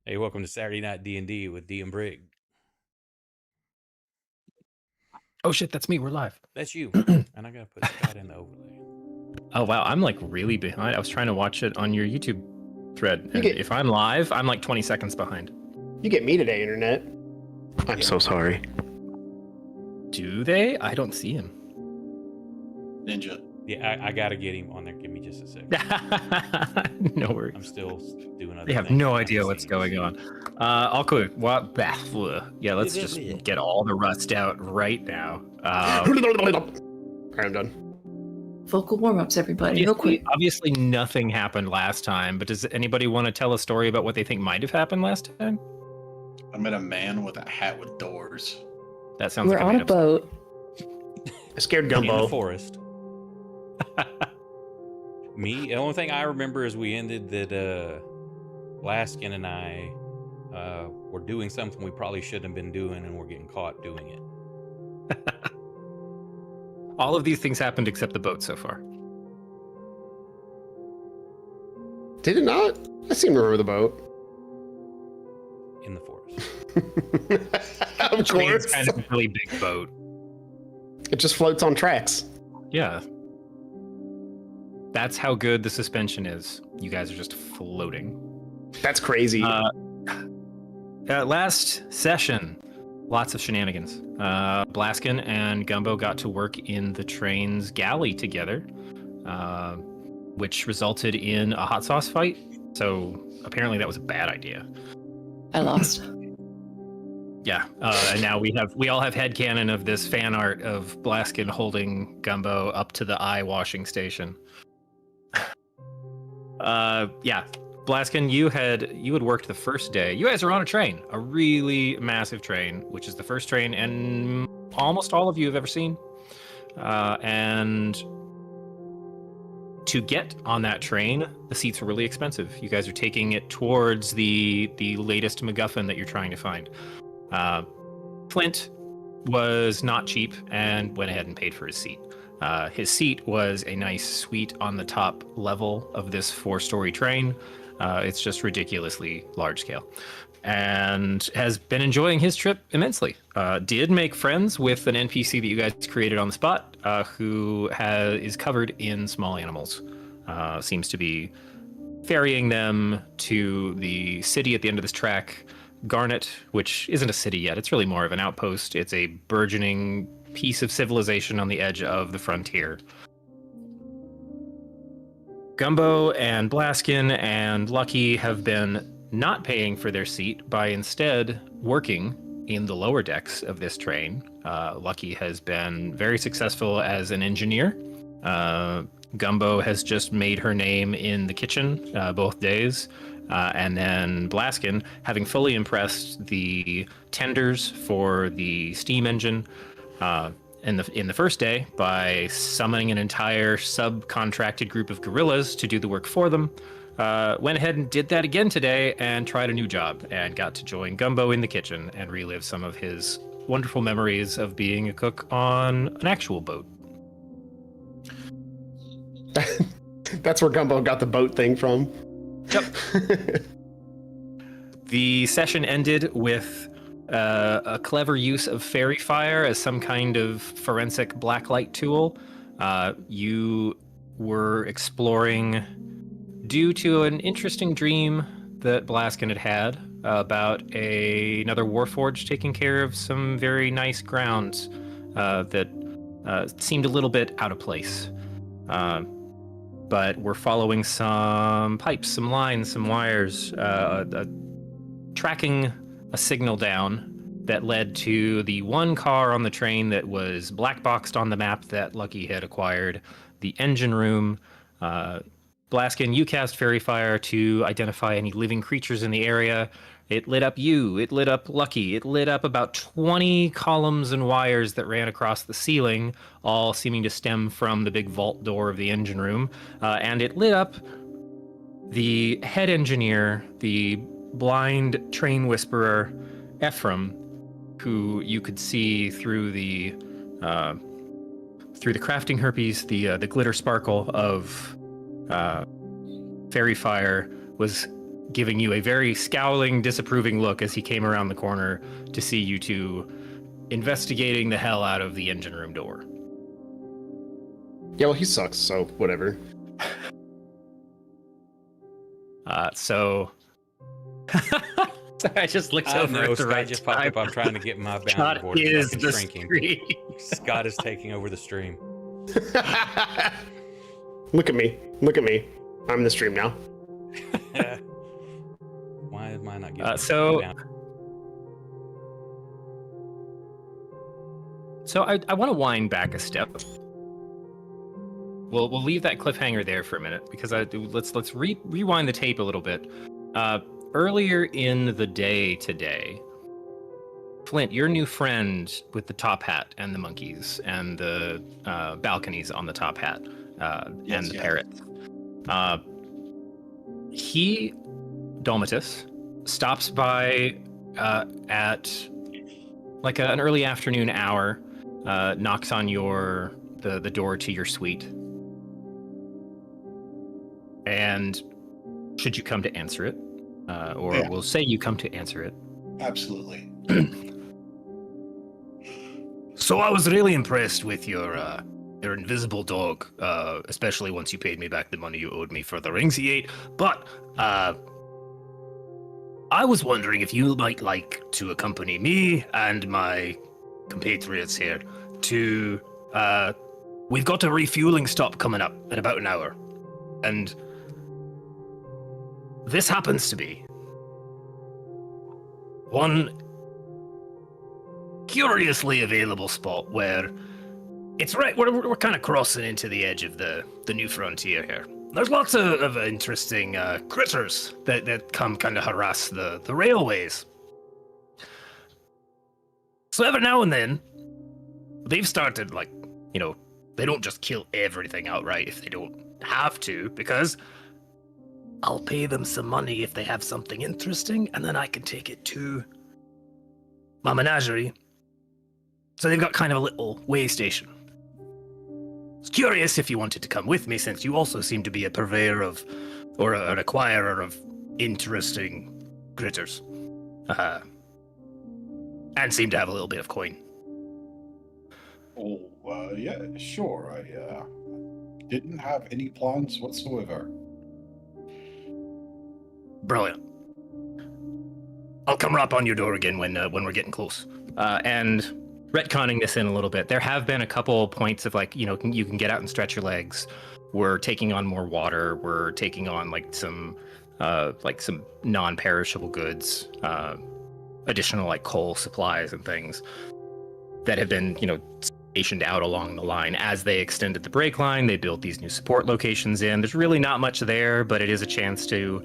Hey, welcome to Saturday Night D&D with D and Brig. Oh shit, that's me. We're live. That's you. And I gotta put Scott in the overlay. Oh wow, I'm like really behind. I was trying to watch it on your YouTube thread, and if I'm live, I'm like 20 seconds behind. You get me today, internet. I'm so sorry. Do they? I don't see him. Ninja. Yeah, I gotta get him on there. Give me just a second. No worries. I'm still doing other They have things no behind idea the what's scenes. going on. All cool. What? Yeah, let's just get all the rust out right now. I'm done. Vocal warm-ups, everybody, real quick. Obviously, nothing happened last time, but does anybody want to tell a story about what they think might have happened last time? I met a man with a hat with doors. That sounds We're like on a boat. I scared In the Gumbo. forest. Me, the only thing I remember is we ended that Blaskin and I were doing something we probably shouldn't have been doing, and we're getting caught doing it. All of these things happened except the boat so far. Did it not? I seem to remember the boat. In the forest. Of It's course. kind of a really big boat. It just floats on tracks. Yeah. That's how good the suspension is. You guys are just floating. That's crazy. Last session, lots of shenanigans. Blaskin and Gumbo got to work in the train's galley together, which resulted in a hot sauce fight. So apparently that was a bad idea. I lost. Yeah, and now we all have headcanon of this fan art of Blaskin holding Gumbo up to the eye washing station. Yeah, Blaskin, you had worked the first day. You guys are on a train, a really massive train, which is the first train and almost all of you have ever seen. And to get on that train, the seats are really expensive. You guys are taking it towards the latest MacGuffin that you're trying to find. Flint was not cheap and went ahead and paid for his seat. His seat was a nice suite on the top level of this 4-story train. It's just ridiculously large scale, and has been enjoying his trip immensely. Did make friends with an NPC that you guys created on the spot, who is covered in small animals. Seems to be ferrying them to the city at the end of this track, Garnet, which isn't a city yet. It's really more of an outpost. It's a burgeoning piece of civilization on the edge of the frontier. Gumbo and Blaskin and Lucky have been not paying for their seat by instead working in the lower decks of this train. Lucky has been very successful as an engineer. Gumbo has just made her name in the kitchen both days. And then Blaskin, having fully impressed the tenders for the steam engine in the first day by summoning an entire subcontracted group of guerrillas to do the work for them, went ahead and did that again today and tried a new job and got to join Gumbo in the kitchen and relive some of his wonderful memories of being a cook on an actual boat. That's where Gumbo got the boat thing from. Yep. The session ended with a clever use of fairy fire as some kind of forensic blacklight tool. You were exploring due to an interesting dream that Blaskin had about another warforge taking care of some very nice grounds that seemed a little bit out of place. But we're following some pipes, some lines, some wires, tracking a signal down that led to the one car on the train that was black boxed on the map that Lucky had acquired, the engine room. Blaskin, you cast Fairy Fire to identify any living creatures in the area. It lit up you, it lit up Lucky, it lit up about 20 columns and wires that ran across the ceiling, all seeming to stem from the big vault door of the engine room. And it lit up the head engineer, the blind train whisperer, Ephraim, who you could see through the crafting herpes, the glitter sparkle of Fairy Fire, was giving you a very scowling, disapproving look as he came around the corner to see you two investigating the hell out of the engine room door. Yeah, well, he sucks, so whatever. So I just looked I over know at the Scott right just popped time. up. I'm trying to get my boundary Scott board is fucking the shrinking. stream. Scott is taking over the stream. Look at me. Look at me. I'm the stream now. Why am I not getting So I want to wind back a step. We'll leave that cliffhanger there for a minute because let's rewind the tape a little bit. Earlier in the day today, Flint, your new friend with the top hat and the monkeys and the balconies on the top hat and the parrots, he, Dolmatus, stops by at like an early afternoon hour, knocks on the door to your suite. And should you come to answer it, or we'll say you come to answer it. Absolutely. So I was really impressed with your invisible dog, especially once you paid me back the money you owed me for the rings he ate. But I was wondering if you might like to accompany me and my compatriots here to... we've got a refueling stop coming up in about an hour. And this happens to be one curiously available spot where it's right, we're kind of crossing into the edge of the new frontier here. There's lots of interesting critters that come kind of harass the railways. So every now and then, they've started, like, you know, they don't just kill everything outright if they don't have to, because I'll pay them some money if they have something interesting, and then I can take it to my menagerie. So they've got kind of a little way station. I was curious if you wanted to come with me, since you also seem to be a purveyor of, or an acquirer of interesting critters. And seem to have a little bit of coin. Oh, yeah, sure. I didn't have any plans whatsoever. Brilliant. I'll come rap on your door again when we're getting close. And retconning this in a little bit, there have been a couple points of, like, you know, you can get out and stretch your legs. We're taking on more water. We're taking on some non-perishable goods, additional like coal supplies and things that have been, you know, stationed out along the line. As they extended the brake line, they built these new support locations in. There's really not much there, but it is a chance to,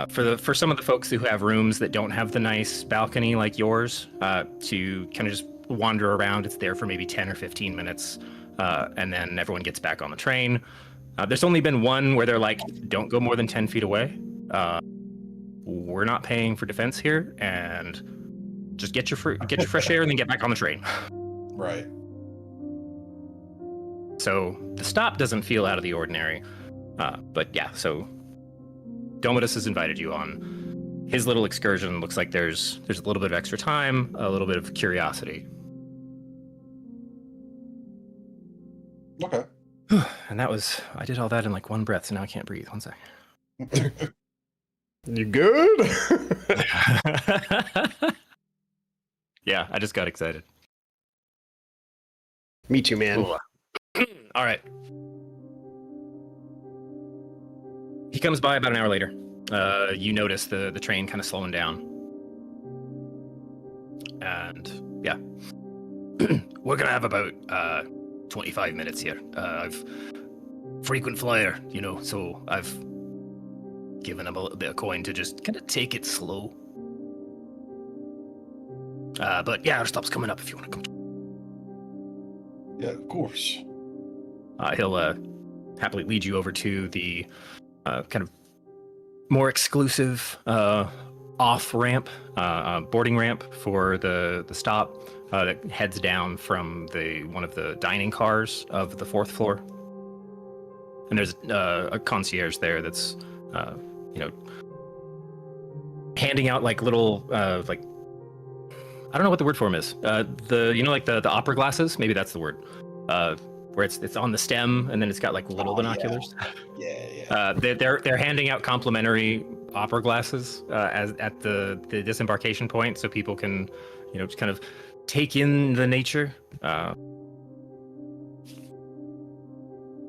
for some of the folks who have rooms that don't have the nice balcony like yours, to kind of just wander around. It's there for maybe 10 or 15 minutes, and then everyone gets back on the train. There's only been one where they're like, don't go more than 10 feet away. We're not paying for defense here, and just get your fresh air and then get back on the train. Right. So the stop doesn't feel out of the ordinary. But yeah, so Domitus has invited you on his little excursion. Looks like there's a little bit of extra time, a little bit of curiosity. Okay. And I did all that in like one breath, so now I can't breathe. One sec. You good? Yeah, I just got excited. Me too, man. Cool. All right. He comes by about an hour later. You notice the train kind of slowing down. And yeah. We're gonna have about 25 minutes here. I've frequent flyer, you know, so I've given him a little bit of coin to just kind of take it slow. But yeah, our stop's coming up if you want to come. Yeah, of course. He'll happily lead you over to the kind of more exclusive off-ramp, boarding ramp for the stop that heads down from one of the dining cars of the 4th floor. And there's a concierge there that's, you know, handing out like little like I don't know what the word for them is. Like the opera glasses, maybe that's the word. Where it's on the stem and then it's got like little binoculars. Yeah. They're handing out complimentary opera glasses as at the disembarkation point, so people can, just kind of take in the nature.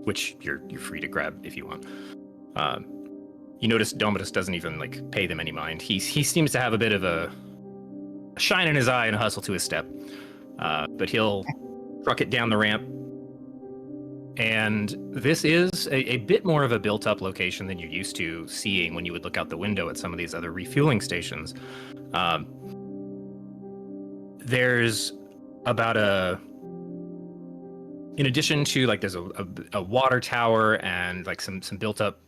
Which you're free to grab if you want. You notice Domitus doesn't even like pay them any mind. He seems to have a bit of a shine in his eye and a hustle to his step, but he'll truck it down the ramp. And this is a bit more of a built-up location than you're used to seeing when you would look out the window at some of these other refueling stations. There's about in addition to like there's a water tower and like some built-up,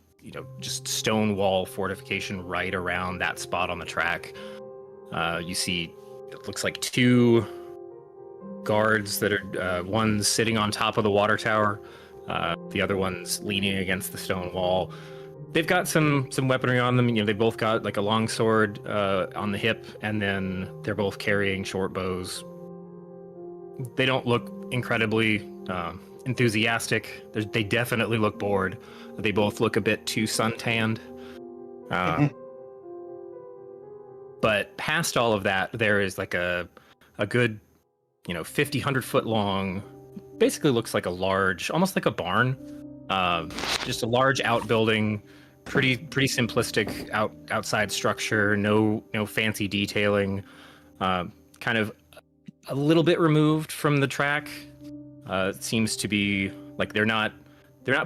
just stone wall fortification right around that spot on the track. You see, it looks like 2 guards that are one's sitting on top of the water tower, the other one's leaning against the stone wall. They've got some weaponry on them. They both got like a long sword on the hip, and then they're both carrying short bows. They don't look incredibly enthusiastic. They definitely look bored. They both look a bit too suntanned. But past all of that, there is like a good 50, 100 foot long, basically looks like a large, almost like a barn, just a large outbuilding, pretty simplistic outside structure, no fancy detailing, kind of a little bit removed from the track. It seems to be like they're not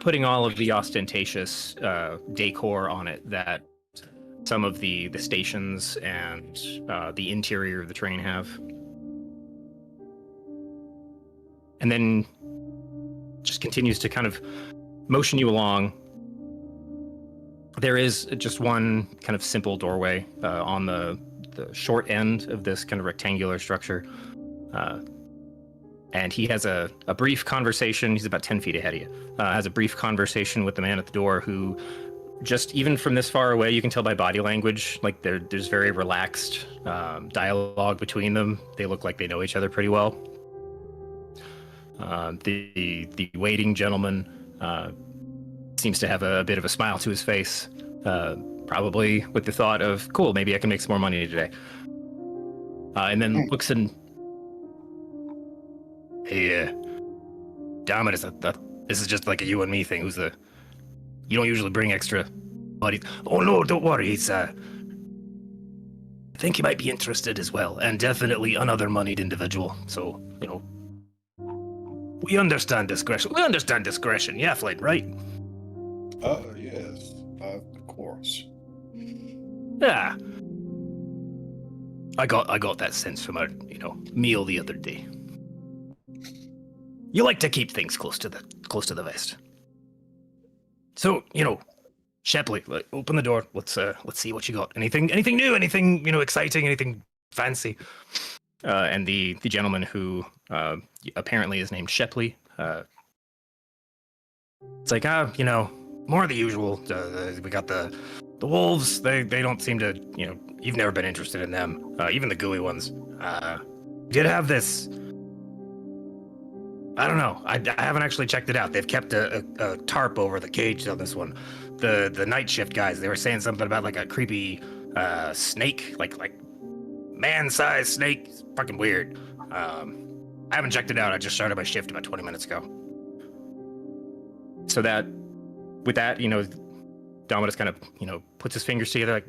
putting all of the ostentatious decor on it that some of the stations and the interior of the train have. And then just continues to kind of motion you along. There is just one kind of simple doorway on the short end of this kind of rectangular structure. And he has a brief conversation. He's about 10 feet ahead of you. Has a brief conversation with the man at the door who, just even from this far away, you can tell by body language, like there's very relaxed dialogue between them. They look like they know each other pretty well. The waiting gentleman seems to have a bit of a smile to his face, probably with the thought of, cool, maybe I can make some more money today. And then looks and, hey, Dominus, this is just like a you and me thing. You don't usually bring extra buddies. Oh no, don't worry. He's I think he might be interested as well, and definitely another moneyed individual. So we understand discretion. Yeah, Flynn, right? Yes, of course. Yeah. I got that sense from our, meal the other day. You like to keep things close to the vest. So, Shepley, open the door. Let's see what you got. Anything new? Anything, exciting? Anything fancy? And the gentleman who apparently is named Shepley, it's like, more of the usual. We got the wolves. They don't seem to, you've never been interested in them. Even the gooey ones. Did have this. I don't know. I haven't actually checked it out. They've kept a tarp over the cage on this one. The night shift guys, they were saying something about like a creepy snake, like man-sized snake. It's fucking weird. I haven't checked it out. I just started my shift about 20 minutes ago. So with that, Dominus kind of, puts his fingers together like,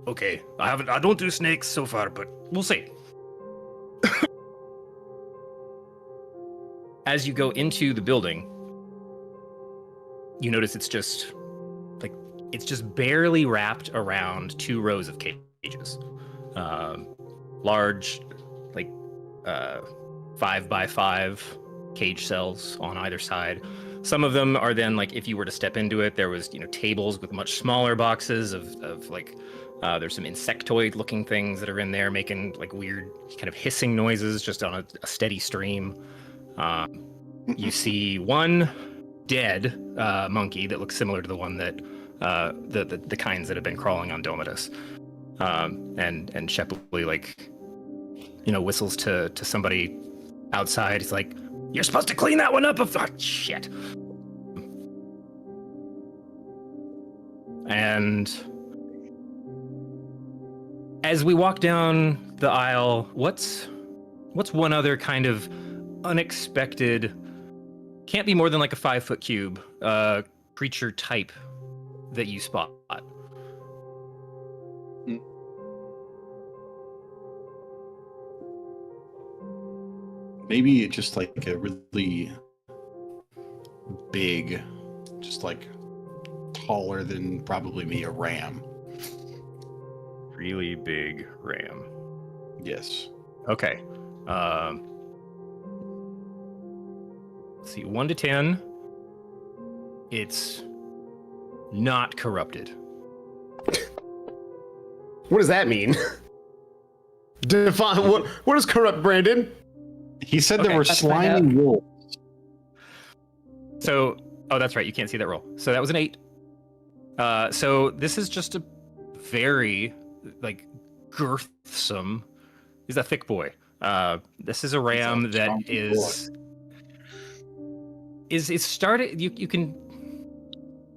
okay, I don't do snakes so far, but we'll see. As you go into the building, you notice it's just barely wrapped around 2 rows of cages. Large, 5x5 cage cells on either side. Some of them are then, if you were to step into it, there was, tables with much smaller boxes of there's some insectoid looking things that are in there making weird kind of hissing noises just on a steady stream. You see one dead monkey that looks similar to the one that the kinds that have been crawling on Domitus. And Shepley, like, whistles to somebody outside. He's like, "You're supposed to clean that one up." Oh, shit. And as we walk down the aisle, what's one other kind of unexpected, can't be more than like a 5-foot cube, creature type that you spot? Maybe it's just like a really big, just like taller than probably me, a ram. Really big ram. Yes. Okay. Let's see, 1 to 10. It's not corrupted. What does that mean? Define what is corrupt, Brandon? He said Okay, there were let's find slimy wolves. So, oh, that's right. You can't see that roll. So that was an 8. So this is just a very, like, girthsome. He's a thick boy. This is a ram that is started. You can.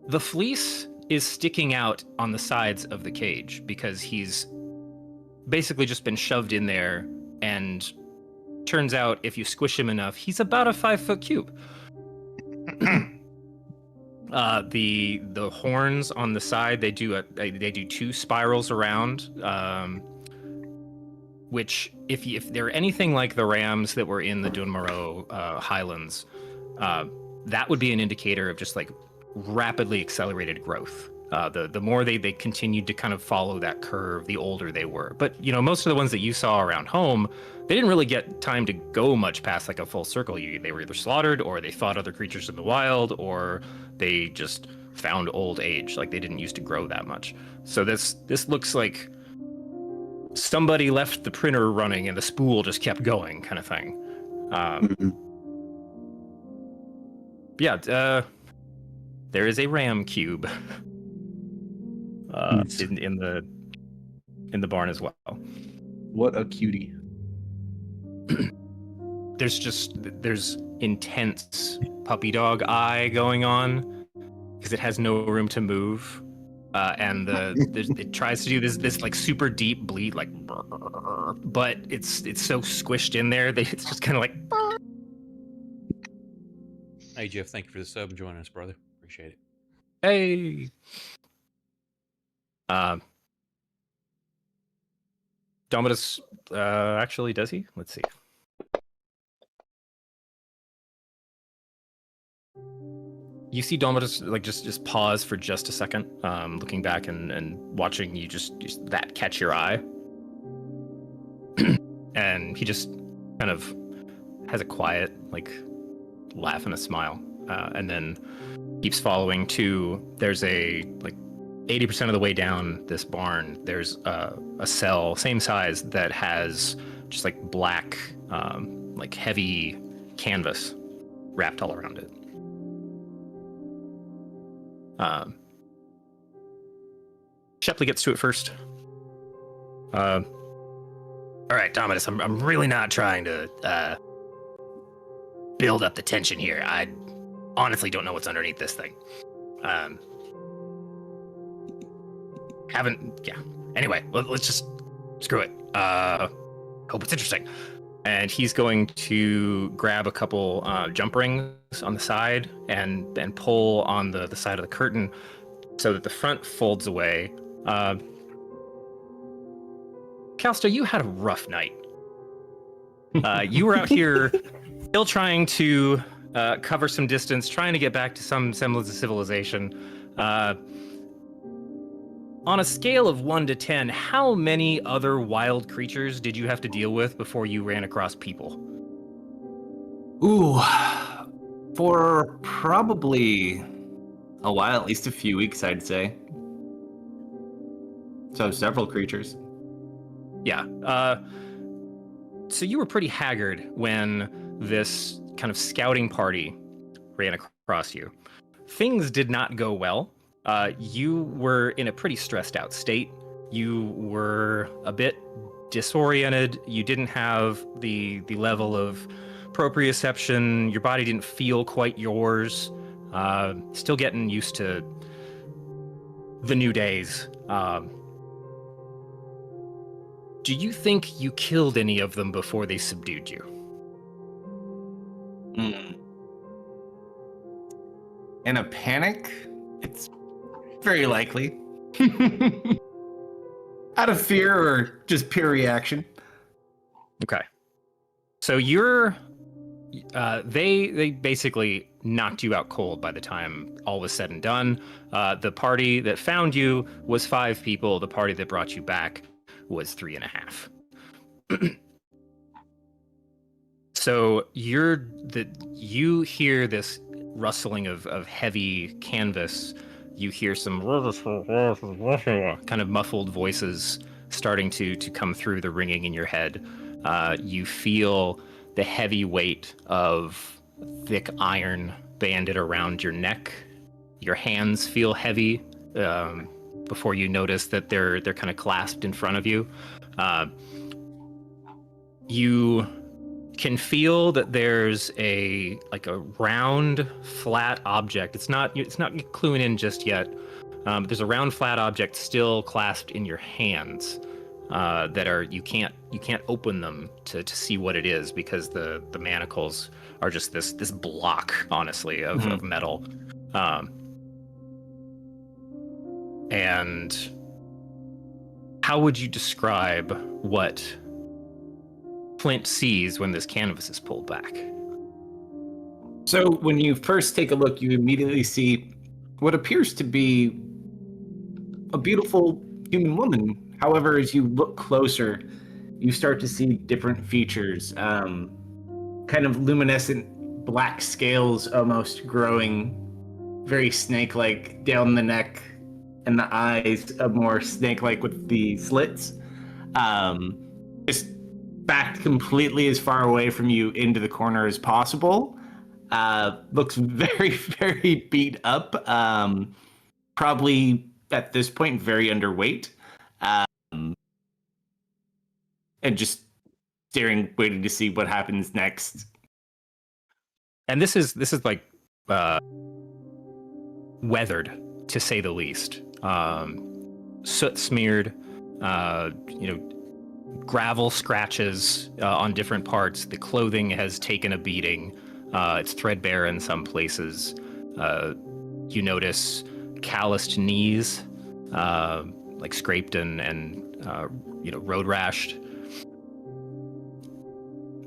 The fleece is sticking out on the sides of the cage because he's basically just been shoved in there, and turns out if you squish him enough, he's about a 5-foot cube. The horns on the side, they do 2 spirals around, which if they're anything like the rams that were in the Dunmaro Highlands, that would be an indicator of just like rapidly accelerated growth. The more they continued to kind of follow that curve, the older they were. But most of the ones that you saw around home, they didn't really get time to go much past like a full circle. They were either slaughtered, or they fought other creatures in the wild, or they just found old age. Like, they didn't used to grow that much. So this looks like somebody left the printer running and the spool just kept going, kind of thing. Yeah, there is a ram cube in the barn as well. What a cutie. There's intense puppy dog eye going on because it has no room to move, and it tries to do this like super deep bleat, like, but it's so squished in there that it's just kind of like. Hey Jeff, thank you for the sub and joining us, brother. Appreciate it. Hey. Domitus, actually, does he? Let's see. You see Domitus like just pause for just a second, looking back and watching you just that catch your eye. And he just kind of has a quiet like laugh and a smile, and then keeps following to, there's a like 80% of the way down this barn, there's a cell same size that has just like black like heavy canvas wrapped all around it. Shepley gets to it first. All right, Dominus, I'm really not trying to build up the tension here. I honestly don't know what's underneath this thing. Anyway, let's just screw it. Hope it's interesting. And he's going to grab a couple jump rings on the side and pull on the side of the curtain so that the front folds away. Calsta, you had a rough night. You were out here still trying to cover some distance, trying to get back to some semblance of civilization. On a scale of 1 to 10, how many other wild creatures did you have to deal with before you ran across people? Ooh, for probably a while, at least a few weeks, I'd say. So several creatures. Yeah. So you were pretty haggard when this kind of scouting party ran across you. Things did not go well. you were in a pretty stressed out state. You were a bit disoriented. You didn't have the level of proprioception. Your body didn't feel quite yours. Still getting used to the new days. Do you think you killed any of them before they subdued you? In a panic, it's very likely. Out of fear or just pure reaction. Okay. So you're they basically knocked you out cold by the time all was said and done. The party that found you was 5 people. The party that brought you back was 3.5. So you hear this rustling of heavy canvas. You hear some kind of muffled voices starting to come through the ringing in your head. You feel the heavy weight of thick iron banded around your neck. Your hands feel heavy before you notice that they're kind of clasped in front of you. You can feel that there's a round flat object. It's not cluing in just yet. There's a round flat object still clasped in your hands that are you can't open them to see what it is, because the manacles are just this block, honestly, of metal. And how would you describe what Flint sees when this canvas is pulled back? So when you first take a look, you immediately see what appears to be a beautiful human woman. However, as you look closer, you start to see different features, kind of luminescent black scales almost growing, very snake-like down the neck, and the eyes are more snake-like with the slits. Just backed completely as far away from you into the corner as possible. Looks very, very beat up. Probably at this point very underweight. And just staring, waiting to see what happens next. And this is like weathered, to say the least. Soot smeared, gravel scratches on different parts. The clothing has taken a beating. It's threadbare in some places. You notice calloused knees, like scraped and road rashed.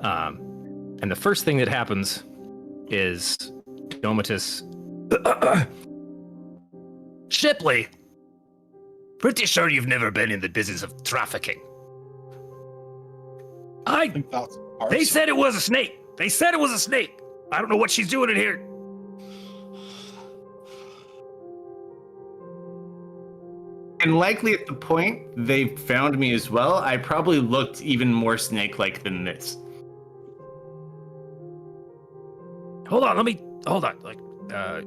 And the first thing that happens is Domitus. Shipley, pretty sure you've never been in the business of trafficking. I think that's They said it was a snake. They said it was a snake. I don't know what she's doing in here. And likely at the point they found me as well, I probably looked even more snake-like than this. Hold on. Like,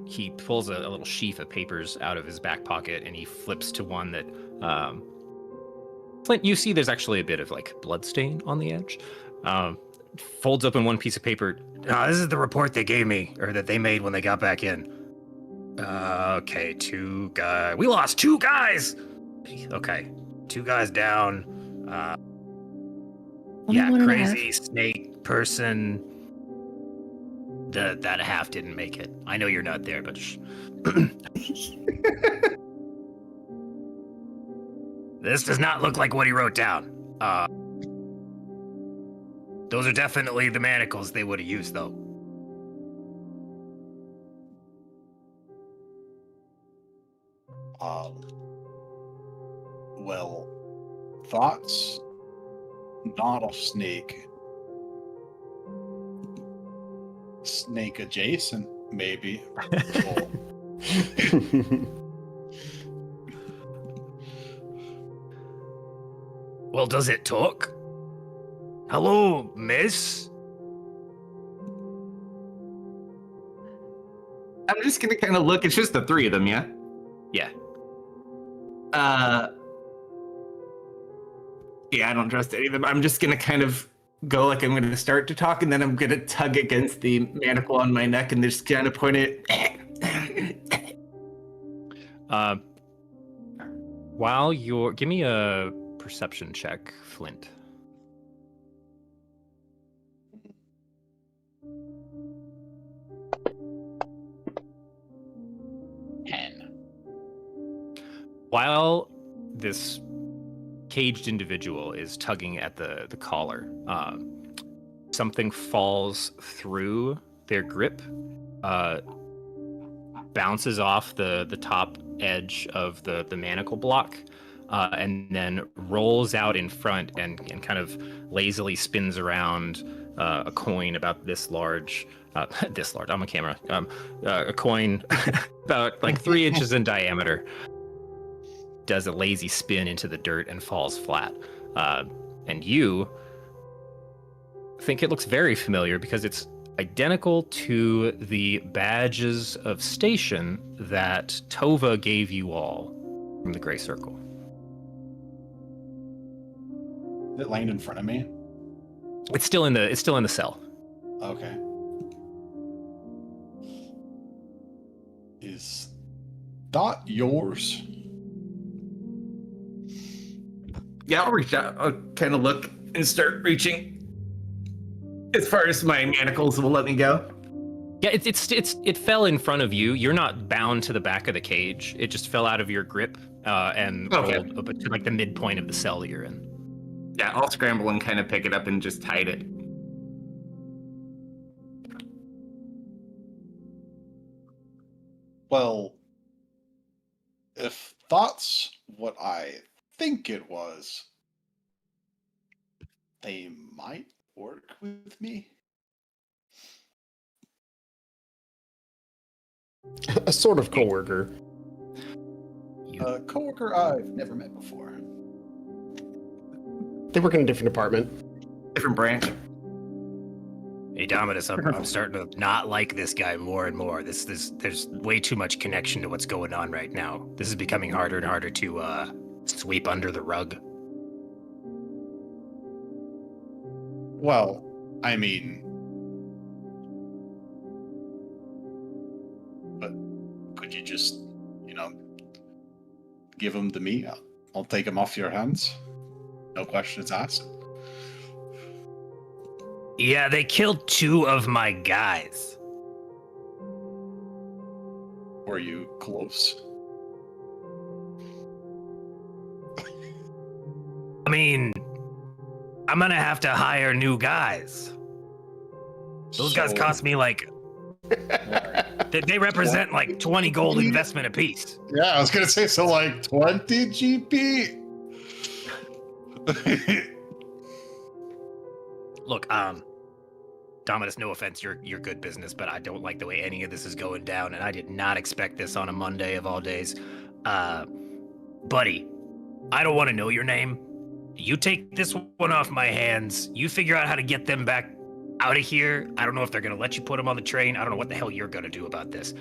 he pulls a little sheaf of papers out of his back pocket, and he flips to one that, Flint, you see there's actually a bit of, like, blood stain on the edge. Folds open one piece of paper. This is the report they gave me, or that they made when they got back in. Okay, 2 guys. We lost 2 guys! Okay, 2 guys down. Yeah, crazy snake person. That half didn't make it. I know you're not there, but this does not look like what he wrote down. Those are definitely the manacles they would have used, though. Well, thoughts, not a snake. Snake adjacent, maybe. Well, does it talk? Hello, miss? I'm just gonna kind of look. It's just the 3 of them, yeah? Yeah. Yeah, I don't trust any of them. I'm just gonna kind of go like I'm gonna start to talk, and then I'm gonna tug against the manacle on my neck and just kind of point it. While you're, give me a perception check, Flint. While this caged individual is tugging at the collar, something falls through their grip, bounces off the top edge of the manacle block, and then rolls out in front and kind of lazily spins around a coin about this large. This large. I'm a camera. A coin about like 3 inches in diameter. Does a lazy spin into the dirt and falls flat. And you think it looks very familiar because it's identical to the badges of station that Tova gave you all from the Gray Circle. Is it laying in front of me? It's still in the cell. Okay. Is that yours? Yeah, I'll reach out. I'll kind of look and start reaching as far as my manacles will let me go. Yeah, it fell in front of you. You're not bound to the back of the cage. It just fell out of your grip and rolled up to like the midpoint of the cell that you're in. Yeah, I'll scramble and kind of pick it up and just hide it. Well, if that's what I think it was, they might work with me. A sort of coworker. A coworker I've never met before. They work in a different department. Different branch. Hey, Dominus, I'm starting to not like this guy more and more. There's way too much connection to what's going on right now. This is becoming harder and harder to sweep under the rug. Well, I mean, but could you just, give them to me? I'll take them off your hands. No questions asked. Yeah, they killed 2 of my guys. Were you close? I mean, I'm gonna have to hire new guys. Those guys cost me like... They represent like 20 gold investment apiece. Yeah, I was gonna say, so like 20 GP. Look, Dominus, no offense, you're good business, but I don't like the way any of this is going down, and I did not expect this on a Monday of all days. Buddy, I don't want to know your name. You take this one off my hands. You figure out how to get them back out of here. I don't know if they're going to let you put them on the train. I don't know what the hell you're going to do about this.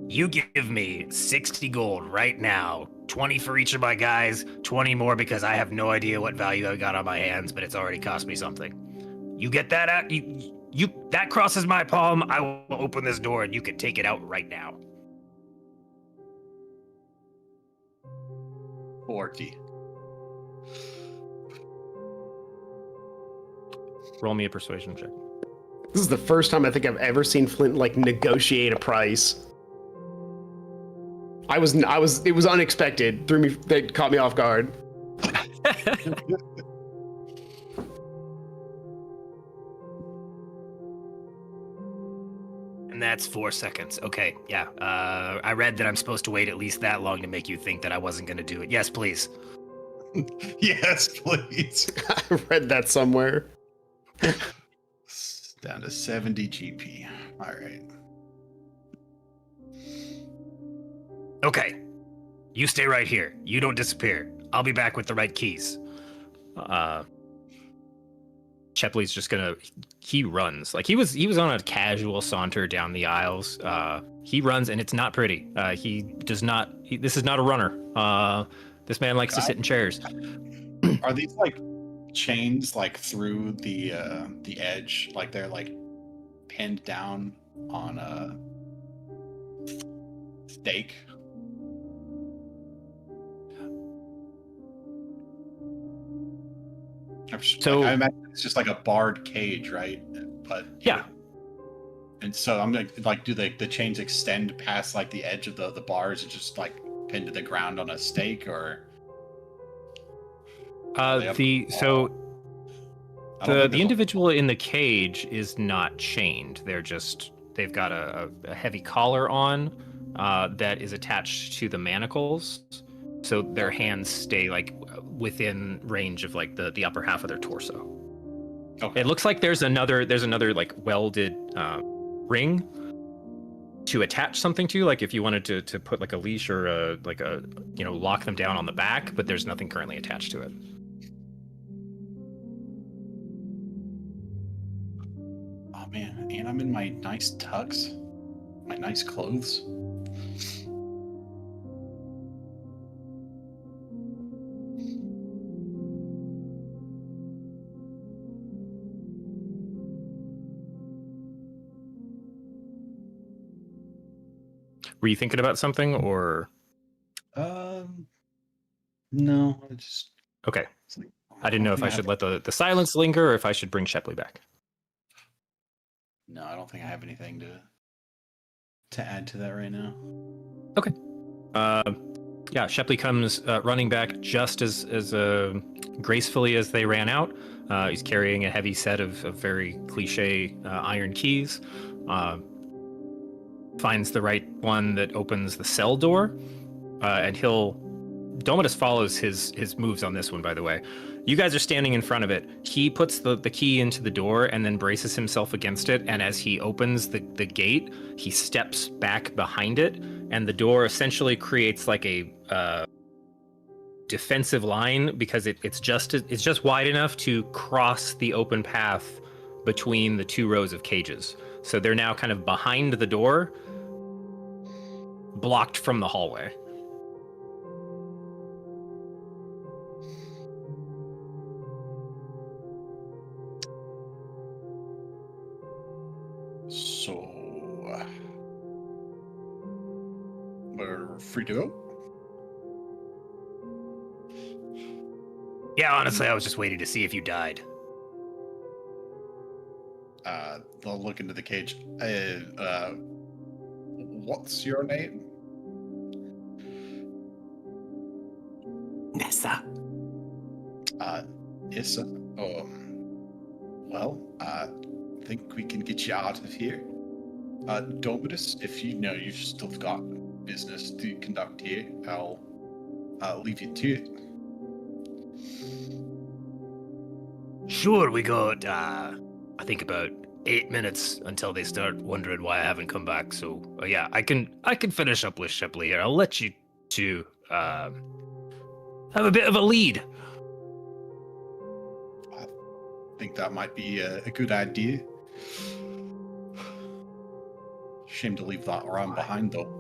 You give me 60 gold right now, 20 for each of my guys, 20 more because I have no idea what value I got on my hands, but it's already cost me something. You get that out? You that crosses my palm, I will open this door and you can take it out right now. 40. Roll me a persuasion check. This is the first time I think I've ever seen Flint negotiate a price. It was unexpected. That caught me off guard. And that's 4 seconds. Okay, yeah. I read that I'm supposed to wait at least that long to make you think that I wasn't going to do it. Yes, please. Yes, please. I read that somewhere. Down to 70 GP. All right. Okay. You stay right here. You don't disappear. I'll be back with the right keys. Shepley's just he runs. Like he was on a casual saunter down the aisles. He runs, and it's not pretty. This is not a runner. This man likes to sit in chairs. Are these like chains like through the edge? Like they're like pinned down on a stake? So I imagine it's just like a barred cage, right? But yeah. And so I'm like, do the chains extend past like the edge of the bars and just like pinned to the ground on a stake, or? The individual in the cage is not chained. They've got a heavy collar on that is attached to the manacles, so their hands stay like within range of like the upper half of their torso. Okay. It looks like there's another like welded ring to attach something to, like if you wanted to put like a leash or lock them down on the back, but there's nothing currently attached to it. Oh man, and I'm in my nice tux, my nice clothes. Were you thinking about something, or? No, I just. Okay. Like, I didn't know if I should let the silence linger or if I should bring Shepley back. No, I don't think I have anything to add to that right now. Okay. Yeah, Shepley comes running back just as gracefully as they ran out. He's carrying a heavy set of very cliche iron keys. Finds the right one that opens the cell door, and Domitus follows his moves on this one, by the way. You guys are standing in front of it. He puts the key into the door and then braces himself against it, and as he opens the gate, he steps back behind it, and the door essentially creates like a defensive line because it's just wide enough to cross the open path between the two rows of cages. So they're now kind of behind the door, blocked from the hallway. So we're free to go? Yeah, honestly, I was just waiting to see if you died. They'll look into the cage. What's your name? Nessa. Issa. Well, I think we can get you out of here. Domitus, if you know you've still got business to conduct here, I'll leave you to it. Sure, we got, I think about 8 minutes until they start wondering why I haven't come back. So, yeah, I can finish up with Shepley here. I'll let you two have a bit of a lead. I think that might be a good idea. Shame to leave that around behind, though.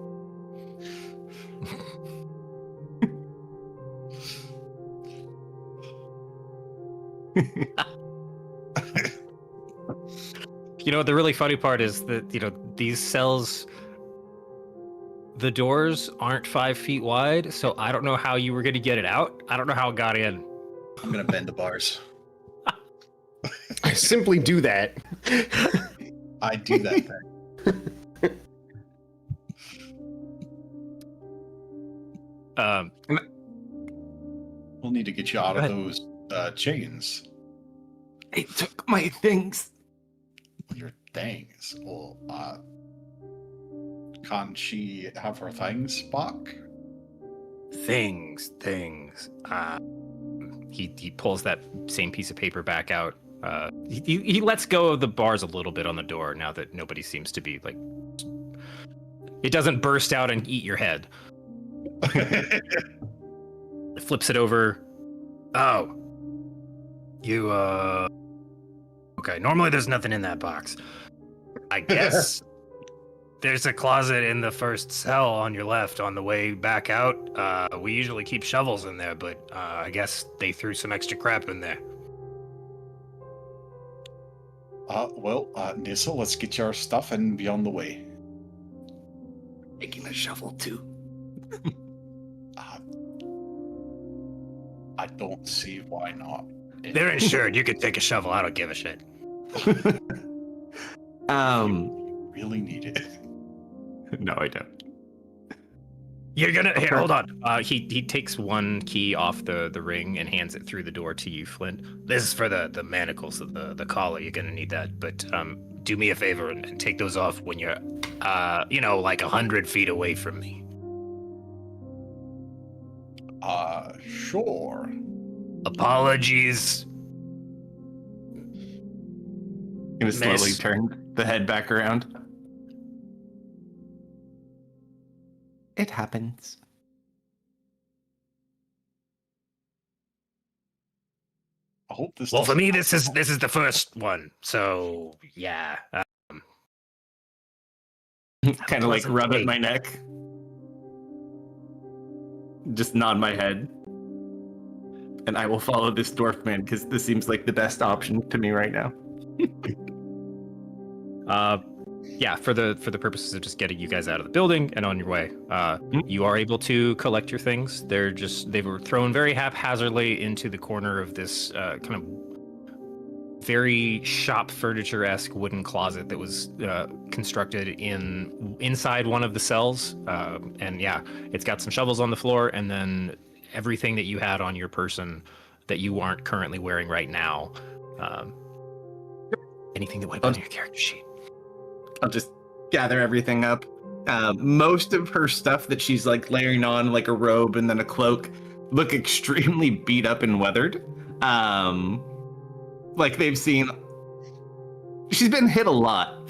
You know, the really funny part is that, these cells, the doors aren't 5 feet wide, so I don't know how you were going to get it out. I don't know how it got in. I'm gonna bend the bars. I simply do that. I do that thing. We'll need to get you out of those chains. It took my things. Your things. Well, can't she have her things back? Things. He pulls that same piece of paper back out. He lets go of the bars a little bit on the door now that nobody seems to be like. It doesn't burst out and eat your head. Flips it over. Oh. You, Okay, normally there's nothing in that box. I guess there's a closet in the first cell on your left on the way back out. We usually keep shovels in there, but I guess they threw some extra crap in there. Nissa, let's get your stuff and be on the way. Taking a shovel too. I don't see why not. They're insured. You can take a shovel. I don't give a shit. Really need it. No, I don't. You're gonna here. Hold on. He takes one key off the ring and hands it through the door to you, Flint. This is for the manacles of the collar. You're gonna need that. But do me a favor and take those off when you're like 100 feet away from me. Sure. Apologies. Gonna slowly Miss. turn the head back around. It happens. I hope this. Well, for doesn't me, happen. this is the first one. So yeah. Kind of like Pleasant rub at day. my neck. Just nod my head. And I will follow this dwarf man because this seems like the best option to me right now. Yeah, for the purposes of just getting you guys out of the building and on your way, you are able to collect your things. They were thrown very haphazardly into the corner of this kind of very shop furniture-esque wooden closet that was constructed inside one of the cells. And yeah, it's got some shovels on the floor, and then everything that you had on your person that you aren't currently wearing right now. Anything that went on your character sheet. I'll just gather everything up. Most of her stuff that she's like layering on, like a robe and then a cloak, look extremely beat up and weathered. Like they've seen. She's been hit a lot.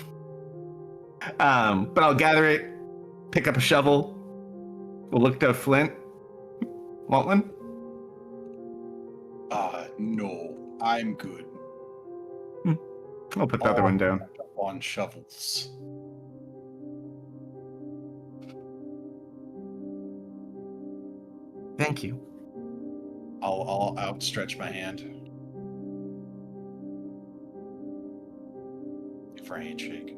But I'll gather it, pick up a shovel. We'll look to Flint. Want one? No, I'm good. I'll put the other one down. On shovels. Thank you. I'll outstretch my hand for a handshake.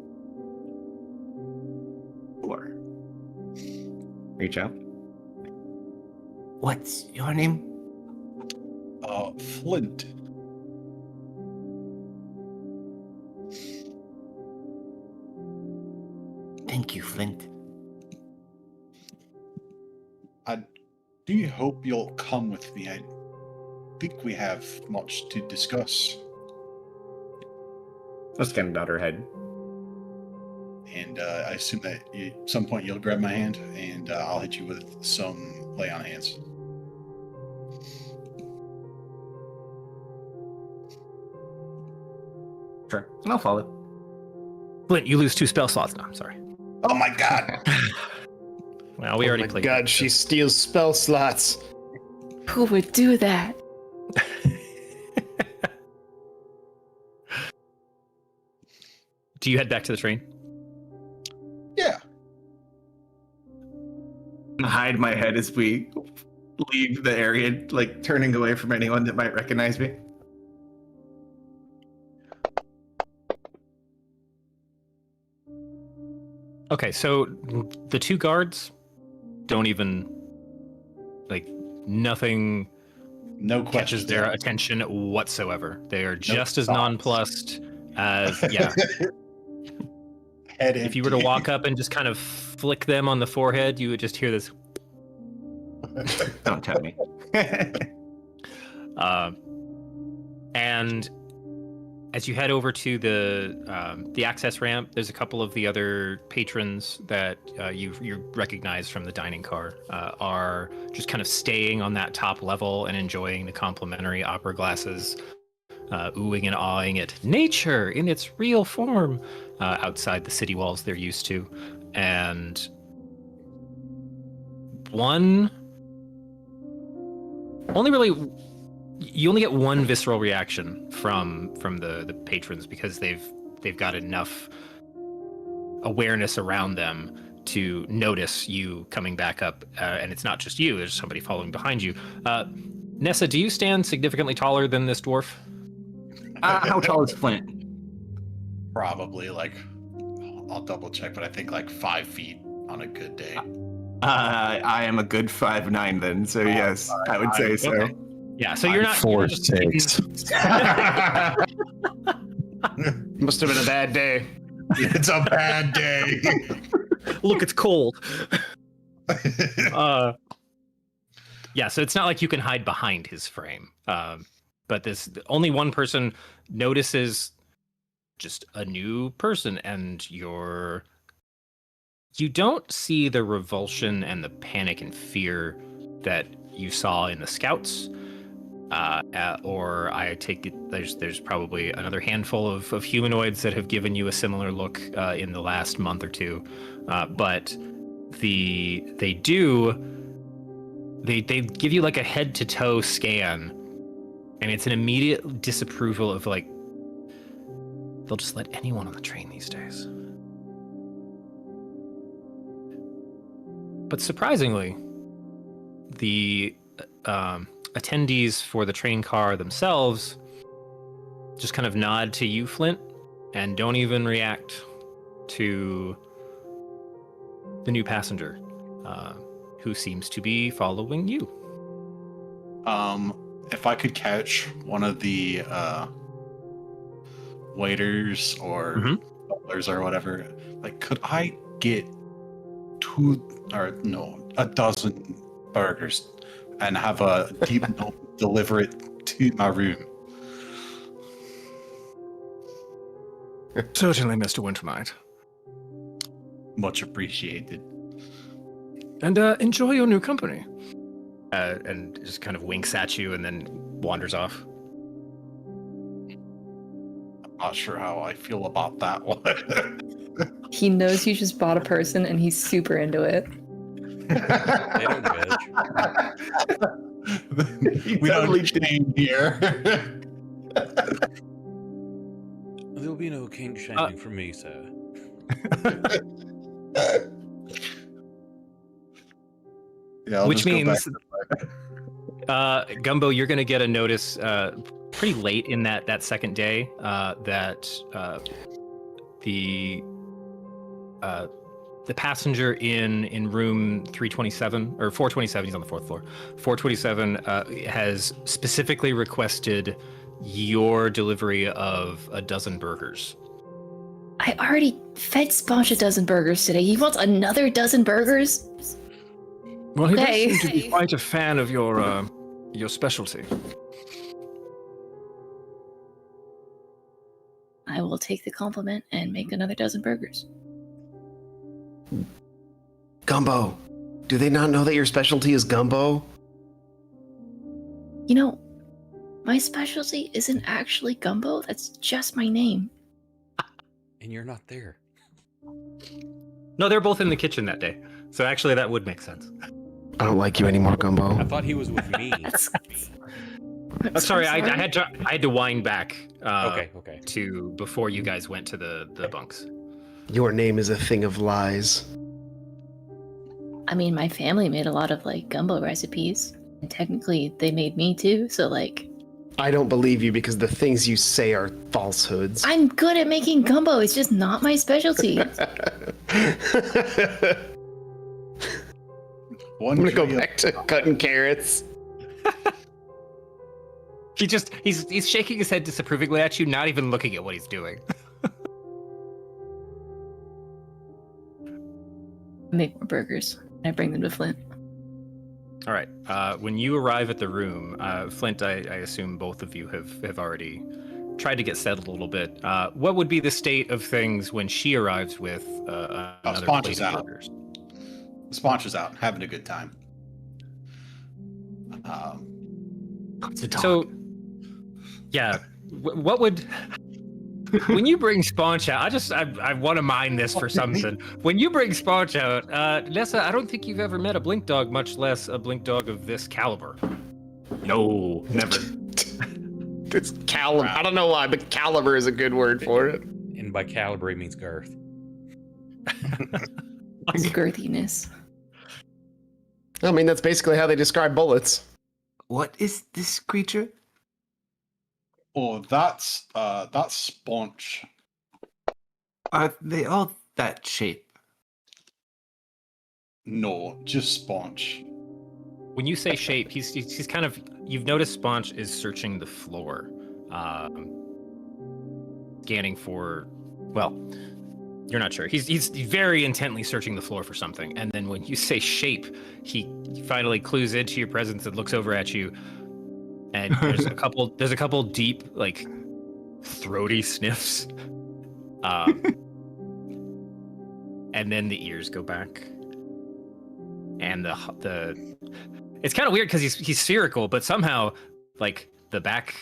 Sure. Reach out. What's your name? Flint. Thank you, Flint. I do hope you'll come with me. I think we have much to discuss. Just kind of nod her head. And I assume that at some point you'll grab my hand, and I'll hit you with some lay on hands. Sure. And I'll follow. Flint, you lose 2 spell slots. No, I'm sorry. Oh my god! Well, we already Oh my played. God, she steals spell slots. Who would do that? Do you head back to the train? Yeah. Hide my head as we leave the area, like turning away from anyone that might recognize me. Okay, so the 2 guards don't even nothing No catches questions. their attention whatsoever. They are just as thoughts. nonplussed as Head If you were to empty. walk up and just kind of flick them on the forehead, you would just hear this. Don't tell me. And as you head over to the access ramp, there's a couple of the other patrons that you recognize from the dining car are just kind of staying on that top level and enjoying the complimentary opera glasses, oohing and awing at nature in its real form outside the city walls they're used to. And only really you only get one visceral reaction from the patrons because they've got enough awareness around them to notice you coming back up, and it's not just you. There's somebody following behind you. Nessa, do you stand significantly taller than this dwarf? How tall is Flint? Probably like, I'll double check, but I think like 5 feet on a good day. I am a good 5'9" then, so yes, I would say so. Okay. Yeah, so you're not 4'6". Must have been a bad day. It's a bad day. Look, it's cold. Yeah, so it's not like you can hide behind his frame. But only one person notices just a new person, and you don't see the revulsion and the panic and fear that you saw in the scouts. Or I take it there's probably another handful of humanoids that have given you a similar look in the last month or two. But they give you like a head to toe scan, and it's an immediate disapproval of like, they'll just let anyone on the train these days. But surprisingly, the attendees for the train car themselves just kind of nod to you, Flint, and don't even react to the new passenger, who seems to be following you. If I could catch one of the waiters or butlers or whatever, like, could I get a dozen burgers and have a deep note deliver it to my room? Certainly, Mr. Wintermite. Much appreciated. And enjoy your new company. And just kind of winks at you and then wanders off. I'm not sure how I feel about that one. He knows you just bought a person and he's super into it. They don't judge. We don't shame here. There'll be no king shaming from me, sir. Yeah, Which means, Gumbo, you're going to get a notice pretty late in that second day that the passenger in room 327 or 427, he's on the 4th floor. 427 has specifically requested your delivery of a dozen burgers. I already fed Sponge a dozen burgers today. He wants another dozen burgers? Well, he Okay. does seem to be quite a fan of your specialty. I will take the compliment and make another dozen burgers. Gumbo. Do they not know that your specialty is gumbo? You know, my specialty isn't actually gumbo. That's just my name. And you're not there. No, they're both in the kitchen that day. So actually that would make sense. I don't like you anymore, I Gumbo. thought he was with me. Sorry, I had to wind back Okay. to before you guys went to the bunks. Your name is a thing of lies. I mean, my family made a lot of, like, gumbo recipes. And technically, they made me too, so, like... I don't believe you because the things you say are falsehoods. I'm good at making gumbo. It's just not my specialty. I'm gonna go back to cutting carrots. He's shaking his head disapprovingly at you, not even looking at what he's doing. Make more burgers. I bring them to Flint. All right. When you arrive at the room, Flint, I assume both of you have already tried to get settled a little bit. What would be the state of things when she arrives with another Sponge plate is of out. burgers? Sponge is out, having a good time. It's a dog. So, yeah, what would when you bring Sponge out? I want to mine this for something. When you bring Sponge out, Nessa, I don't think you've ever met a blink dog, much less a blink dog of this caliber. No, never. It's caliber. I don't know why, but caliber is a good word for it. And by caliber, it means girth. It's girthiness. I mean, that's basically how they describe bullets. What is this creature? Oh, that's Sponge. Are they all that shape? No, just Sponge. When you say shape, he's kind of. You've noticed Sponge is searching the floor, scanning for. Well, you're not sure. He's very intently searching the floor for something, and then when you say shape, he finally clues into your presence and looks over at you. And there's a couple deep, like, throaty sniffs, and then the ears go back, and the it's kind of weird because he's spherical, but somehow, like, the back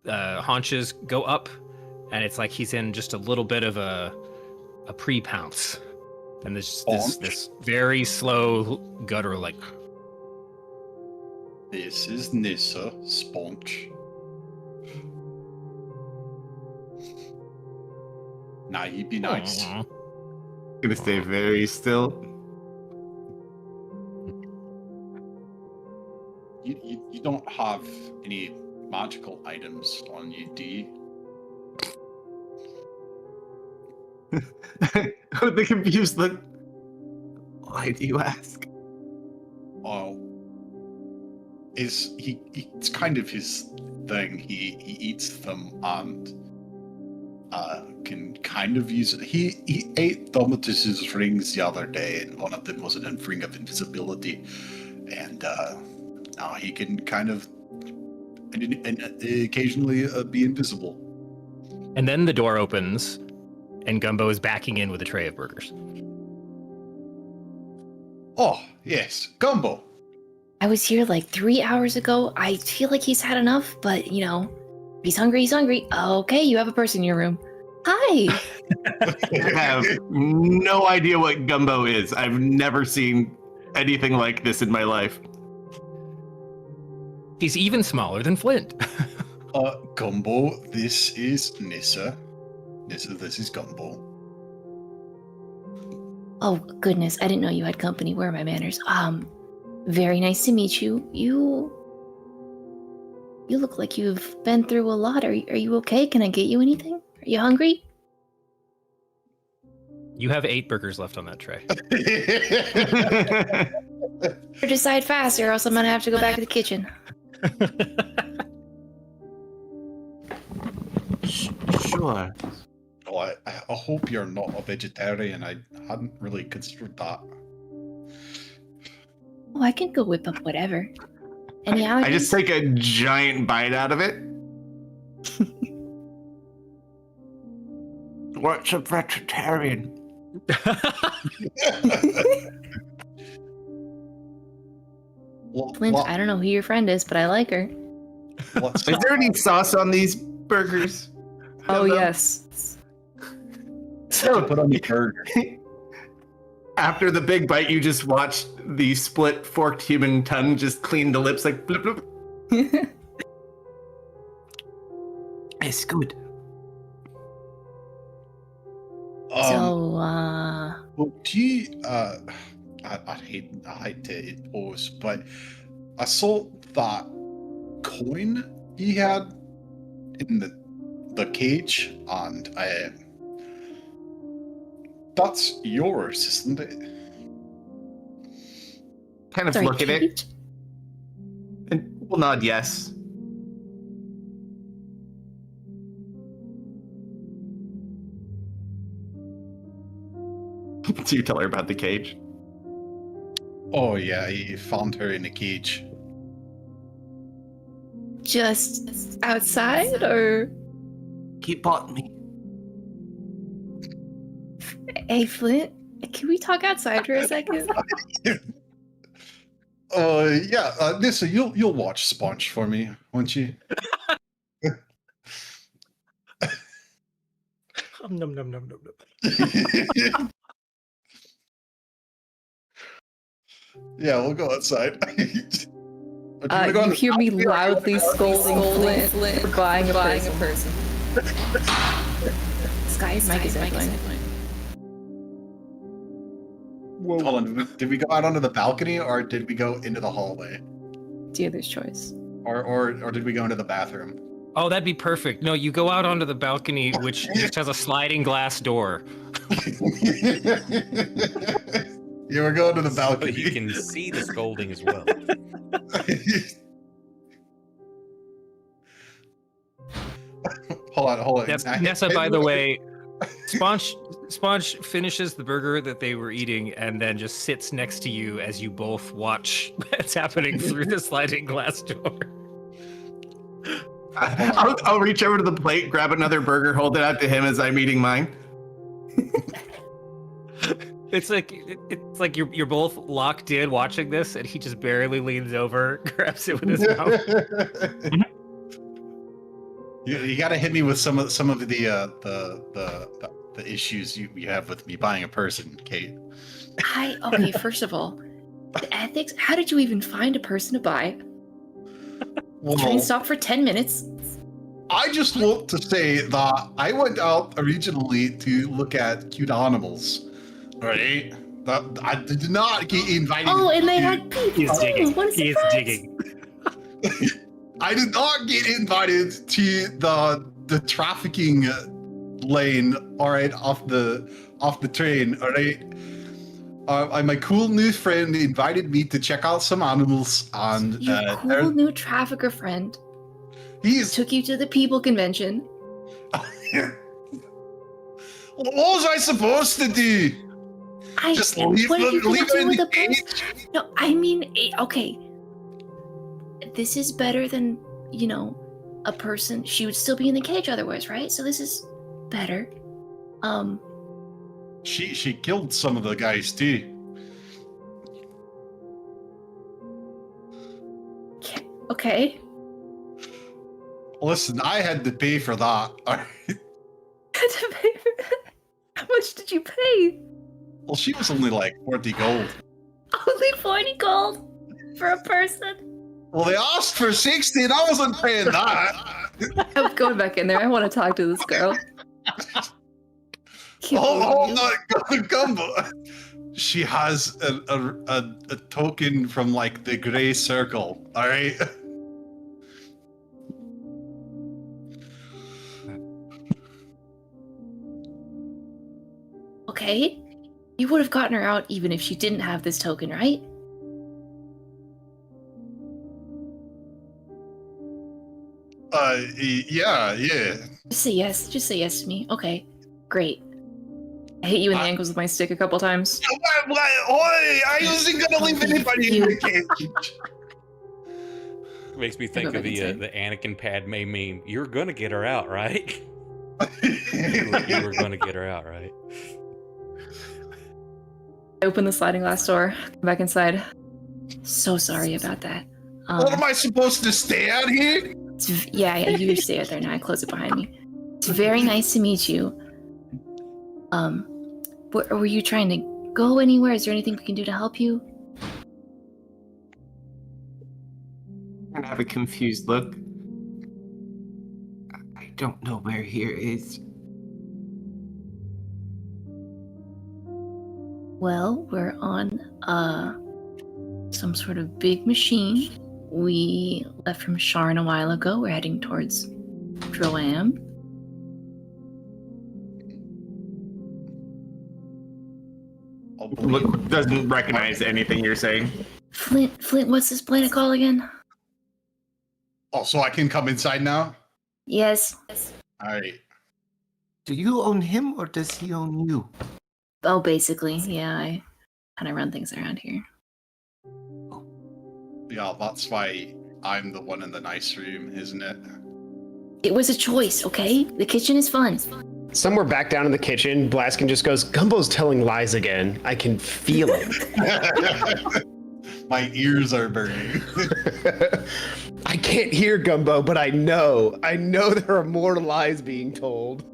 haunches go up, and it's like he's in just a little bit of a pre-pounce, and there's this very slow guttural, like. This is Nissa, Sponge. Now you be nice. Aw. Gonna stay very still. You don't have any magical items on you, do you? The confused look. Why do you ask? Oh, it's kind of his thing. He eats them and can kind of use it. He ate Domitus's rings the other day, and one of them was an ring of invisibility, and now he can kind of and occasionally be invisible. And then the door opens, and Gumbo is backing in with a tray of burgers. Oh yes, Gumbo. I was here like 3 hours ago. I feel like he's had enough, but you know, he's hungry, he's hungry. Okay, you have a person in your room. Hi. I have no idea what gumbo is. I've never seen anything like this in my life. He's even smaller than Flint. Gumbo, this is Nissa. Nissa, this is Gumbo. Oh goodness, I didn't know you had company. Where are my manners? Very nice to meet you. You look like you've been through a lot. Are you okay? Can I get you anything? Are you hungry? You have 8 burgers left on that tray. Or decide fast, or else I'm gonna have to go back to the kitchen. Sure. Oh, I hope you're not a vegetarian. I hadn't really considered that. Oh, I can go whip up whatever. Any allergies? I just take a giant bite out of it. What's a vegetarian? Flint, I don't know who your friend is, but I like her. What's Is there any sauce on these burgers? Oh Hello? yes. So put on the burger? after the big bite, you just watch the split forked human tongue just clean the lips like bloop bloop. It's good. So, Well, do you? I hate to impose, but I saw that coin he had in the cage, and that's yours, isn't it? Kind of sorry, look at it Kate? and we'll nod yes. So you tell her about the cage. Oh yeah, he found her in a cage. Just outside, or He bought me. hey, Flint? Can we talk outside for a second? Yeah, Nissa, you'll watch Sponge for me, won't you? Num num num num num. Yeah, we'll go outside. Do wanna go on You the hear me balcony or loudly scolding Flint for buying a person. Sky's mic is echoing. Hold on. Did we go out onto the balcony or did we go into the hallway? Dealer's choice. Or did we go into the bathroom? Oh, that'd be perfect. No, you go out onto the balcony, which just has a sliding glass door. Yeah, we're going to the But balcony. you can see the scolding as well. Hold on. Nessa, by the way, Sponge finishes the burger that they were eating and then just sits next to you as you both watch what's happening through the sliding glass door. I'll reach over to the plate, grab another burger, hold it out to him as I'm eating mine. It's like you're both locked in watching this, and he just barely leans over, grabs it with his mouth. You got to hit me with some of the issues you have with me buying a person, Kate. Okay, first of all, the ethics. How did you even find a person to buy? Train stopped for 10 minutes. I just want to say that I went out originally to look at cute animals, right? That I did not get invited. Oh, and they to- had people. He's digging. What a He is surprise. digging. I did not get invited to the trafficking lane. All right, off the train. All right. My cool new friend invited me to check out some animals, and Your cool new trafficker friend he's. took you to the people convention. What was I supposed to do? Just leave what are you gonna it do in with the a person? No, I mean, okay. This is better than, a person. She would still be in the cage otherwise, right? So this is better. She killed some of the guys too. Okay. Listen, I had to pay for that. All right. How much did you pay? Well, she was only like 40 gold. Only 40 gold for a person. Well, they asked for 60 and I wasn't paying that. I'm going back in there. I want to talk to this girl. Hold on, Gumbo. She has a token from like the gray circle, all right? Okay. You would have gotten her out even if she didn't have this token, right? Yeah. Just say yes. Just say yes to me. Okay. Great. I hit you in the ankles with my stick a couple times. Oi, I wasn't gonna leave anybody in the cage. Makes me think of the Anakin Padme meme. You're gonna get her out, right? you were gonna get her out, right? I open the sliding glass door. Come back inside. So sorry about that. What am I supposed to stay out here? Yeah, you stay out there now. I close it behind me. It's very nice to meet you. Were you trying to go anywhere? Is there anything we can do to help you? I have a confused look. I don't know where here is. Well, we're on some sort of big machine. We left from Sharn a while ago. We're heading towards Droam. Look, doesn't recognize anything you're saying. Flint, what's this planet called again? Oh, so I can come inside now? Yes. All right. Do you own him or does he own you? Oh, basically, yeah. I kind of run things around here. Yeah, that's why I'm the one in the nice room, isn't it? It was a choice, okay? The kitchen is fun. Somewhere back down in the kitchen, Blaskin just goes, Gumbo's telling lies again. I can feel it. My ears are burning. I can't hear Gumbo, but I know. I know there are more lies being told.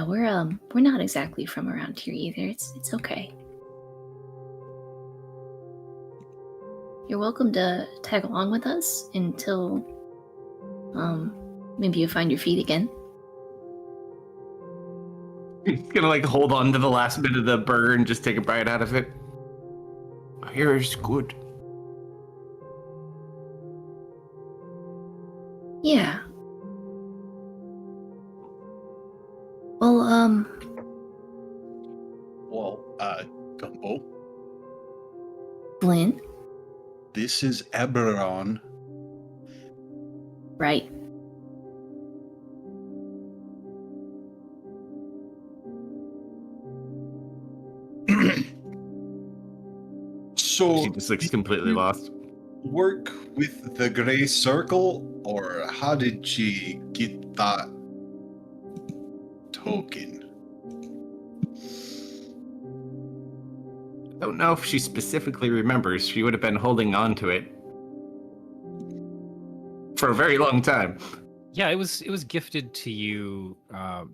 Yeah, we're not exactly from around here either. It's okay. You're welcome to tag along with us until maybe you find your feet again. He's gonna like hold on to the last bit of the burger and just take a bite out of it. I hear it's good. Yeah. Well, Gumbo, Flint, this is Eberron. right? So She just looks completely lost. work with the Grey Circle, or how did you get that token? Don't know if she specifically remembers. She would have been holding on to it for a very long time. Yeah, it was gifted to you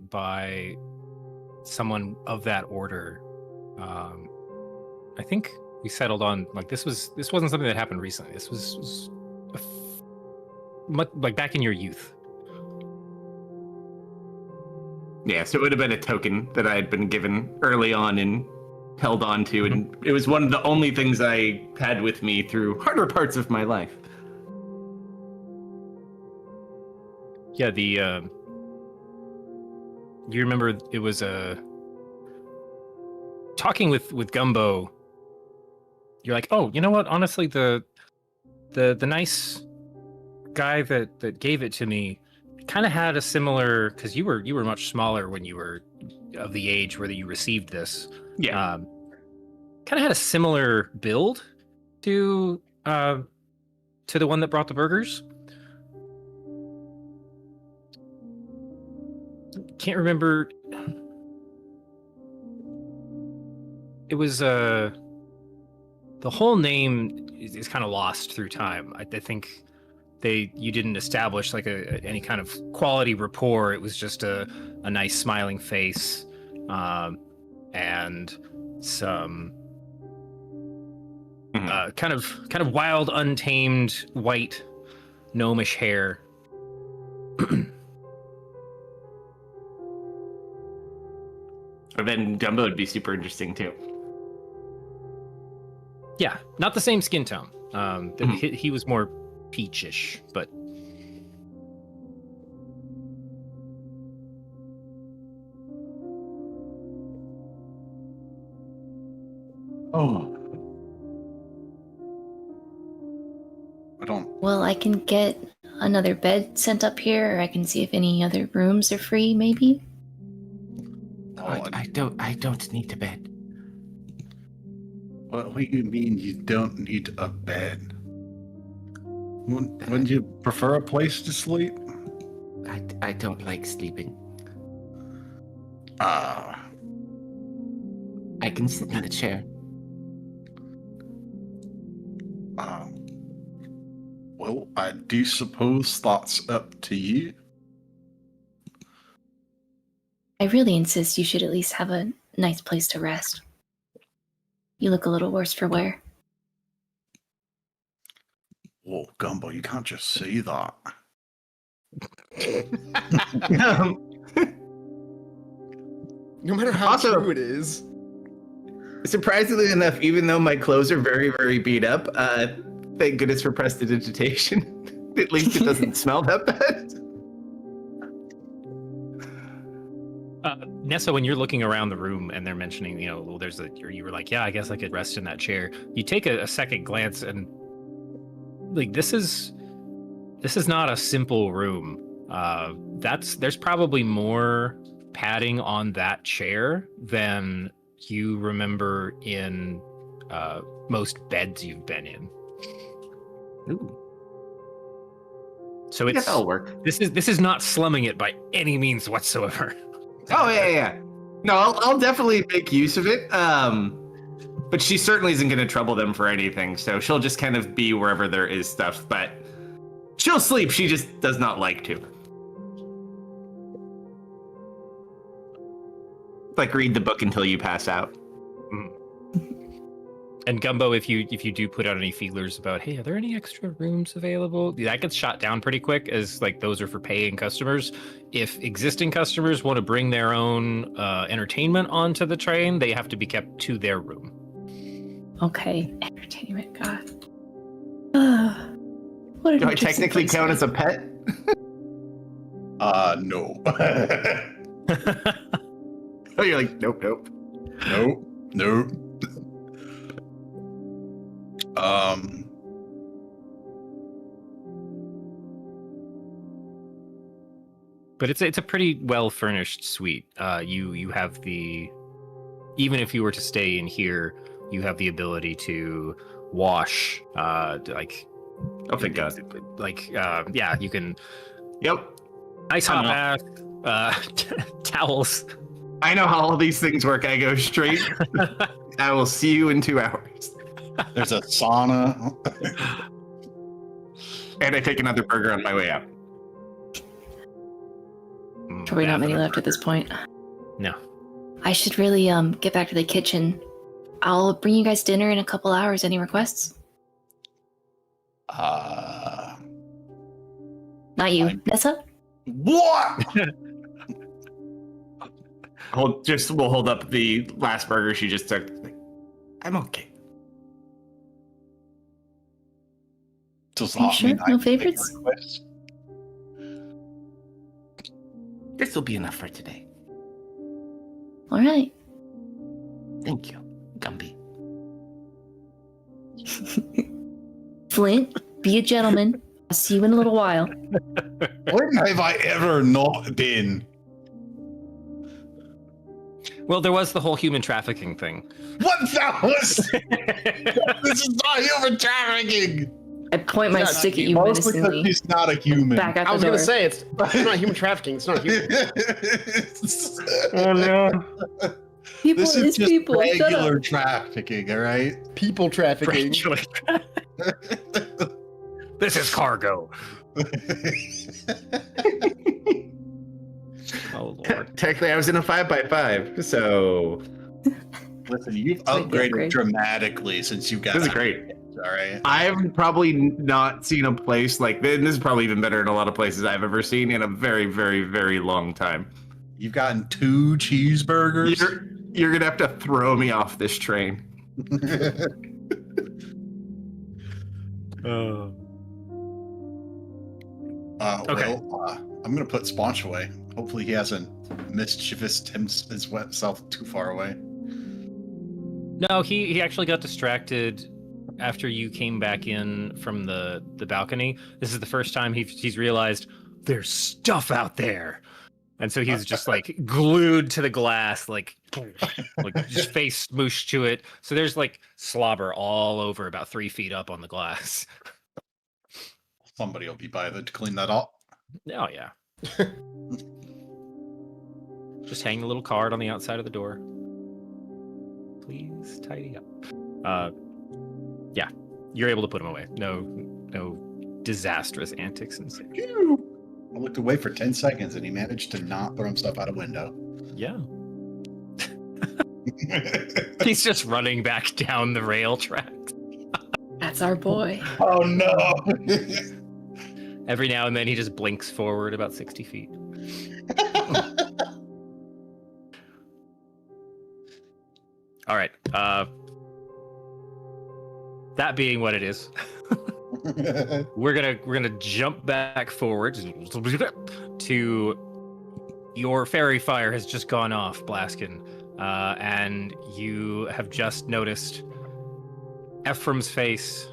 by someone of that order. I think we settled on like this wasn't something that happened recently. This was like back in your youth. Yeah, so it would have been a token that I had been given early on and held on to, and it was one of the only things I had with me through harder parts of my life. Yeah, you remember it was talking with Gumbo. You're like, oh, you know what? Honestly, the nice guy that gave it to me kind of had a similar, because you were much smaller when you were of the age where you received this. Yeah. Kind of had a similar build to the one that brought the burgers. Can't remember. It was the whole name is kind of lost through time. I think you didn't establish like any kind of quality rapport. It was just a nice smiling face, and some kind of wild, untamed white gnomish hair. But then Gumbo would be super interesting too. Yeah, not the same skin tone. He was more peachish, but Oh. I don't. Well, I can get another bed sent up here, or I can see if any other rooms are free, maybe. I don't need a bed. What do you mean you don't need a bed? Wouldn't you prefer a place to sleep? I don't like sleeping. Ah. I can sit in the chair. Well, I do suppose that's up to you. I really insist you should at least have a nice place to rest. You look a little worse for wear. Whoa, Gumbo, you can't just say that. No matter how Also- true it is. Surprisingly enough, even though my clothes are very, very beat up, thank goodness for prestidigitation. At least it doesn't smell that bad. Nessa, when you're looking around the room and they're mentioning, well, you were like, yeah, I guess I could rest in that chair. You take a second glance and like this is not a simple room. There's probably more padding on that chair than you remember in most beds you've been in. Ooh. So Yeah, that'll work. This is not slumming it by any means whatsoever. Oh yeah. No, I'll definitely make use of it. But she certainly isn't going to trouble them for anything. So she'll just kind of be wherever there is stuff. But she'll sleep. She just does not like to. like read the book until you pass out. And Gumbo, if you do put out any feelers about, hey, are there any extra rooms available? That gets shot down pretty quick, as like those are for paying customers. If existing customers want to bring their own entertainment onto the train, they have to be kept to their room. Okay, entertainment. God. What an Do I interesting technically place count to as a pet? No. Oh, you're like, nope. Nope. But it's a pretty well furnished suite. You have the, even if you were to stay in here, you have the ability to wash, like, Oh, thank God. like, yeah, you can Yep. ice hot bath, towels. I know how all these things work. I go straight. I will see you in 2 hours. There's a sauna. And I take another burger on my way out. Probably not many left at this point. No. I should really get back to the kitchen. I'll bring you guys dinner in a couple hours. Any requests? Not you. Nessa? What? We'll hold up the last burger she just took. I'm okay. You sure? No favorites? This will be enough for today. All right. Thank you, Gumby. Flint, be a gentleman. I'll see you in a little while. When have I ever not been? Well, there was the whole human trafficking thing. What that was? This is not human trafficking. I point my stick at you Mostly because menacingly. he's not a human. Back out I the was door. gonna say it's not human trafficking. It's not human. Oh no. People This is is just people. Shut up. regular trafficking, all right? People trafficking. This is cargo. Oh Lord. Technically, I was in a 5x5, so Listen, you've It's like the upgraded upgrade. dramatically since you got this is out. great. All right. I've probably not seen a place like this. This is probably even better than a lot of places I've ever seen in a very, very, very long time. You've gotten 2 cheeseburgers. You're gonna have to throw me off this train. Okay. Well, I'm gonna put Sponge away. Hopefully, he hasn't mischievous himself too far away. No, he actually got distracted after you came back in from the balcony. This is the first time he's realized there's stuff out there. And so he's just like glued to the glass, like just face smooshed to it. So there's like slobber all over about 3 feet up on the glass. Somebody will be by there to clean that up. Oh yeah. Just hang the little card on the outside of the door. Please tidy up. Yeah, you're able to put him away. No disastrous antics and such. I looked away for 10 seconds and he managed to not throw himself out a window. Yeah. He's just running back down the rail track. That's our boy. Oh no! Every now and then he just blinks forward about 60 feet. All right. That being what it is, we're gonna jump back forward to your fairy fire has just gone off, Blaskin, and you have just noticed Ephraim's face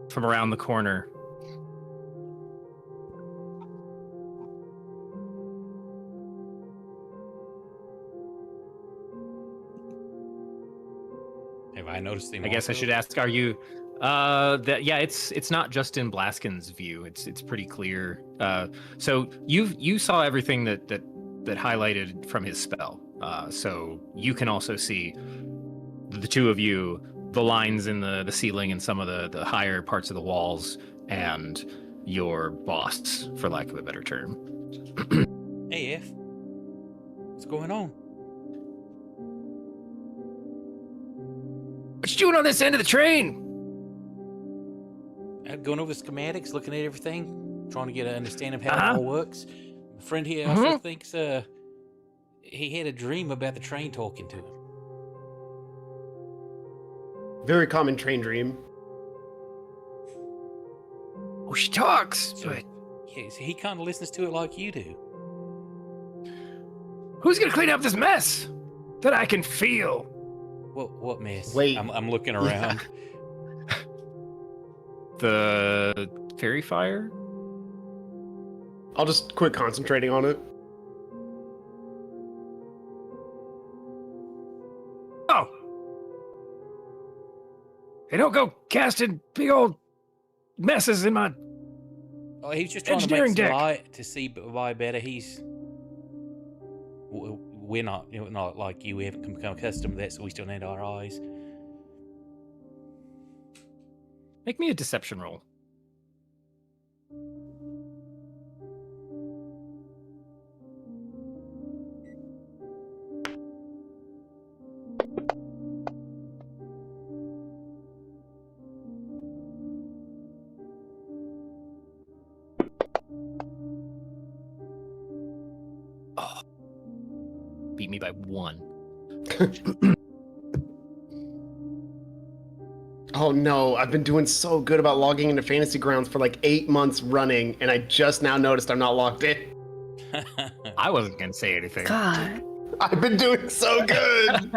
from around the corner. Have I noticed him? I guess I also? should ask: are you? Yeah, it's not just in Blaskin's view. It's pretty clear. So you saw everything that highlighted from his spell. So you can also see the two of you, the lines in the ceiling and some of the higher parts of the walls, and your boss, for lack of a better term. Hey, F. What's going on? What you doing on this end of the train? Going over schematics, looking at everything, trying to get an understanding of how Uh-huh. it all works. My friend here also thinks he had a dream about the train talking to him. Very common train dream. Oh, she talks. So, yeah, so he kind of listens to it like you do. Who's gonna clean up this mess that I can feel? What mess? Wait. I'm looking around. The fairy fire? I'll just quit concentrating on it. Oh. Hey, don't go casting big old messes in my... Oh, he's just trying to Engineering make some deck. light to see why better. We're not, not like you. We haven't become accustomed to that, so we still need our eyes. Make me a deception roll. Oh. Beat me by 1. Oh no, I've been doing so good about logging into Fantasy Grounds for like 8 months running, and I just now noticed I'm not logged in. I wasn't going to say anything. God. I've been doing so good.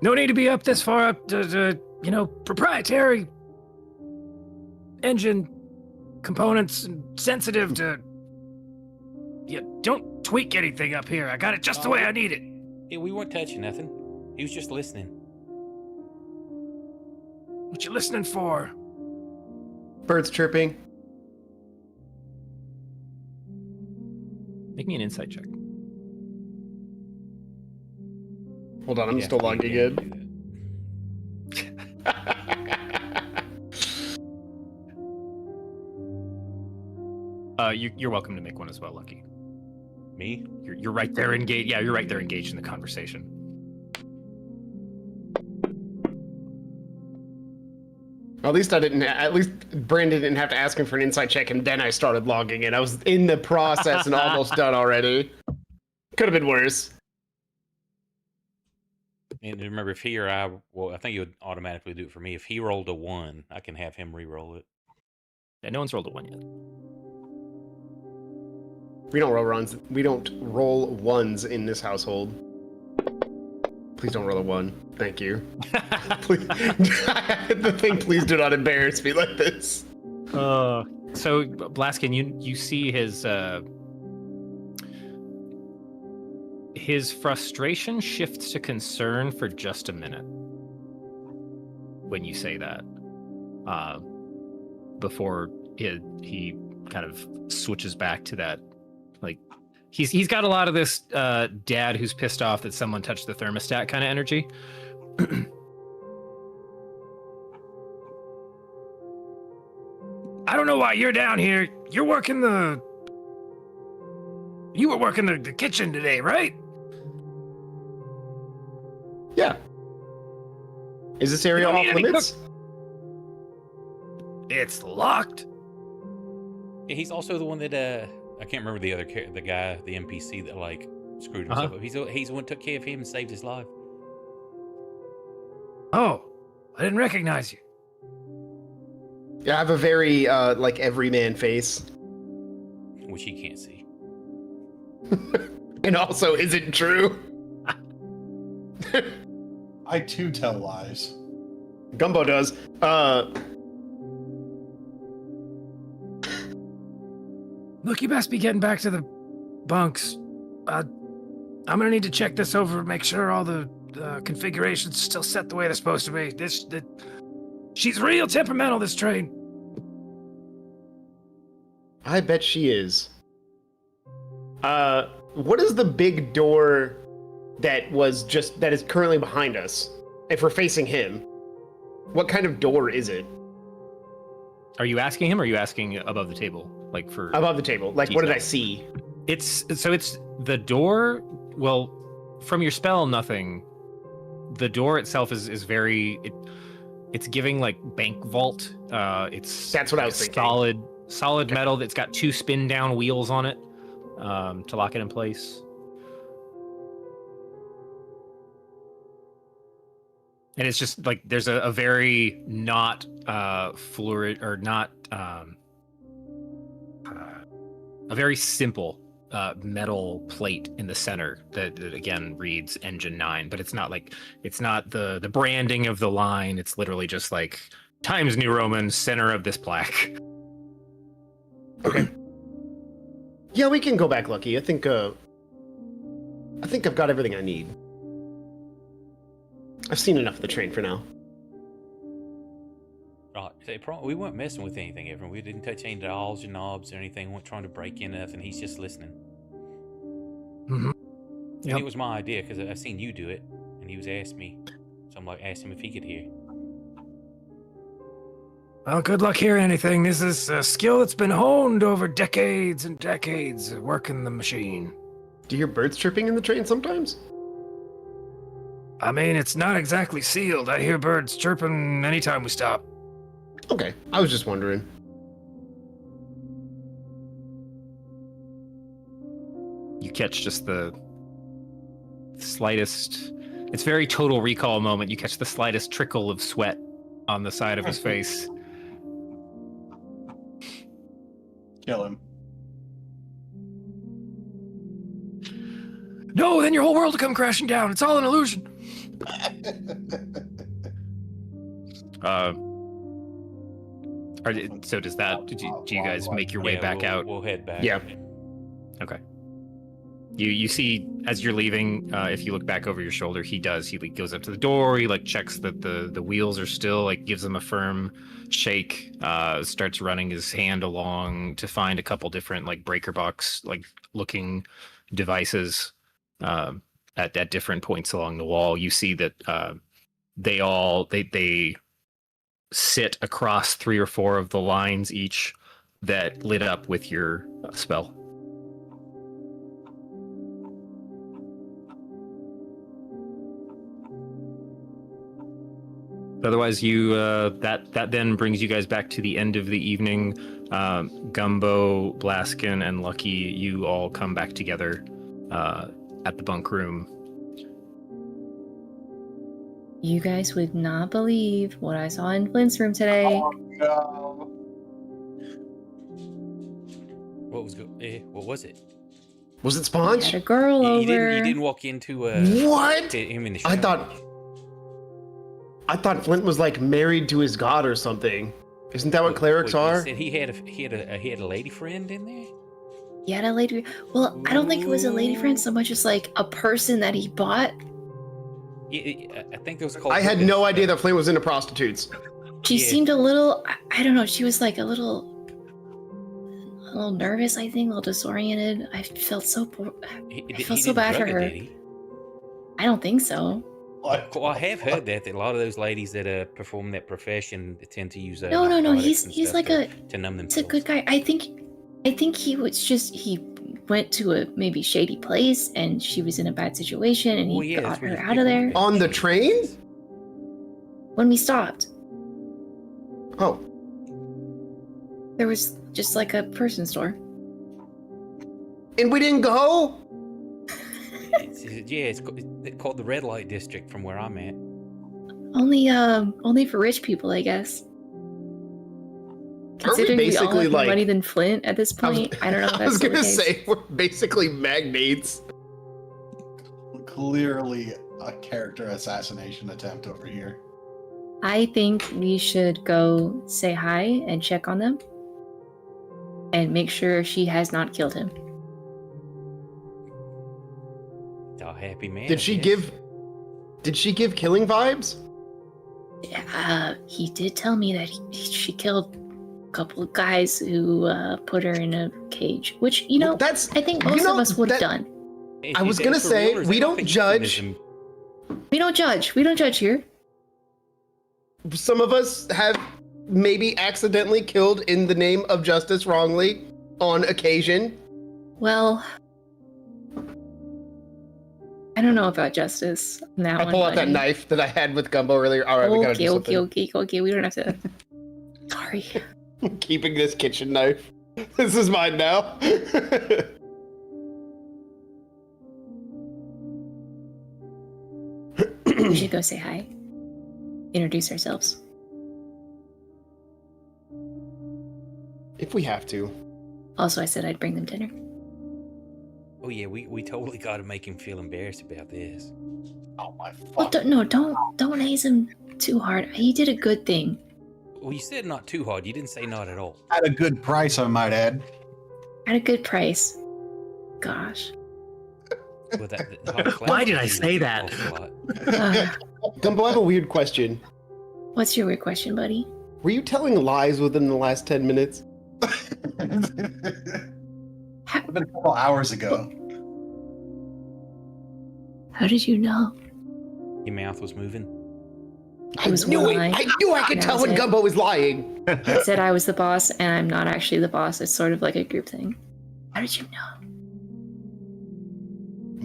No need to be up this far up to proprietary engine components and sensitive to... Yeah, don't tweak anything up here. I got it just the way I need it. Yeah, we weren't touching nothing. He was just listening. What you listening for? Birds chirping. Make me an insight check. Hold on, I'm Yeah, still logged you can in. do that. You're welcome to make one as well, Lucky. Me? You're right there engaged. Yeah, you're right there engaged in the conversation. At least Brandon didn't have to ask him for an insight check, and then I started logging in. I was in the process and almost done already. Could have been worse. And remember, if he or I think he would automatically do it for me. If he rolled a 1, I can have him re-roll it. Yeah, no one's rolled a 1 yet. We don't roll runs. We don't roll ones in this household. Please don't roll a 1. Thank you. Please. The thing, please do not embarrass me like this. So Blaskin, you see his frustration shifts to concern for just a minute when you say that. Before he kind of switches back to that, like he's got a lot of this dad who's pissed off that someone touched the thermostat kind of energy. I don't know why you're down here. You were working the kitchen today, right? Yeah. Is this area You don't off need any limits? It's locked. Yeah, he's also the one that I can't remember the guy, the NPC that like screwed himself up. He's the one who took care of him and saved his life. Oh, I didn't recognize you. Yeah, I have a very like everyman face, Which he can't see. and also isn't true. I too tell lies. Gumbo does. Look, you best be getting back to the bunks. I'm gonna need to check this over, make sure all the configurations still set the way they're supposed to be. She's real temperamental, this train. I bet she is. What is the big door that is currently behind us? If we're facing him, what kind of door is it? Are you asking him or are you asking above the table? Like for Above the table. Like, what did I detail? see? It's the door. Well, from your spell, nothing. The door itself is very. It's giving like bank vault. That's what I was thinking. Solid metal that's got 2 spin down wheels on it to lock it in place. And it's just like there's a very not fluid or not a very simple metal plate in the center that again reads Engine 9, but it's not the branding of the line. It's literally just like Times New Roman, center of this plaque. Okay. Yeah, we can go back, Lucky. I think I've got everything I need. I've seen enough of the train for now. We weren't messing with anything, Evan. We didn't touch any dials or knobs or anything. We weren't trying to break in nothing. He's just listening. Mm-hmm. And it was my idea because I've seen you do it, and he was asking me. So I'm like, asked him if he could hear. Well, good luck hearing anything. This is a skill that's been honed over decades and decades of working the machine. Do you hear birds chirping in the train sometimes? I mean, it's not exactly sealed. I hear birds chirping anytime we stop. Okay, I was just wondering. You catch just the slightest. It's very Total Recall moment. You catch the slightest trickle of sweat on the side of his face. Kill him. No, then your whole world will come crashing down. It's all an illusion. So does that? Do you guys make your way back out? We'll head back. Yeah. Okay. You see as you're leaving, if you look back over your shoulder, he does. He like, goes up to the door. He like checks that the wheels are still, like gives them a firm shake. Starts running his hand along to find a couple different like breaker box like looking devices at different points along the wall. You see that they sit across 3 or 4 of the lines each that lit up with your spell. Otherwise, you that then brings you guys back to the end of the evening. Gumbo, Blaskin, and Lucky, you all come back together at the bunk room. You guys would not believe what I saw in Flint's room today. Oh, no. What was it? Was it He Sponge? had a girl You over. didn't walk into What? him in the I shower. thought Flint was like married to his god or something. Isn't that what clerics You are? said he had a lady friend in there. He had a lady. Well, I don't think it was a lady friend so much as like a person that he bought. I think it was called. I had no idea that Flint was into prostitutes. She Yeah. seemed a little. I don't know. She was like a little nervous. I think a little disoriented. I felt so. I felt so bad for her. I don't think so. Well, I have heard that a lot of those ladies that perform that profession tend to use. No. narcotics and He's stuff like to numb He's a themselves. good guy. I think he was just he went to a maybe shady place and she was in a bad situation and he got that's what her he's out of there people- On the train? when we stopped. Oh, There was just like a person store. and we didn't go? It's called the red light district from where I'm at. Only for rich people, I guess. Considering we all basically, have more like- money than Flint at this point, I don't know if I that's was still the gonna case. say, we're basically magnates. Clearly a character assassination attempt over here. I think we should go say hi and check on them and make sure she has not killed him. It's all happy man. Did she give killing vibes? He did tell me that she killed a couple of guys who put her in a cage, which, That's I think most of us would have done. I was gonna say, we don't judge. We don't judge. We don't judge here. Some of us have maybe accidentally killed in the name of justice wrongly on occasion. Well, I don't know about justice on that I one. pull out that buddy. knife that I had with Gumbo earlier. All right, we gotta do something. Okay. We don't have to. Sorry. Keeping this kitchen knife. This is mine now. We should go say hi. Introduce ourselves. If we have to. Also, I said I'd bring them dinner. Oh yeah, we totally got to make him feel embarrassed about this. Oh my Well, fuck. don't haze him too hard. He did a good thing. Well, you said not too hard. You didn't say not at all. At a good price, I might add. At a good price. Gosh. Well, the hot Why did I flash say is that? awful lot. Gumbo, I have a weirred question. What's your weird question, buddy? Were you telling lies within the last 10 minutes? It's been a couple hours ago. How did you know? Your mouth was moving. I was knew lying. I knew I could That tell was when it. Gumbo was lying. I said I was the boss, and I'm not actually the boss. It's sort of like a group thing. How did you know?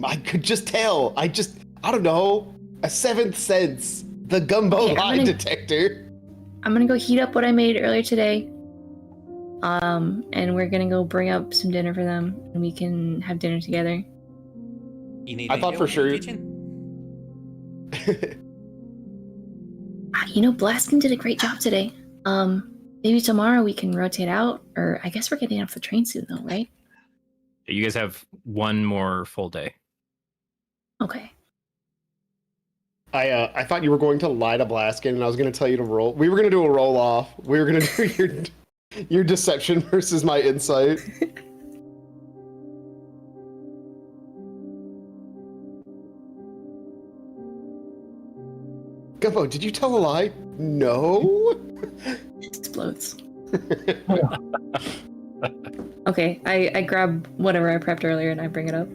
I could just tell. I don't know. A seventh sense. The Gumbo Okay, lie detector. I'm gonna go heat up what I made earlier today. And we're gonna go bring up some dinner for them, and we can have dinner together. You need I any thought help for in the sure- kitchen? You know, Blaskin did a great job today. Maybe tomorrow we can rotate out, or I guess we're getting off the train soon, though, right? You guys have one more full day. Okay. I thought you were going to lie to Blaskin, and I was going to tell you to roll. We were going to do a roll off. We were going to do your deception versus my insight. Gumbo, did you tell a lie? No. Explodes. Okay, I grab whatever I prepped earlier and I bring it up.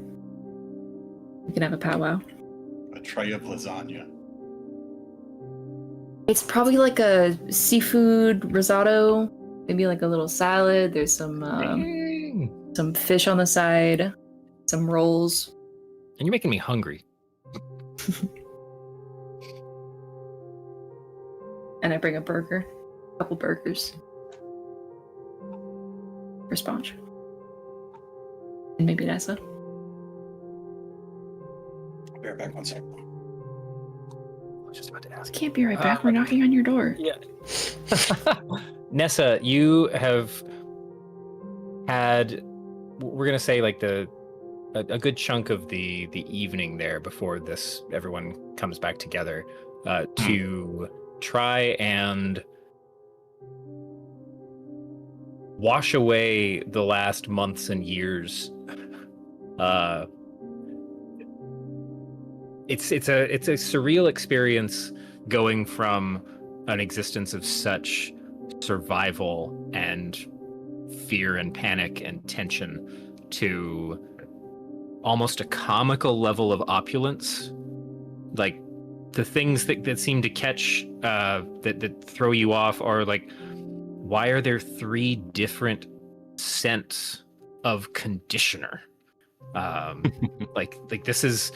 We can have a powwow. A tray of lasagna. It's probably like a seafood risotto, maybe like a little salad. There's some fish on the side, some rolls. And you're making me hungry. And I bring a burger, a couple burgers for Sponge, and maybe Nessa. I'll be right back 1 second. I was just about to ask. Can't be right back. We're knocking on your door. Yeah. Nessa, you have had, we're gonna say, like a good chunk of the evening there before this everyone comes back together to try and wash away the last months and years. It's a surreal experience going from an existence of such survival and fear and panic and tension to almost a comical level of opulence. Like the things that seem to catch that throw you off are like, why are there 3 different scents of conditioner? Like this is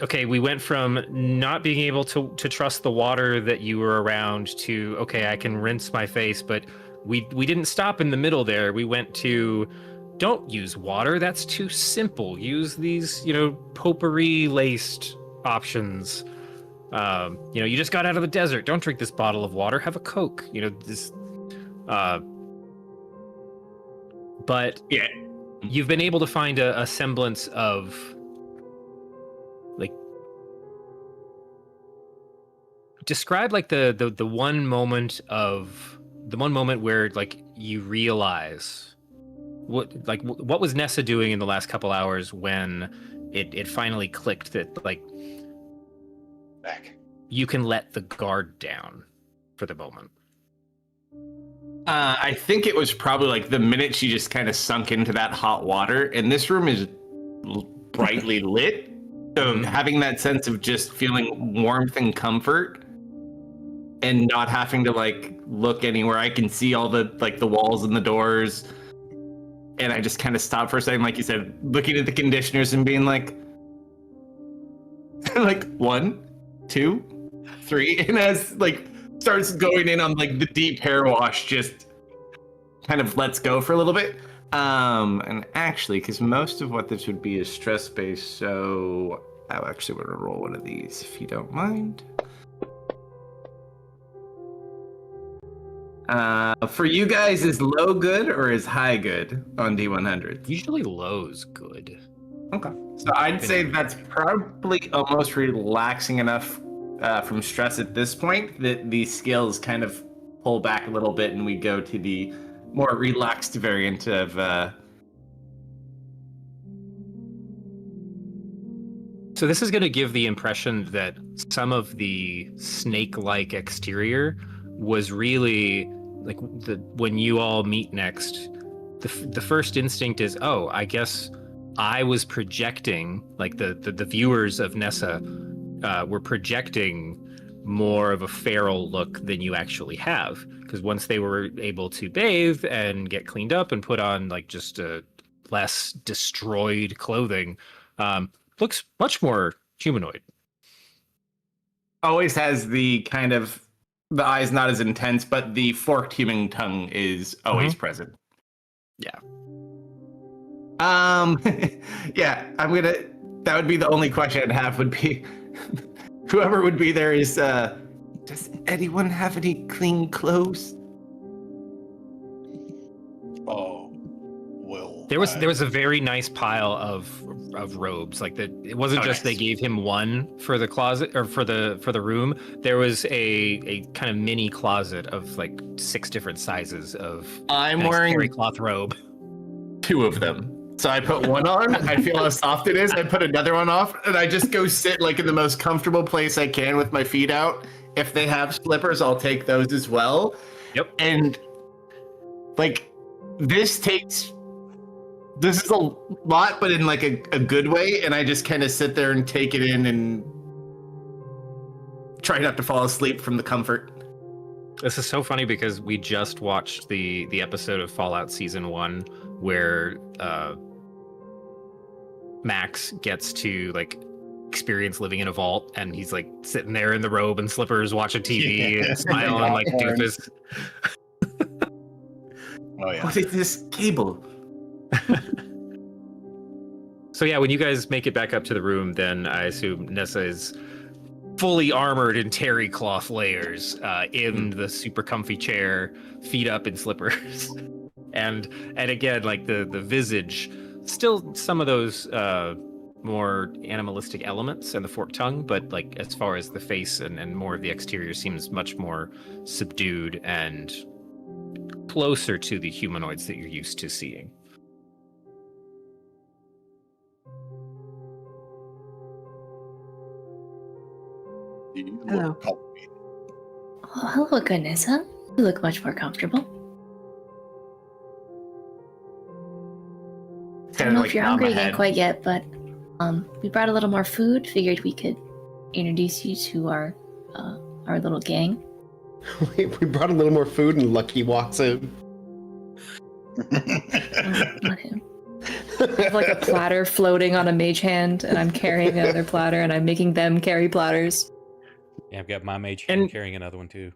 okay. We went from not being able to trust the water that you were around to, okay, I can rinse my face, but we didn't stop in the middle there. We went to, don't use water, that's too simple. Use these, potpourri laced options. You just got out of the desert. Don't drink this bottle of water. Have a Coke. But Yeah. you've been able to find a semblance of, like, describe like the one moment where like you realize what was Nessa doing in the last couple hours when it finally clicked that like Back. you can let the guard down for the moment. I think it was probably like the minute she just kind of sunk into that hot water, and this room is brightly lit. So having that sense of just feeling warmth and comfort and not having to like look anywhere. I can see all the like the walls and the doors. And I just kind of stopped for a second, like you said, looking at the conditioners and being like, Like 1, 2, 3, and as like starts going in on like the deep hair wash, just kind of lets go for a little bit. And actually, because most of what this would be is stress based, so I actually want to roll one of these if you don't mind. For you guys, is low good or is high good on D100? Usually low's good. Okay. So I'd say that's probably almost relaxing enough from stress at this point that the scales kind of pull back a little bit and we go to the more relaxed variant of So this is going to give the impression that some of the snake-like exterior was really like when you all meet next, the first instinct is, oh, I guess I was projecting, like the viewers of Nessa were projecting more of a feral look than you actually have, because once they were able to bathe and get cleaned up and put on like just a less destroyed clothing, looks much more humanoid. always has the kind of the eye's not as intense, but the forked human tongue is always present. Yeah. Yeah, that would be the only question I'd have would be whoever would be there is does anyone have any clean clothes? Oh, well. There was a very nice pile of robes. Like it wasn't just nice. they gave him one for the closet or for the room. There was a kind of mini closet of like 6 different sizes of I'm nice wearing terry cloth robe. 2 of them. So I put one on, I feel how soft it is, I put another one off, and I just go sit like in the most comfortable place I can with my feet out. If they have slippers, I'll take those as well. Yep. And like this is a lot, but in like a good way, and I just kind of sit there and take it in and try not to fall asleep from the comfort. This is so funny because we just watched the episode of Fallout Season 1 where Max gets to like experience living in a vault, and he's like sitting there in the robe and slippers watching TV and smiling like doofus. Oh yeah. What is this cable? So yeah, when you guys make it back up to the room, then I assume Nessa is fully armored in terry cloth layers, in the super comfy chair, feet up in slippers. and again, like the visage, still some of those more animalistic elements and the forked tongue, but like as far as the face and more of the exterior seems much more subdued and closer to the humanoids that you're used to seeing. You Hello. look comfy. Oh, hello, Ganessa. You look much more comfortable. I don't know if you're hungry again quite yet, but we brought a little more food. Figured we could introduce you to our little gang. We brought a little more food, and Lucky walks in. Not him. I have like a platter floating on a mage hand, and I'm carrying another platter, and I'm making them carry platters. Yeah, I've got my mage hand carrying another one too.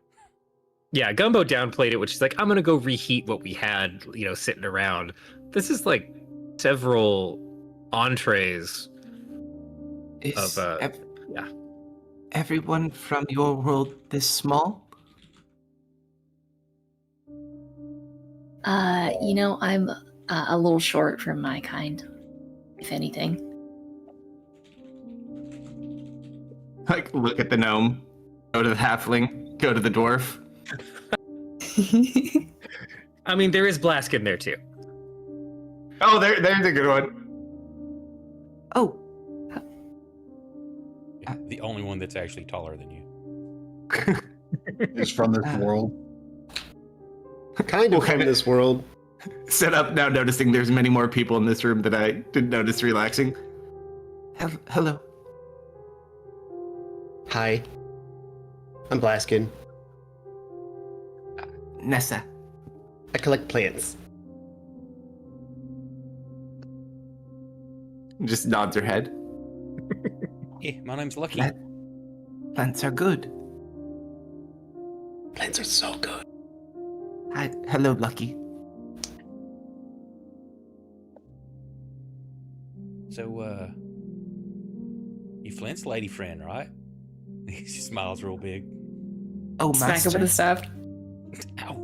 Yeah, Gumbo downplayed it, which is like, I'm gonna go reheat what we had, sitting around. This is like several entrees Is of everyone from your world this small? I'm a little short for my kind, if anything. Like, look at the gnome, go to the halfling, go to the dwarf. I mean, there is Blask in there too. Oh, there's a good one. Oh, Yeah, the only one that's actually taller than you. Is from this world. Kind of from this world. set up now, noticing there's many more people in this room that I didn't notice relaxing. Hello. Hi. I'm Blaskin. Nessa. I collect plants. Just nods her head. Lucky. My name's Lucky. Plants are good. Plants are so good. Hi, hello, Lucky. So, you Flint's lady friend, right? He smiles real big. Oh, Smack her with the staff. Ow.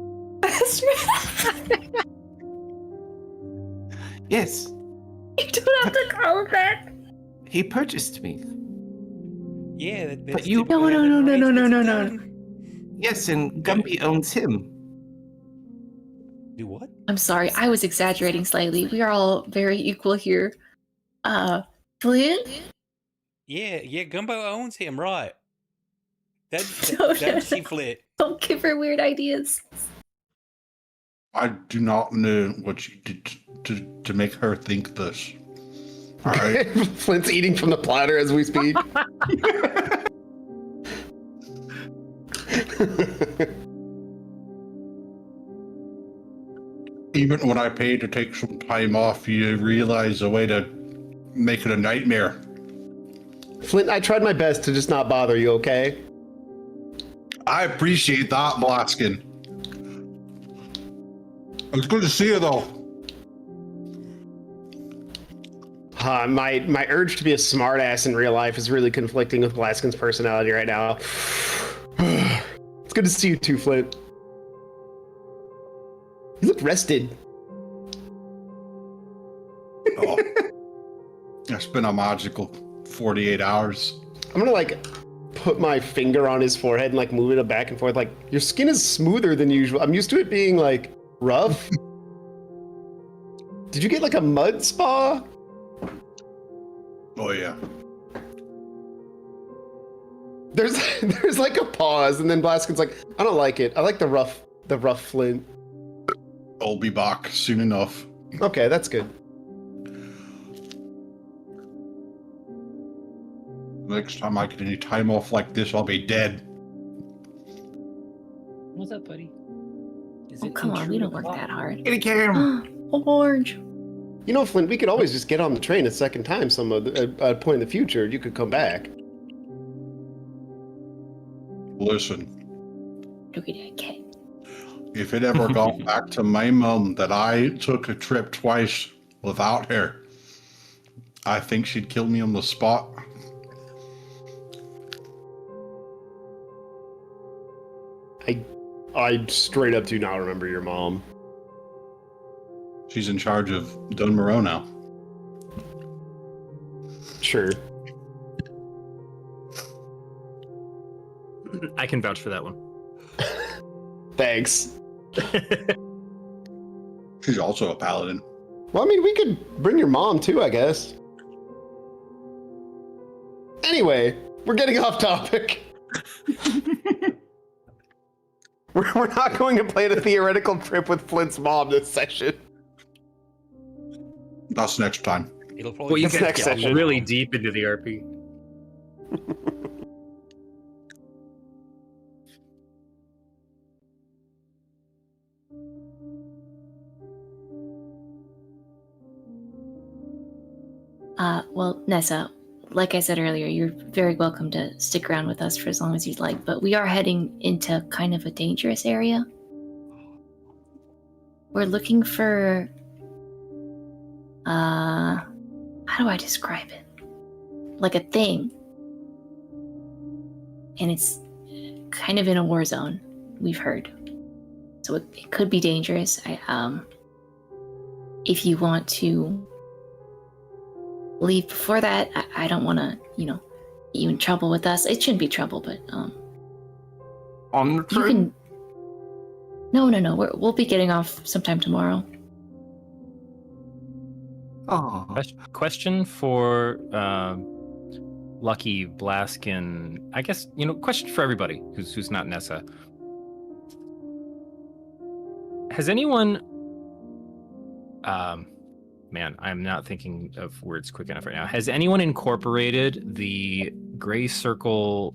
Yes, You don't have to call it that. he purchased me. Yeah, that's But you- typically how No, that no, race no, gets no, no. done. Yes, and Gumby owns him. Do what? I'm sorry, I was exaggerating slightly. We are all very equal here. Flint? Yeah, Gumbo owns him, right? No, That's no, she Flint. Don't give her weird ideas. I do not know what you did to make her think this. All right. Flint's eating from the platter as we speak. Even when I paid to take some time off, you realize a way to make it a nightmare. Flint, I tried my best to just not bother you, okay? I appreciate that, Blaskin. It's good to see you, though. My urge to be a smartass in real life is really conflicting with Blaskin's personality right now. It's good to see you too, Flint. You look rested. Oh. It's been a magical 48 hours. I'm gonna like put my finger on his forehead and like move it back and forth. Like, your skin is smoother than usual. I'm used to it being like rough. Did you get like a mud spa? Oh, yeah. There's like a pause, and then Blaskin's like, I don't like it. I like the rough Flint. I'll be back soon enough. Okay, that's good. Next time I get any time off like this, I'll be dead. What's up, buddy? Is Oh, it come on, we intruder don't work clock? that hard. Kitty Cam! Orange. You know, Flint, we could always just get on the train a second time at a point in the future. You could come back. Listen, Okay. if it ever got back to my mom that I took a trip twice without her, I think she'd kill me on the spot. I straight up do not remember your mom. She's in charge of Dunmoro now. Sure. I can vouch for that one. Thanks. She's also a paladin. Well, I mean, we could bring your mom too, I guess. Anyway, we're getting off topic. We're not going to play the theoretical trip with Flint's mom this session. That's next time. It'll Well, probably you That's get next session. really deep into the RP. Well, Nessa, like I said earlier, you're very welcome to stick around with us for as long as you'd like, but we are heading into kind of a dangerous area. We're looking for, how do I describe it? Like a thing. And it's kind of in a war zone, we've heard. So it could be dangerous. If you want to leave before that, I don't want to, get you in trouble with us. It shouldn't be trouble, but On the you train? can. No. We'll be getting off sometime tomorrow. Oh, Question for Lucky, Blaskin. I guess, question for everybody who's not Nessa. Has anyone... man, I'm not thinking of words quick enough right now. Has anyone incorporated the gray circle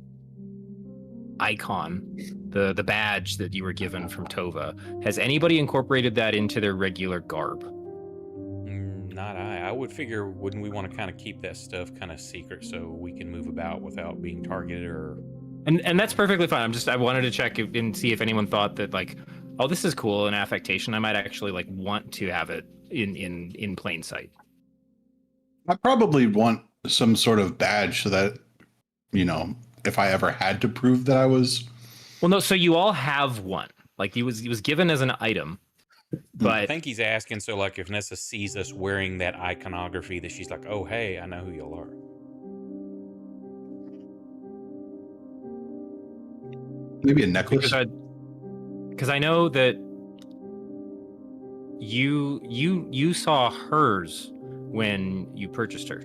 icon, the badge that you were given from Tova? Has anybody incorporated that into their regular garb? Not I. I would figure, wouldn't we want to kind of keep that stuff kind of secret so we can move about without being targeted or. And that's perfectly fine. I wanted to check and see if anyone thought that like, oh, this is cool, an affectation. I might actually like want to have it in plain sight. I probably want some sort of badge so that, you know, if I ever had to prove that I was. Well, no. So you all have one. Like he was given as an item, but I think he's asking so like if Nessa sees us wearing that iconography that she's like, oh hey, I know who y'all are. Maybe a necklace. Because I know that you saw hers when you purchased her,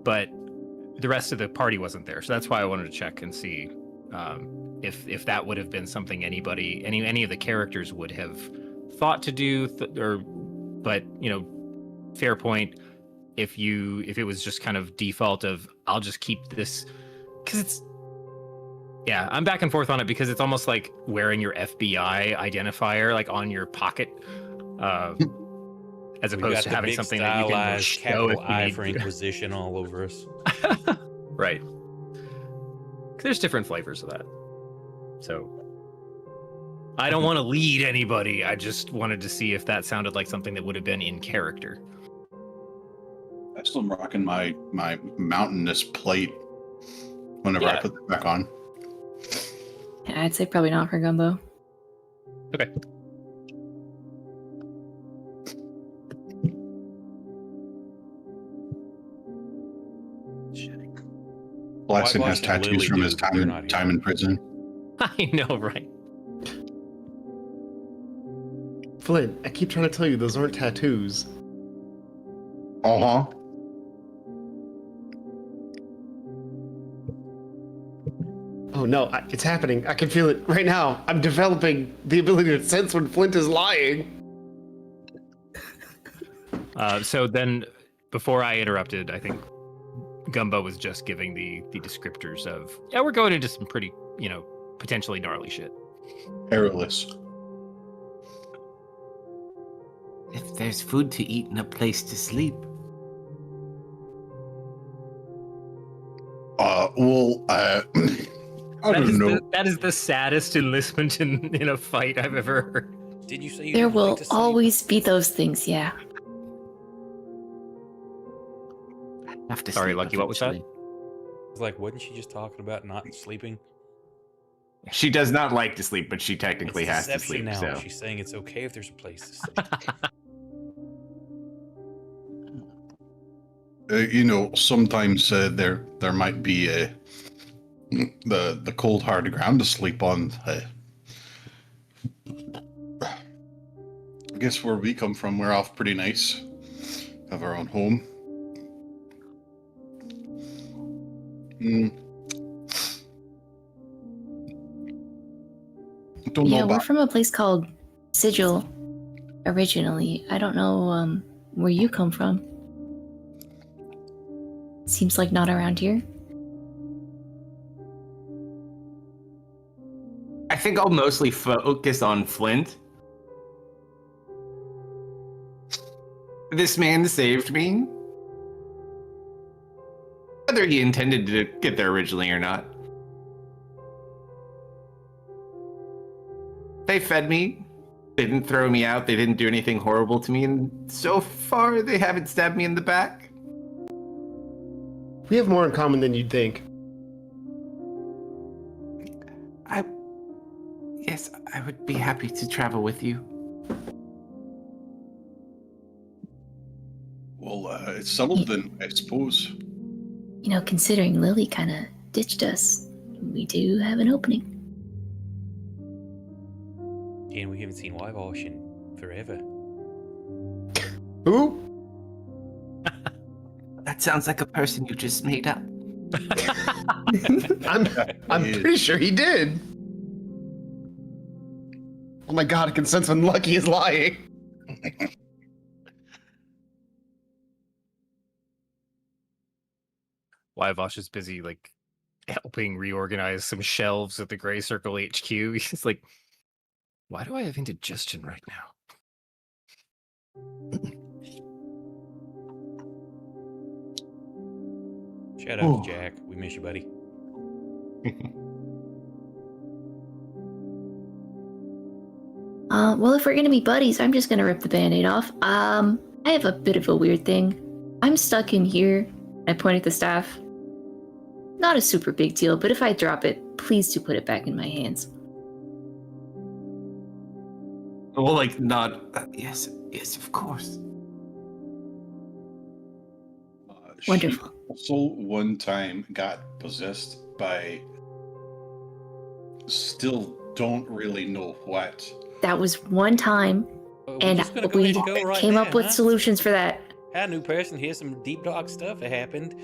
but the rest of the party wasn't there. So that's why I wanted to check and see if that would have been something any of the characters would have thought to do, but you know, fair point. If it was just kind of default of I'll just keep this because it's. Yeah, I'm back and forth on it because it's almost like wearing your FBI identifier like on your pocket, as opposed to having something that you can show capital if you I need. for Inquisition all over us. Right. There's different flavors of that. So I don't want to lead anybody. I just wanted to see if that sounded like something that would have been in character. I still am rocking my mountainous plate whenever I put it back on. Yeah, I'd say probably not for Gumbo. Okay. Blaston Why has can tattoos Lily from do his if they're not time here? in prison. I know, right? Flint, I keep trying to tell you those aren't tattoos. Uh-huh. Oh no, it's happening. I can feel it right now. I'm developing the ability to sense when Flint is lying. So then, before I interrupted, I think Gumbo was just giving the descriptors of, yeah, we're going into some pretty, potentially gnarly shit. Perilous. If there's food to eat and a place to sleep. I don't know. That is the saddest enlistment in a fight I've ever heard. Did you say you There didn't like will to sleep? always be those things, yeah. Have to Sorry, sleep Lucky, what was that? eventually. I was like, wasn't she just talking about not sleeping? She does not like to sleep, but she It's technically has to deception sleep. now. So She's saying it's okay if there's a place to sleep. Sometimes there might be the cold hard ground to sleep on. I guess where we come from, we're off pretty nice. Have our own home. Don't know Yeah, we're about. from a place called Sigil originally. I don't know where you come from. Seems like not around here. I think I'll mostly focus on Flint. This man saved me. Whether he intended to get there originally or not. They fed me. They didn't throw me out. They didn't do anything horrible to me. And so far, they haven't stabbed me in the back. We have more in common than you'd think. Yes, I would be happy to travel with you. Well, it's settled then, I suppose. Considering Lily kind of ditched us, we do have an opening. And we haven't seen Whitewash in forever. Who? That sounds like a person you just made up. I'm pretty sure he did. Oh my god, I can sense when Lucky is lying. Wyvosh is busy helping reorganize some shelves at the Gray Circle HQ. He's like, why do I have indigestion right now? Shout out to Jack. We miss you, buddy. Well, if we're gonna be buddies, I'm just gonna rip the band-aid off. I have a bit of a weird thing. I'm stuck in here. I point at the staff. Not a super big deal, but if I drop it, please do put it back in my hands. Well, like, not. Yes, of course. Wonderful. She also one time got possessed by. Still don't really know what. That was one time, We're and just gonna go we ahead and go right came now, up with huh? solutions for that. Hi, new person. Here's some deep dark stuff that happened.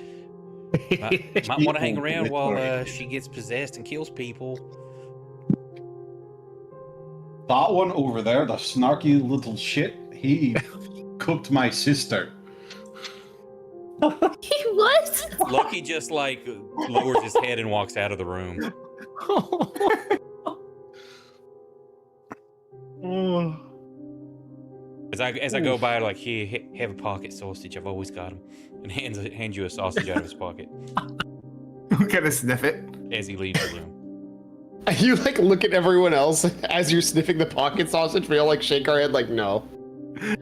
Might want to hang around while she gets possessed and kills people. That one over there, the snarky little shit, he cooked my sister. What? Lucky just like lowers his head and walks out of the room. As I go by, like, here, have a pocket sausage. I've always got them, and hands you a sausage out of his pocket Who can sniff it? as he leaves the room. You like look at everyone else as you're sniffing the pocket sausage. We all like shake our head like no.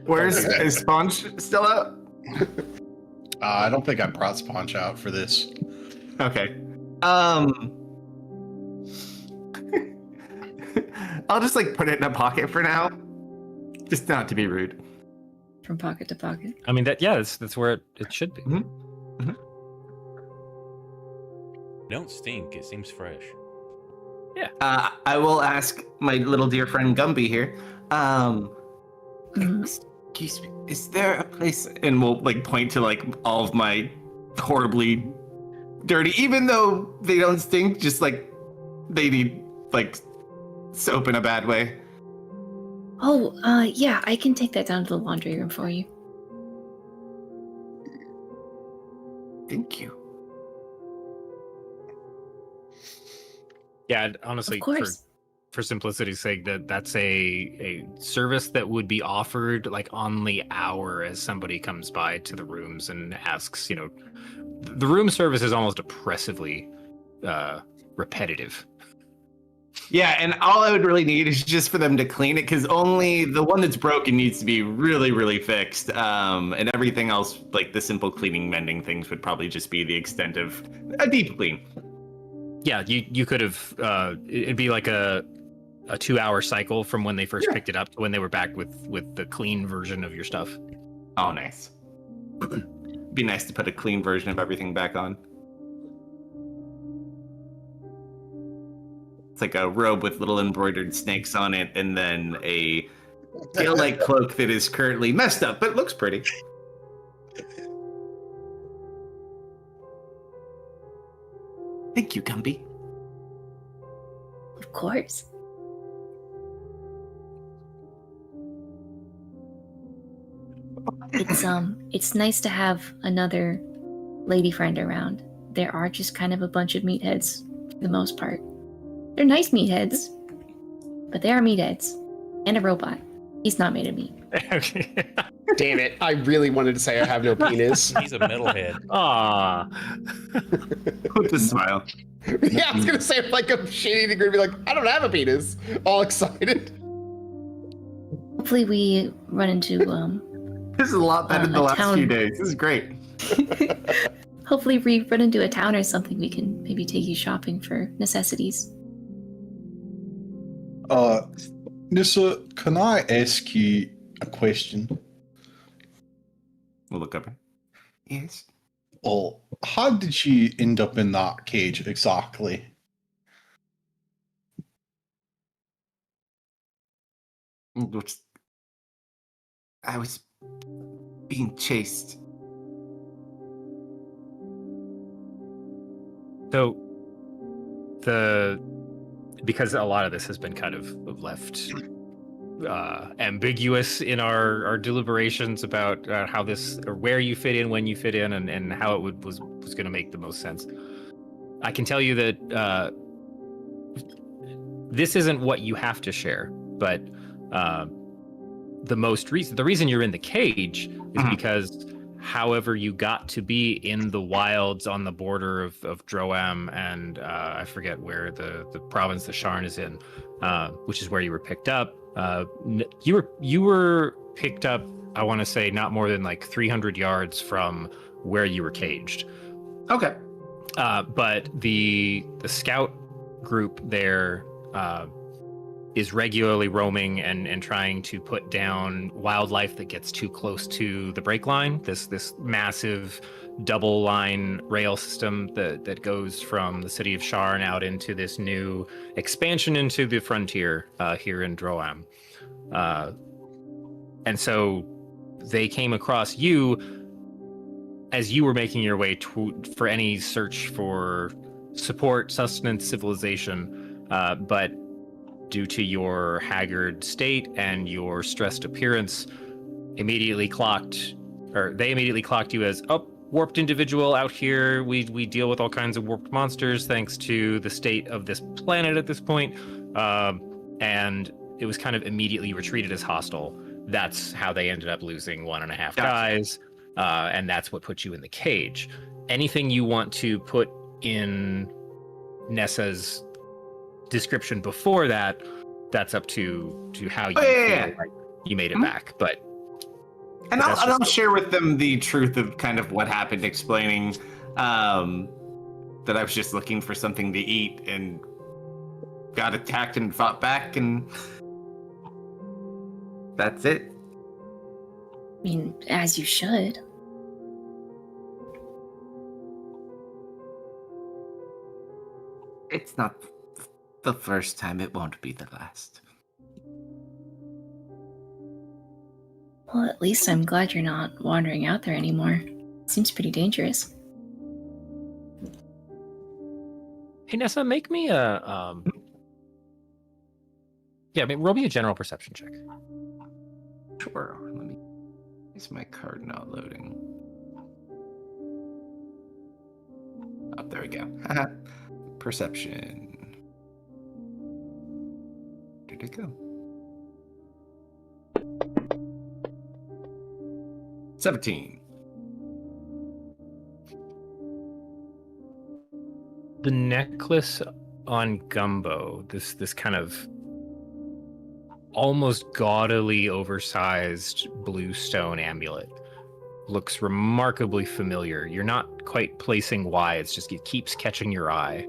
Where's is Sponge still out? I don't think I brought Sponge out for this. Okay. I'll just like put it in a pocket for now, just not to be rude. From pocket to pocket. I mean, that's where it should be. Don't stink. It seems fresh. Yeah. I will ask my little dear friend Gumby here. Excuse me, is there a place? And we'll like point to like all of my horribly dirty, even though they don't stink, just like they need like soap in a bad way. Oh, yeah, I can take that down to the laundry room for you. Thank you. Yeah, honestly, Of course. for simplicity's sake, that's a service that would be offered like on the hour as somebody comes by to the rooms and asks. You know, the room service is almost oppressively repetitive. Yeah, and all I would really need is just for them to clean it, because only the one that's broken needs to be really, really fixed. And everything else, like the simple cleaning, mending things, would probably just be the extent of a deep clean. Yeah, you could have. It'd be like a 2-hour cycle from when they first picked it up to when they were back with the clean version of your stuff. Oh, nice. Be nice to put a clean version of everything back on. It's like a robe with little embroidered snakes on it, and then a tail-like cloak that is currently messed up, but looks pretty. Thank you, Gumby. Of course. It's nice to have another lady friend around. There are just kind of a bunch of meatheads for the most part. They're nice meatheads, but they are meatheads. And a robot. He's not made of meat. Okay. Damn it! I really wanted to say I have no penis. He's a metalhead. Ah. With a smile. Yeah, I was gonna say like a shady degree, be like, I don't have a penis. All excited. Hopefully we run into This is a lot better than the a last town. few days. This is great. hopefully we run into a town or something. We can maybe take you shopping for necessities. Nissa, can I ask you a question? We'll look up. Yes. Oh, how did you end up in that cage exactly? I was being chased. So because a lot of this has been kind of left ambiguous in our deliberations about how this or where you fit in, when you fit in, and how it was going to make the most sense. I can tell you that this isn't what you have to share, but the reason you're in the cage is Mhm. because however you got to be in the wilds on the border of Droam and I forget where the province that Sharn is in, which is where you were picked up. You were picked up, I want to say, not more than like 300 yards from where you were caged. Okay. But the scout group there is regularly roaming and trying to put down wildlife that gets too close to the break line. This massive double line rail system that goes from the city of Sharn out into this new expansion into the frontier here in Droam. And so they came across you as you were making your way for any search for support, sustenance, civilization, but due to your haggard state and your stressed appearance, they immediately clocked you as, oh, warped individual out here. We deal with all kinds of warped monsters thanks to the state of this planet at this point. And it was kind of immediately retreated as hostile. That's how they ended up losing 1.5 guys. And that's what put you in the cage. Anything you want to put in Nessa's description before that, that's up to how you feel like you made it back. But I'll share with them the truth of kind of what happened, explaining that I was just looking for something to eat and got attacked and fought back, and that's it. I mean, as you should. It's not the first time, it won't be the last. Well, at least I'm glad you're not wandering out there anymore. Seems pretty dangerous. hey, Nessa, make me a roll me a general perception check. Sure. Is my card not loading? Oh, there we go. Perception. Where'd it go? 17. The necklace on Gumbo, this kind of almost gaudily oversized blue stone amulet, looks remarkably familiar. You're not quite placing why, it's just it keeps catching your eye.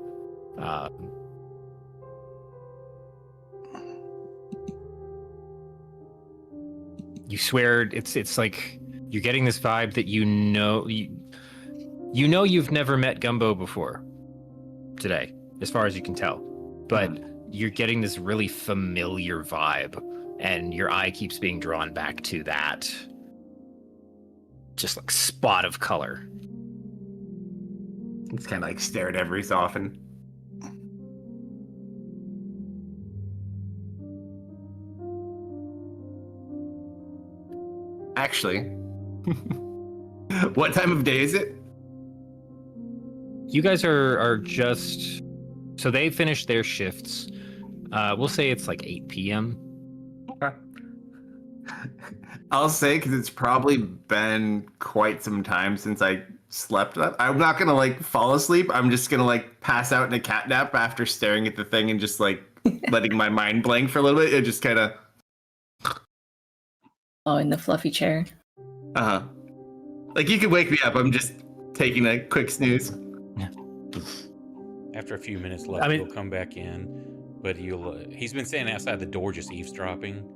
You swear it's like you're getting this vibe that you know you've never met Gumbo before today, as far as you can tell, but you're getting this really familiar vibe, and your eye keeps being drawn back to that just like spot of color. It's kind of like stare at every so often. Actually, what time of day is it? You guys are just, so they finished their shifts. We'll say it's like 8 p.m. I'll say, because it's probably been quite some time since I slept. I'm not gonna like fall asleep. I'm just gonna like pass out in a cat nap after staring at the thing and just like letting my mind blank for a little bit. It just kind of. Oh, in the fluffy chair. Like you could wake me up. I'm just taking a quick snooze. After a few minutes left, he'll come back in, but he's been standing outside the door just eavesdropping.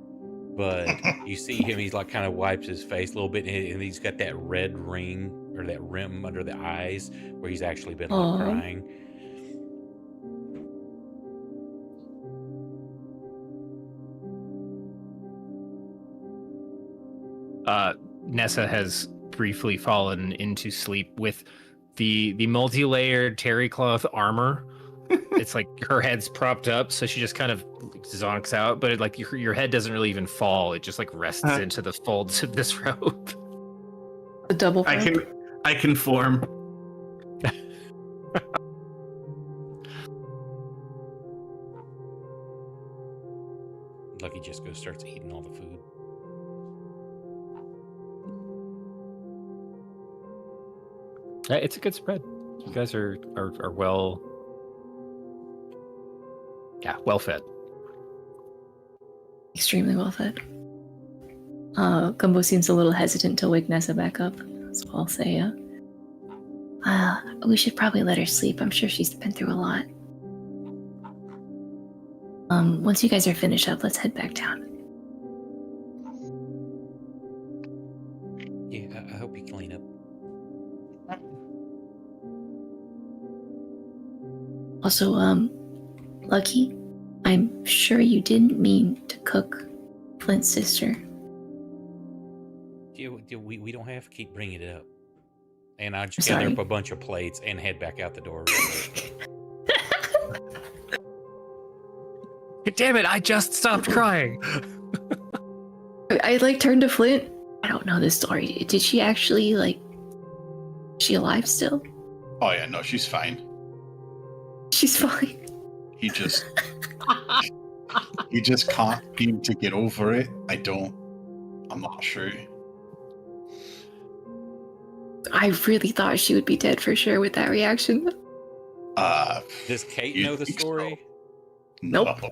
But you see him, he's like kind of wipes his face a little bit, and he's got that red ring or that rim under the eyes where he's actually been like crying. Nessa has briefly fallen into sleep with the multi-layered terry cloth armor. It's like her head's propped up, so she just kind of zonks out, but like your head doesn't really even fall. It just like rests into the folds of this robe. A double fold? I conform. Lucky just starts eating all the food. It's a good spread. You guys are well, well fed. Extremely well fed. Gumbo seems a little hesitant to wake Nessa back up, so I'll say, we should probably let her sleep. I'm sure she's been through a lot. Once you guys are finished up, let's head back down. Yeah, I hope you clean up. Also, Lucky, I'm sure you didn't mean to cook Flint's sister. We don't have to keep bringing it up. And I just Sorry. gather up a bunch of plates and head back out the door. Damn it! I just stopped crying. I turned to Flint. I don't know this story. Did she actually is she alive still? Oh yeah, no, she's fine. She's fine. He just can't seem to get over it. I'm not sure. I really thought she would be dead for sure with that reaction. Does Kate you know the think story? so? Nope. No.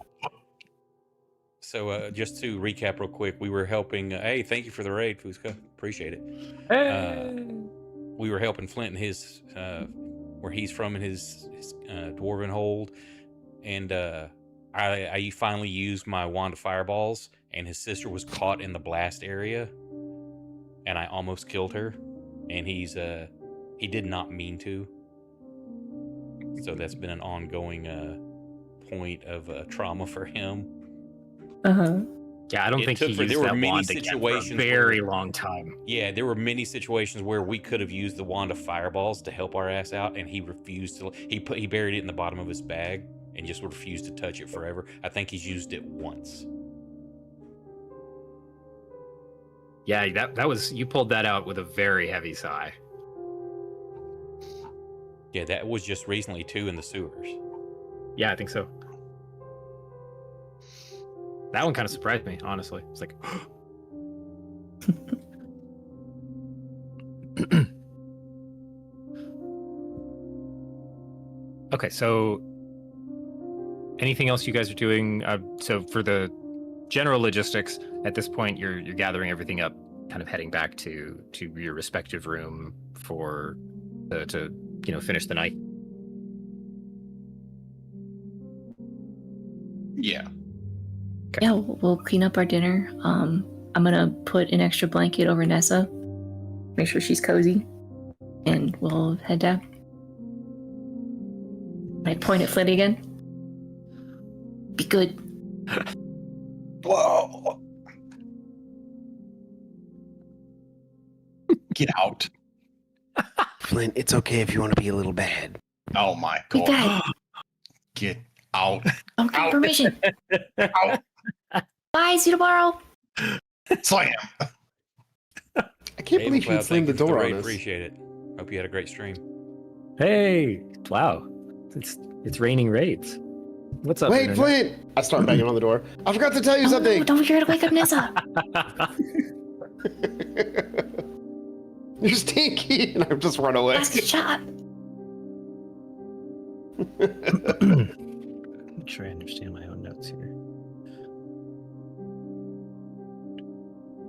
So just to recap real quick, we were helping. Hey, thank you for the raid, Fusca. Appreciate it. We were helping Flint in his where he's from in his dwarven hold, and I finally used my wand of fireballs, and his sister was caught in the blast area, and I almost killed her, and he did not mean to. So that's been an ongoing point of trauma for him. Yeah, I don't think he used there were that many wand again for a situations very long time. Yeah, there were many situations where we could have used the wand of fireballs to help our ass out, and he refused to. He buried it in the bottom of his bag and just refused to touch it forever. I think he's used it once. Yeah, that was, you pulled that out with a very heavy sigh. Yeah, that was just recently too in the sewers. Yeah, I think so. That one kind of surprised me, honestly. It's like, okay, so anything else you guys are doing? So for the general logistics, at this point, you're gathering everything up, kind of heading back to your respective room for to finish the night. Yeah. Okay. Yeah, we'll clean up our dinner. I'm gonna put an extra blanket over Nessa, make sure she's cozy, and we'll head down. I point at Flint again. Be good. Whoa. Get out. Flint, it's okay if you want to be a little bad. Oh my Be god. bad. Get out. Don't get Out. permission. Out. Bye, see you tomorrow. Slam. I can't believe he McLeod, slammed the thank you for door raid. on us. Appreciate it. Hope you had a great stream. Hey, wow, it's raining raids. What's up? Wait, Internet? Flint! I start banging on the door. I forgot to tell you Oh, something. no, don't forget to wake up Nessa. You're stinky, and I just run away. Last shot. I'm sure I understand my own notes here.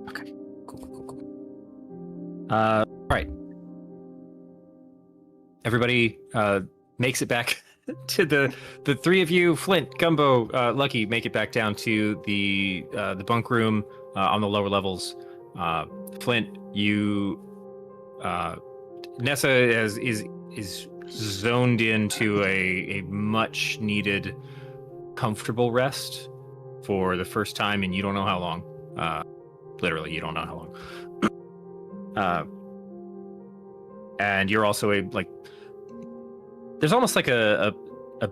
Okay, cool. All right. Everybody makes it back to the three of you. Flint, Gumbo, Lucky make it back down to the bunk room on the lower levels. Flint, you Nessa is zoned into a much needed comfortable rest for the first time in you don't know how long. Literally, you don't know how long. And you're also there's almost like a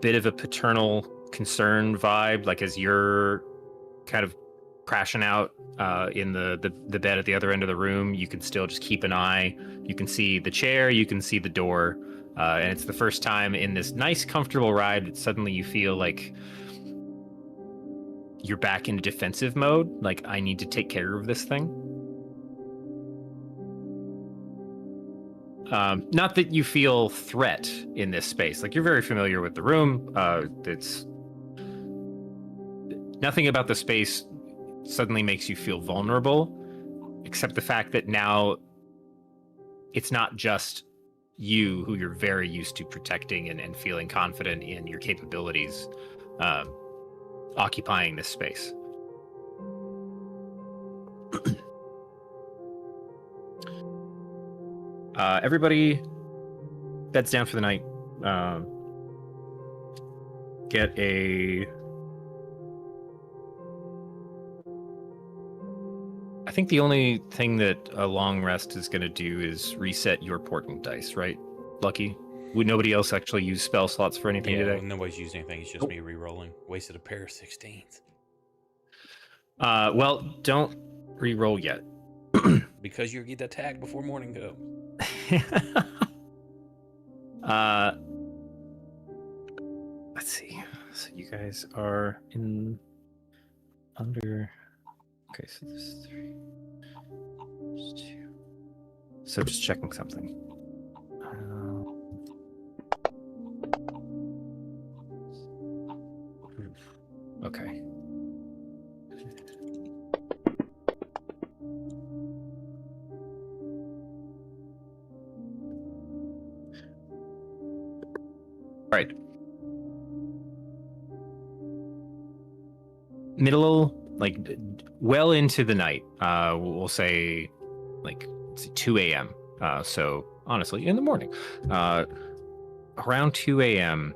bit of a paternal concern vibe, like as you're kind of crashing out in the bed at the other end of the room, you can still just keep an eye. You can see the chair, you can see the door, and it's the first time in this nice, comfortable ride that suddenly you feel like you're back into defensive mode. Like, I need to take care of this thing. Not that you feel threat in this space. Like, you're very familiar with the room. It's nothing about the space suddenly makes you feel vulnerable, except the fact that now it's not just you who you're very used to protecting and feeling confident in your capabilities occupying this space. Everybody beds down for the night. Get a... I think the only thing that a long rest is going to do is reset your portent dice, right, Lucky? Would nobody else actually use spell slots for anything today? Nobody's using anything. It's just me re-rolling. Wasted a pair of 16s. Well, don't re-roll yet. Because you get attacked before morning comes. Let's see. So you guys are in under... Okay, so this is 3. There's 2. So just checking something. Okay. All right. Middle, like, well into the night. We'll say, like, it's 2 a.m. So honestly, in the morning. Around 2 a.m.,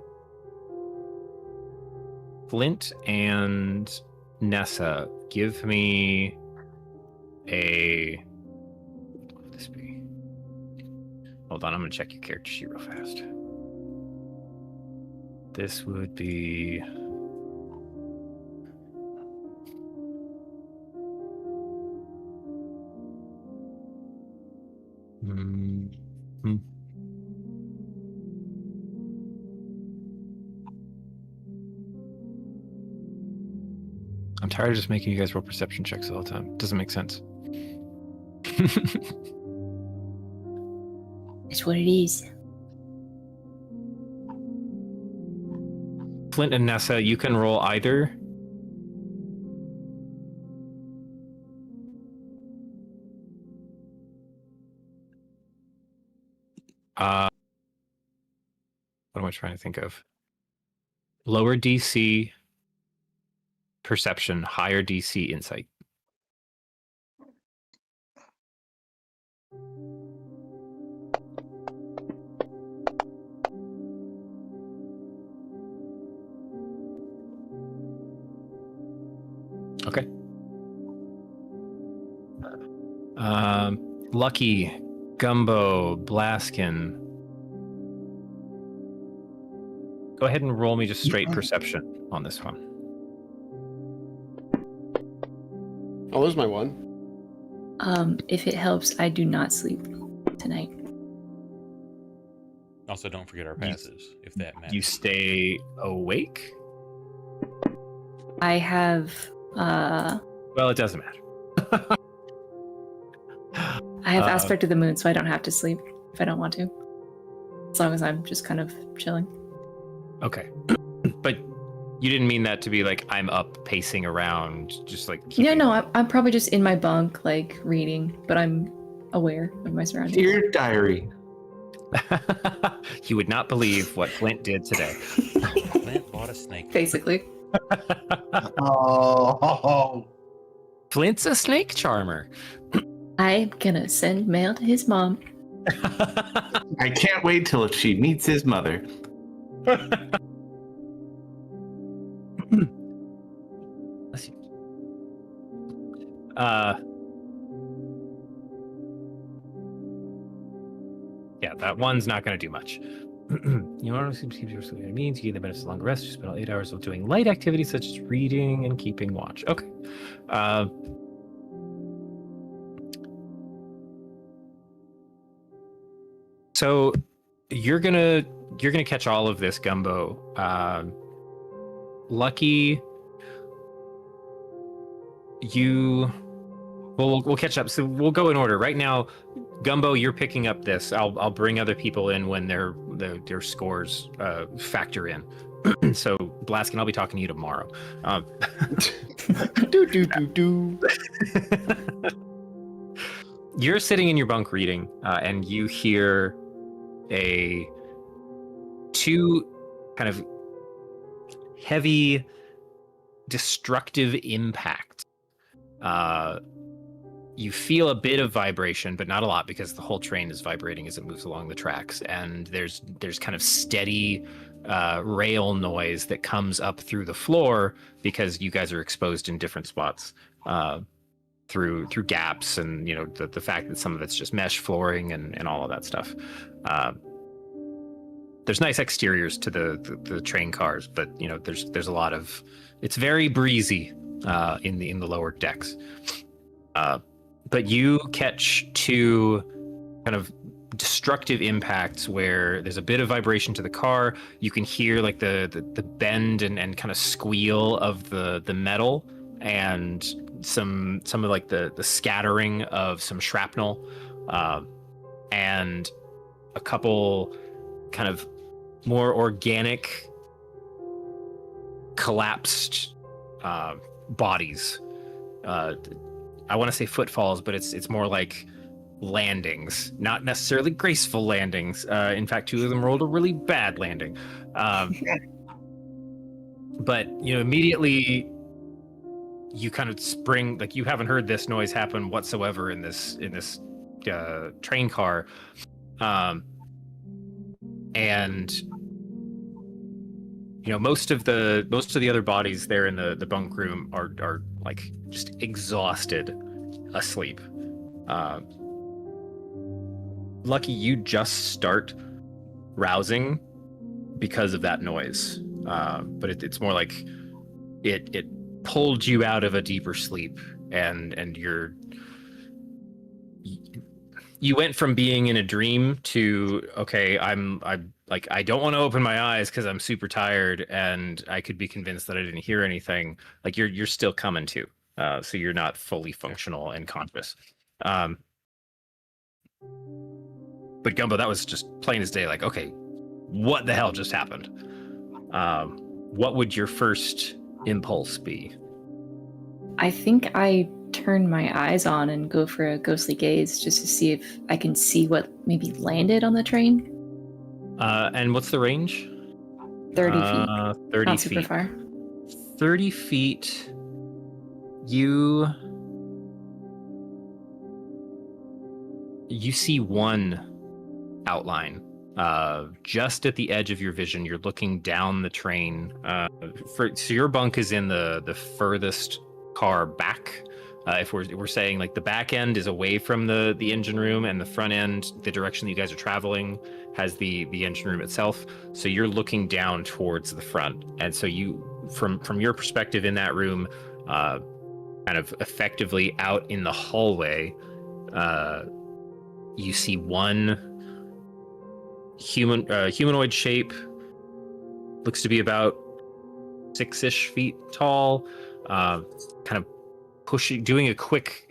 Flint and Nessa, give me a... What would this be? Hold on, I'm going to check your character sheet real fast. This would be... I'm tired of just making you guys roll perception checks all the time. Doesn't make sense. It's what it is. Flint and Nessa, you can roll either. What am I trying to think of? Lower DC perception, higher DC insight. Okay. Lucky, Gumbo, Blaskin. Go ahead and roll me just straight perception on this one. Oh, there's my one. If it helps, I do not sleep tonight. Also, don't forget our passes, if that matters. You stay awake? I have, Well, it doesn't matter. I have aspect of the moon, so I don't have to sleep if I don't want to. As long as I'm just kind of chilling. Okay. But you didn't mean that to be like, I'm up pacing around, just like... No, I'm probably just in my bunk, like, reading, but I'm aware of my surroundings. Dear diary. You would not believe what Flint did today. Flint bought a snake. Basically. Oh, Flint's a snake charmer. I'm gonna send mail to his mom. I can't wait till she meets his mother. Yeah, that one's not going to do much. You want to see what it means. You gain the benefits of longer rest. You spend all 8 hours of doing light activities such as reading and keeping watch. Okay. So you're gonna catch all of this, Gumbo. Lucky, we'll catch up. So we'll go in order. Right now, Gumbo, you're picking up this. I'll bring other people in when their scores factor in. So, Blaskin, I'll be talking to you tomorrow. You're sitting in your bunk reading, and you hear two kind of heavy, destructive impact. You feel a bit of vibration, but not a lot because the whole train is vibrating as it moves along the tracks. And there's kind of steady rail noise that comes up through the floor because you guys are exposed in different spots through gaps, and the fact that some of it's just mesh flooring and all of that stuff. There's nice exteriors to the train cars, but there's a lot of, it's very breezy in the lower decks. But you catch two kind of destructive impacts where there's a bit of vibration to the car. You can hear like the bend and kind of squeal of the metal, and some of like the scattering of some shrapnel, and a couple kind of more organic collapsed bodies. I want to say footfalls, but it's more like landings, not necessarily graceful landings. In fact, two of them rolled a really bad landing. But immediately you kind of spring, like you haven't heard this noise happen whatsoever in this train car, and most of the other bodies there in the bunk room are like just exhausted, asleep. Lucky you just start rousing because of that noise, but it's more like it pulled you out of a deeper sleep, and you went from being in a dream to, okay, I'm like, I don't want to open my eyes because I'm super tired and I could be convinced that I didn't hear anything. Like you're still coming to, so you're not fully functional and conscious. But Gumbo, that was just plain as day. Like, okay, what the hell just happened? What would your first impulse be? I think I turn my eyes on and go for a ghostly gaze just to see if I can see what maybe landed on the train. And what's the range? 30 feet. 30 Not feet. super far. 30 feet. You see one outline just at the edge of your vision. You're looking down the train. So your bunk is in the furthest car back. If we're saying like the back end is away from the engine room, and the front end, the direction that you guys are traveling, has the engine room itself. So you're looking down towards the front, and so you from your perspective in that room, kind of effectively out in the hallway, you see one humanoid shape, looks to be about 6-ish feet tall, kind of doing a quick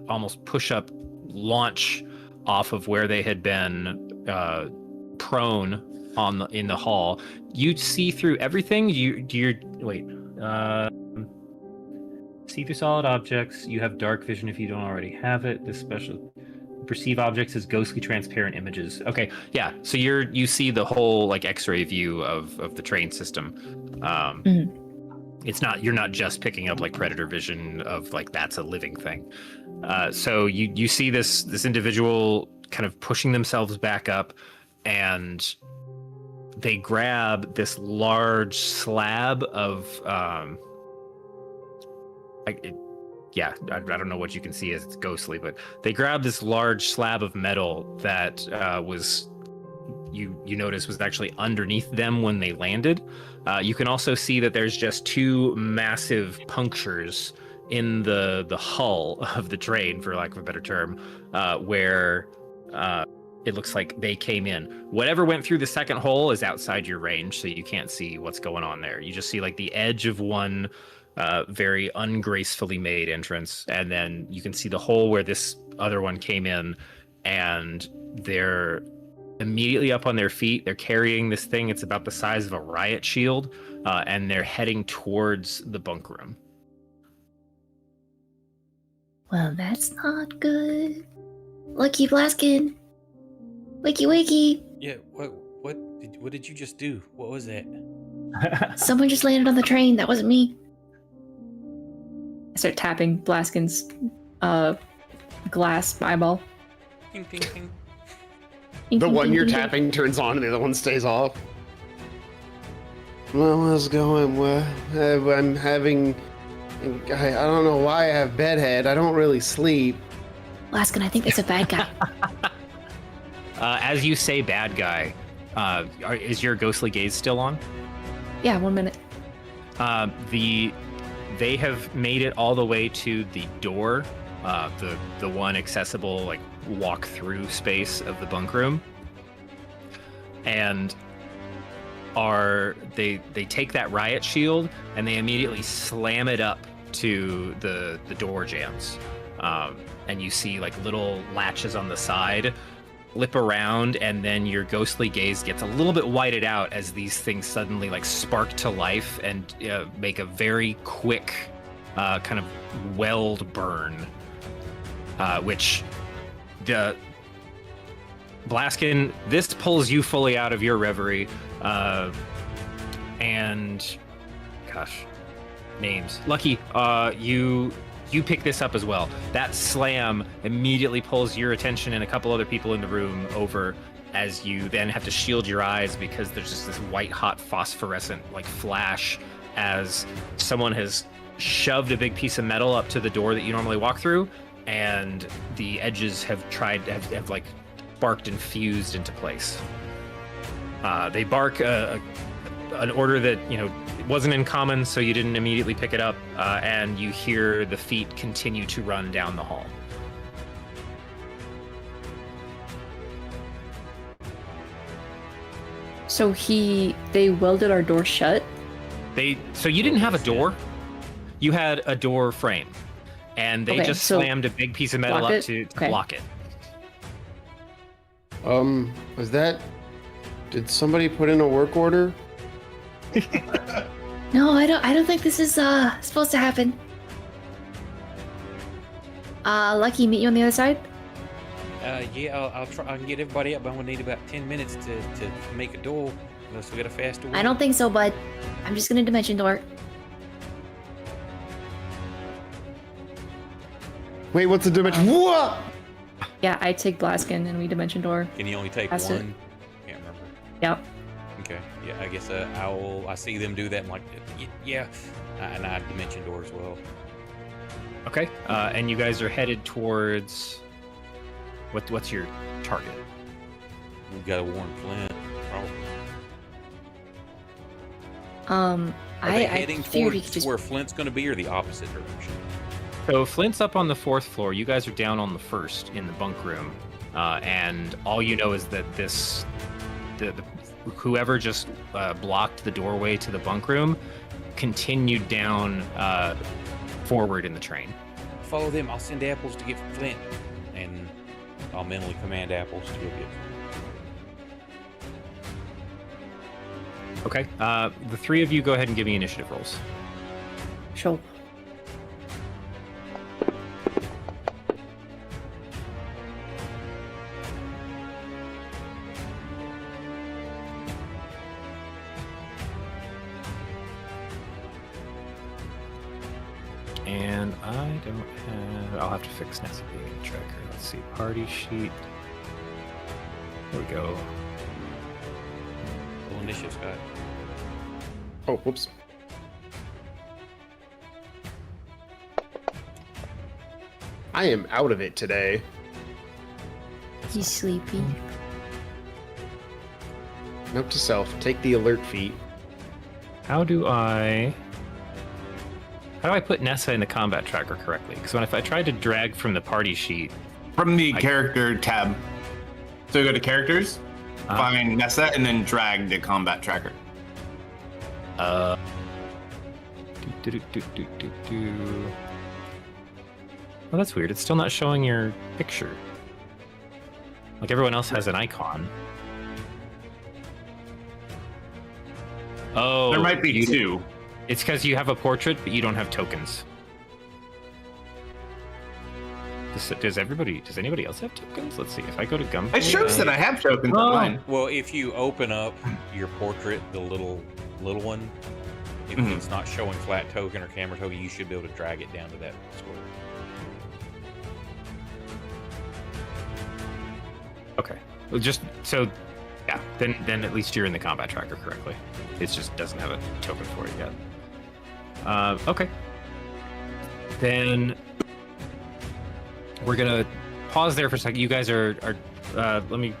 almost push-up launch off of where they had been prone in the hall. You see through everything. See through solid objects. You have dark vision if you don't already have it. This special perceive objects as ghostly transparent images. Okay, yeah. So you see the whole like X-ray view of the train system. It's not, you're not just picking up like predator vision of like that's a living thing. So you see this individual kind of pushing themselves back up, and they grab this large slab of I don't know what you can see as it's ghostly, but they grab this large slab of metal that was you notice was actually underneath them when they landed. You can also see that there's just two massive punctures in the hull of the train, for lack of a better term, where it looks like they came in. Whatever went through the second hole is outside your range, so you can't see what's going on there. You just see like the edge of one very ungracefully made entrance, and then you can see the hole where this other one came in, and they're immediately up on their feet. They're carrying this thing. It's about the size of a riot shield, and they're heading towards the bunk room. Well, that's not good. Lucky Blaskin. Wakey, wakey. Yeah. What did you just do? What was that? Someone just landed on the train. That wasn't me. I start tapping Blaskin's glass eyeball. Ting, ting, ting. The one you're tapping turns on and the other one stays off. Well, how's it going? Well, I'm having... I don't know why I have bedhead. I don't really sleep. Blaskin, I think that's a bad guy. As you say bad guy, is your ghostly gaze still on? Yeah, 1 minute. They have made it all the way to the door, the one accessible like walk through space of the bunk room, and they take that riot shield and they immediately slam it up to the door jambs, and you see like little latches on the side flip around, and then your ghostly gaze gets a little bit whited out as these things suddenly like spark to life and make a very quick kind of weld burn, which the Blaskin, this pulls you fully out of your reverie, and gosh, names. Lucky, you pick this up as well. That slam immediately pulls your attention and a couple other people in the room over, as you then have to shield your eyes because there's just this white hot phosphorescent like flash as someone has shoved a big piece of metal up to the door that you normally walk through, and the edges have like sparked and fused into place. They bark an order that, you know, wasn't in common, so you didn't immediately pick it up, and you hear the feet continue to run down the hall. So they welded our door shut? So you didn't have a door, you had a door frame, and they just slammed a big piece of metal up to block it. Was that... Did somebody put in a work order? No, I don't think this is supposed to happen. Lucky, meet you on the other side? Yeah, I'll try. I can get everybody up, but I'm gonna need about 10 minutes to make a door. Unless we got a fast door. I don't think so, bud. I'm just gonna dimension door. Wait, what's the dimension? What? Yeah, I take Blaskin and we dimension door. Can you only take Past one? it. Can't remember. Yep. Okay. Yeah, I guess I see them do that. I'm like, yeah, and I dimension door as well. Okay. And you guys are headed towards what's your target? We got to warn Flint. Probably. Are they heading figured we towards could just... where Flint's going to be, or the opposite direction? So Flint's up on the 4th floor. You guys are down on the 1st in the bunk room, and all you know is that whoever just blocked the doorway to the bunk room continued down forward in the train. Follow them. I'll send apples to get Flint, and I'll mentally command apples to go get. Okay. The three of you go ahead and give me initiative rolls. Sure. And I don't have... I'll have to fix Nessie being in the tracker. Let's see. Party sheet. There we go. Full initiative, Scott. Oh, whoops. I am out of it today. He's sleepy. Note to self, take the alert feat. How do I put Nessa in the combat tracker correctly? Because if I tried to drag from the party sheet... From the character tab. So go to characters, find Nessa, and then drag the combat tracker. Well, that's weird. It's still not showing your picture. Like everyone else has an icon. Oh, There might be two. It's because you have a portrait, but you don't have tokens. Does anybody else have tokens? Let's see. If I go to Gumbo, I sure said I have tokens on mine. Well, if you open up your portrait, the little one, if it's not showing flat token or camera token, you should be able to drag it down to that square. Okay. Well, just so, yeah. Then at least you're in the combat tracker correctly. It just doesn't have a token for it yet. Okay. Then we're gonna pause there for a second. You guys are let me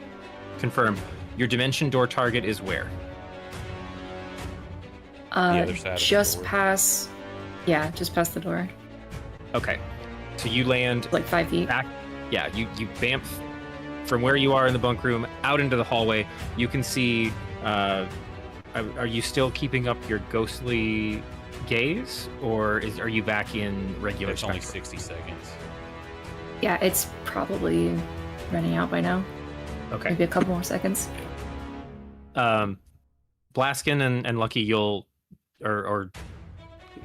confirm. Your dimension door target is where? The other side of the just door. past. Yeah, just past the door. Okay. So you land Like 5 feet. back. Yeah, you bamf from where you are in the bunk room out into the hallway. You can see. Are you still keeping up your ghostly gaze, or are you back in regular? It's only spectrum? 60 seconds. Yeah, it's probably running out by now. Okay. Maybe a couple more seconds. Blaskin and Lucky, you'll, or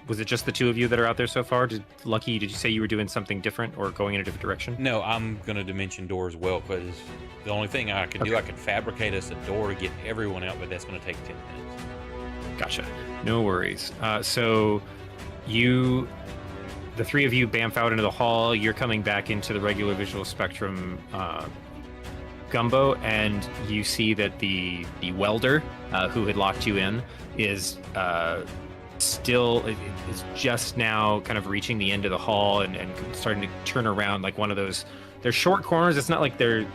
was it just the two of you that are out there so far? Lucky, did you say you were doing something different or going in a different direction? No, I'm gonna dimension door as well, because the only thing I can do, I can fabricate us a door to get everyone out, but that's gonna take 10 minutes. Gotcha. No worries. So the three of you bamf out into the hall. You're coming back into the regular visual spectrum, Gumbo, and you see that the welder who had locked you in is just now kind of reaching the end of the hall and starting to turn around like one of those. They're short corners. It's not like they're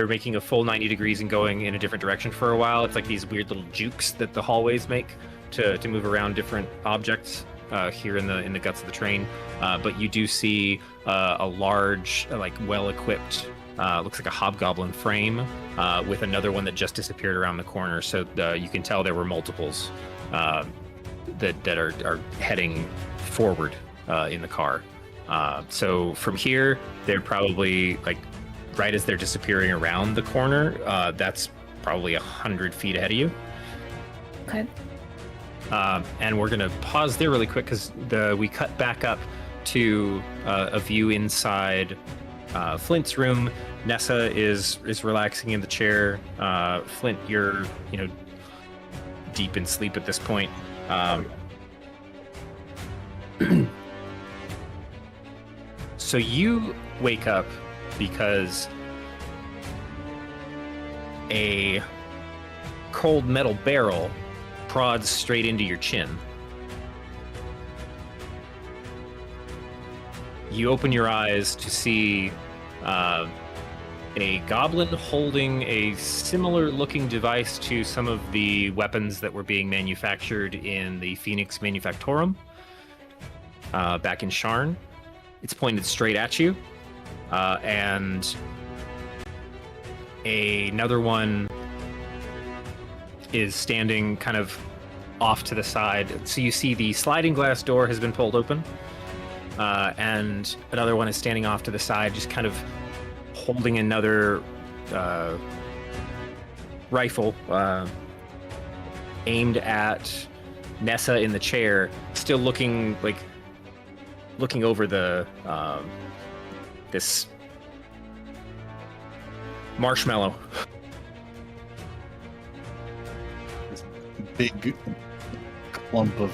making a full 90 degrees and going in a different direction for a while. It's like these weird little jukes that the hallways make to move around different objects here in the guts of the train. But you do see a large, like well-equipped, looks like a hobgoblin frame with another one that just disappeared around the corner. So you can tell there were multiples that are heading forward in the car. So from here, they're probably like right as they're disappearing around the corner. That's probably 100 feet ahead of you. Okay. And we're gonna pause there really quick because we cut back up to a view inside Flint's room. Nessa is relaxing in the chair. Flint, you're deep in sleep at this point. So you wake up because a cold metal barrel prods straight into your chin. You open your eyes to see a goblin holding a similar looking device to some of the weapons that were being manufactured in the Phoenix Manufactorum back in Sharn. It's pointed straight at you, and another one is standing kind of off to the side. So you see the sliding glass door has been pulled open, and another one is standing off to the side, just kind of holding another rifle aimed at Nessa in the chair, still looking over the this marshmallow. This big clump of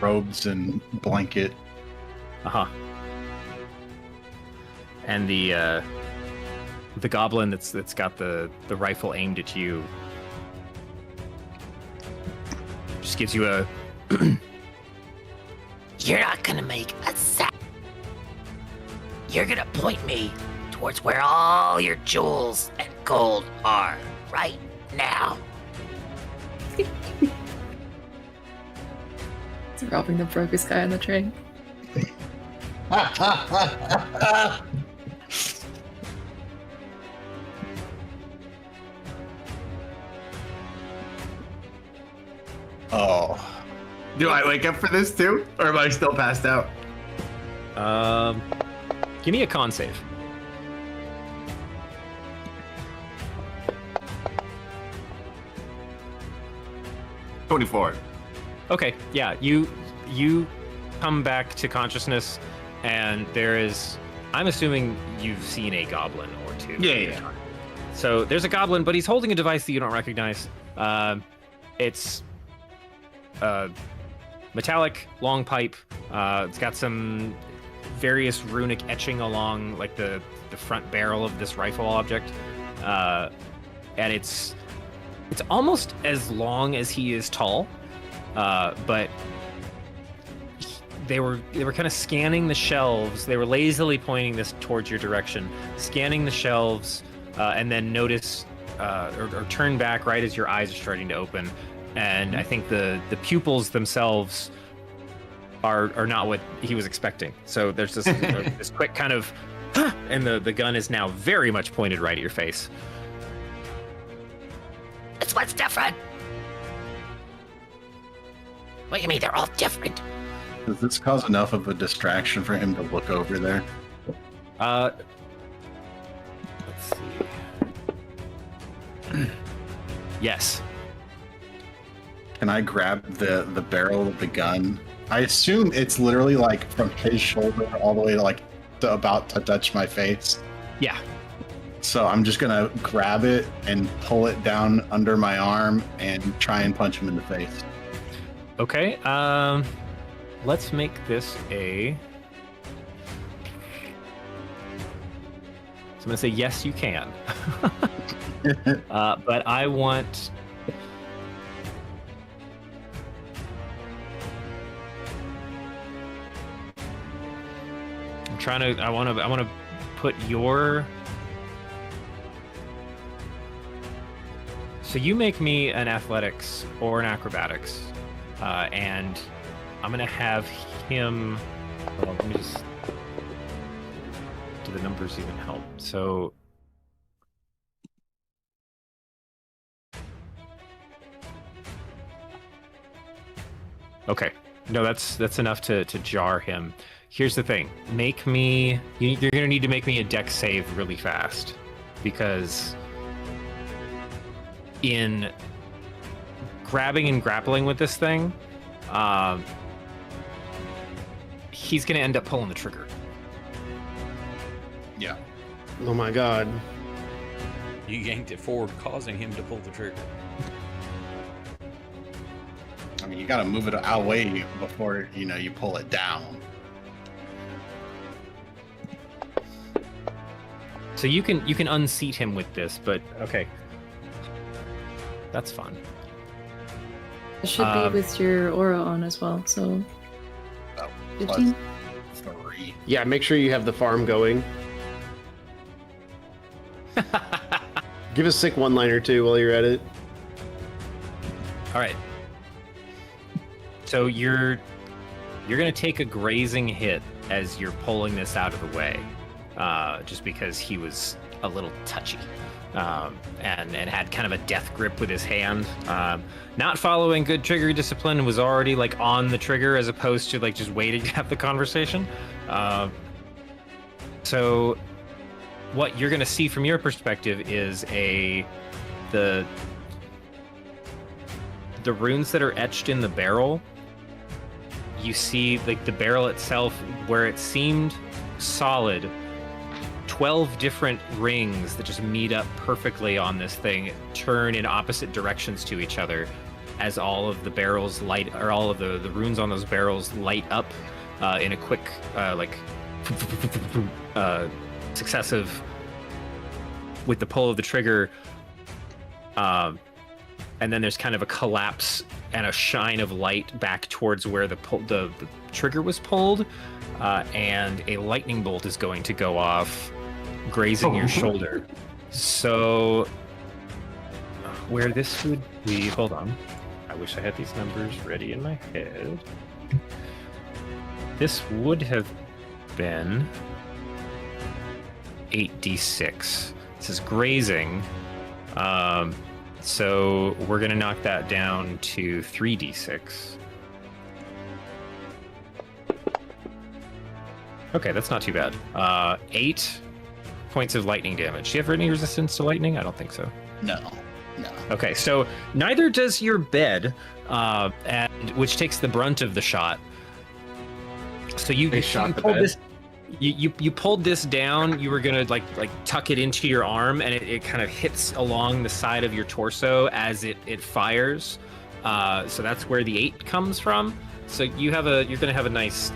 robes and blanket. And the goblin that's got the rifle aimed at you just gives you a You're not gonna make a sound. You're gonna point me towards where all your jewels and gold are right now. It's robbing the brokest guy on the train. Oh. Do I wake up for this too, or am I still passed out? give me a con save. 24. Okay, yeah, you come back to consciousness, and there is. I'm assuming you've seen a goblin or two. Yeah. So there's a goblin, but he's holding a device that you don't recognize. It's metallic, long pipe. It's got some various runic etching along like the front barrel of this rifle object, and it's almost as long as he is tall, but they were kind of scanning the shelves. They were lazily pointing this towards your direction, scanning the shelves, and then notice or turn back right as your eyes are starting to open. And I think the pupils themselves are not what he was expecting. So there's this this quick kind of, and the gun is now very much pointed right at your face. It's what's different. What do you mean they're all different? Does this cause enough of a distraction for him to look over there? Let's see. Yes. Can I grab the barrel of the gun? I assume it's literally like from his shoulder all the way to like about to touch my face. Yeah. So I'm just gonna grab it and pull it down under my arm and try and punch him in the face. Okay. Let's make this a. So I'm gonna say yes, you can. But I want. I want to put your. So you make me an athletics or an acrobatics, and I'm gonna have him. Hold on, let me just. Do the numbers even help? So. Okay, no, that's enough to jar him. Here's the thing. Make me... You're going to need to make me a dex save really fast. Because... in grabbing and grappling with this thing, he's going to end up pulling the trigger. Yeah. Oh my god. You yanked it forward, causing him to pull the trigger. I mean, you gotta move it away before, you pull it down. So you can unseat him with this, but okay. That's fun. It should be with your aura on as well, so... 15? +3. Yeah, make sure you have the farm going. Give a sick one-liner too while you're at it. All right. So you're gonna take a grazing hit as you're pulling this out of the way, just because he was a little touchy, and had kind of a death grip with his hand. Not following good trigger discipline, was already like on the trigger as opposed to like just waiting to have the conversation. So what you're gonna see from your perspective is the runes that are etched in the barrel. You see like the barrel itself, where it seemed solid, 12 different rings that just meet up perfectly on this thing turn in opposite directions to each other as all of the barrels light, or all of the runes on those barrels light up in a quick successive with the pull of the trigger, and then there's kind of a collapse and a shine of light back towards where the trigger was pulled, and a lightning bolt is going to go off, grazing your shoulder. So where this would be, hold on, I wish I had these numbers ready in my head. This would have been 8d6. This is grazing. So we're gonna knock that down to 3d6. Okay, that's not too bad. 8 points of lightning damage. Do you have any resistance to lightning? I don't think so. No. Okay, so neither does your bed. and which takes the brunt of the shot. So you shot the pulled bed? this. You pulled this down. You were gonna like tuck it into your arm, and it kind of hits along the side of your torso as it fires. So that's where the 8 comes from. So you're gonna have a nice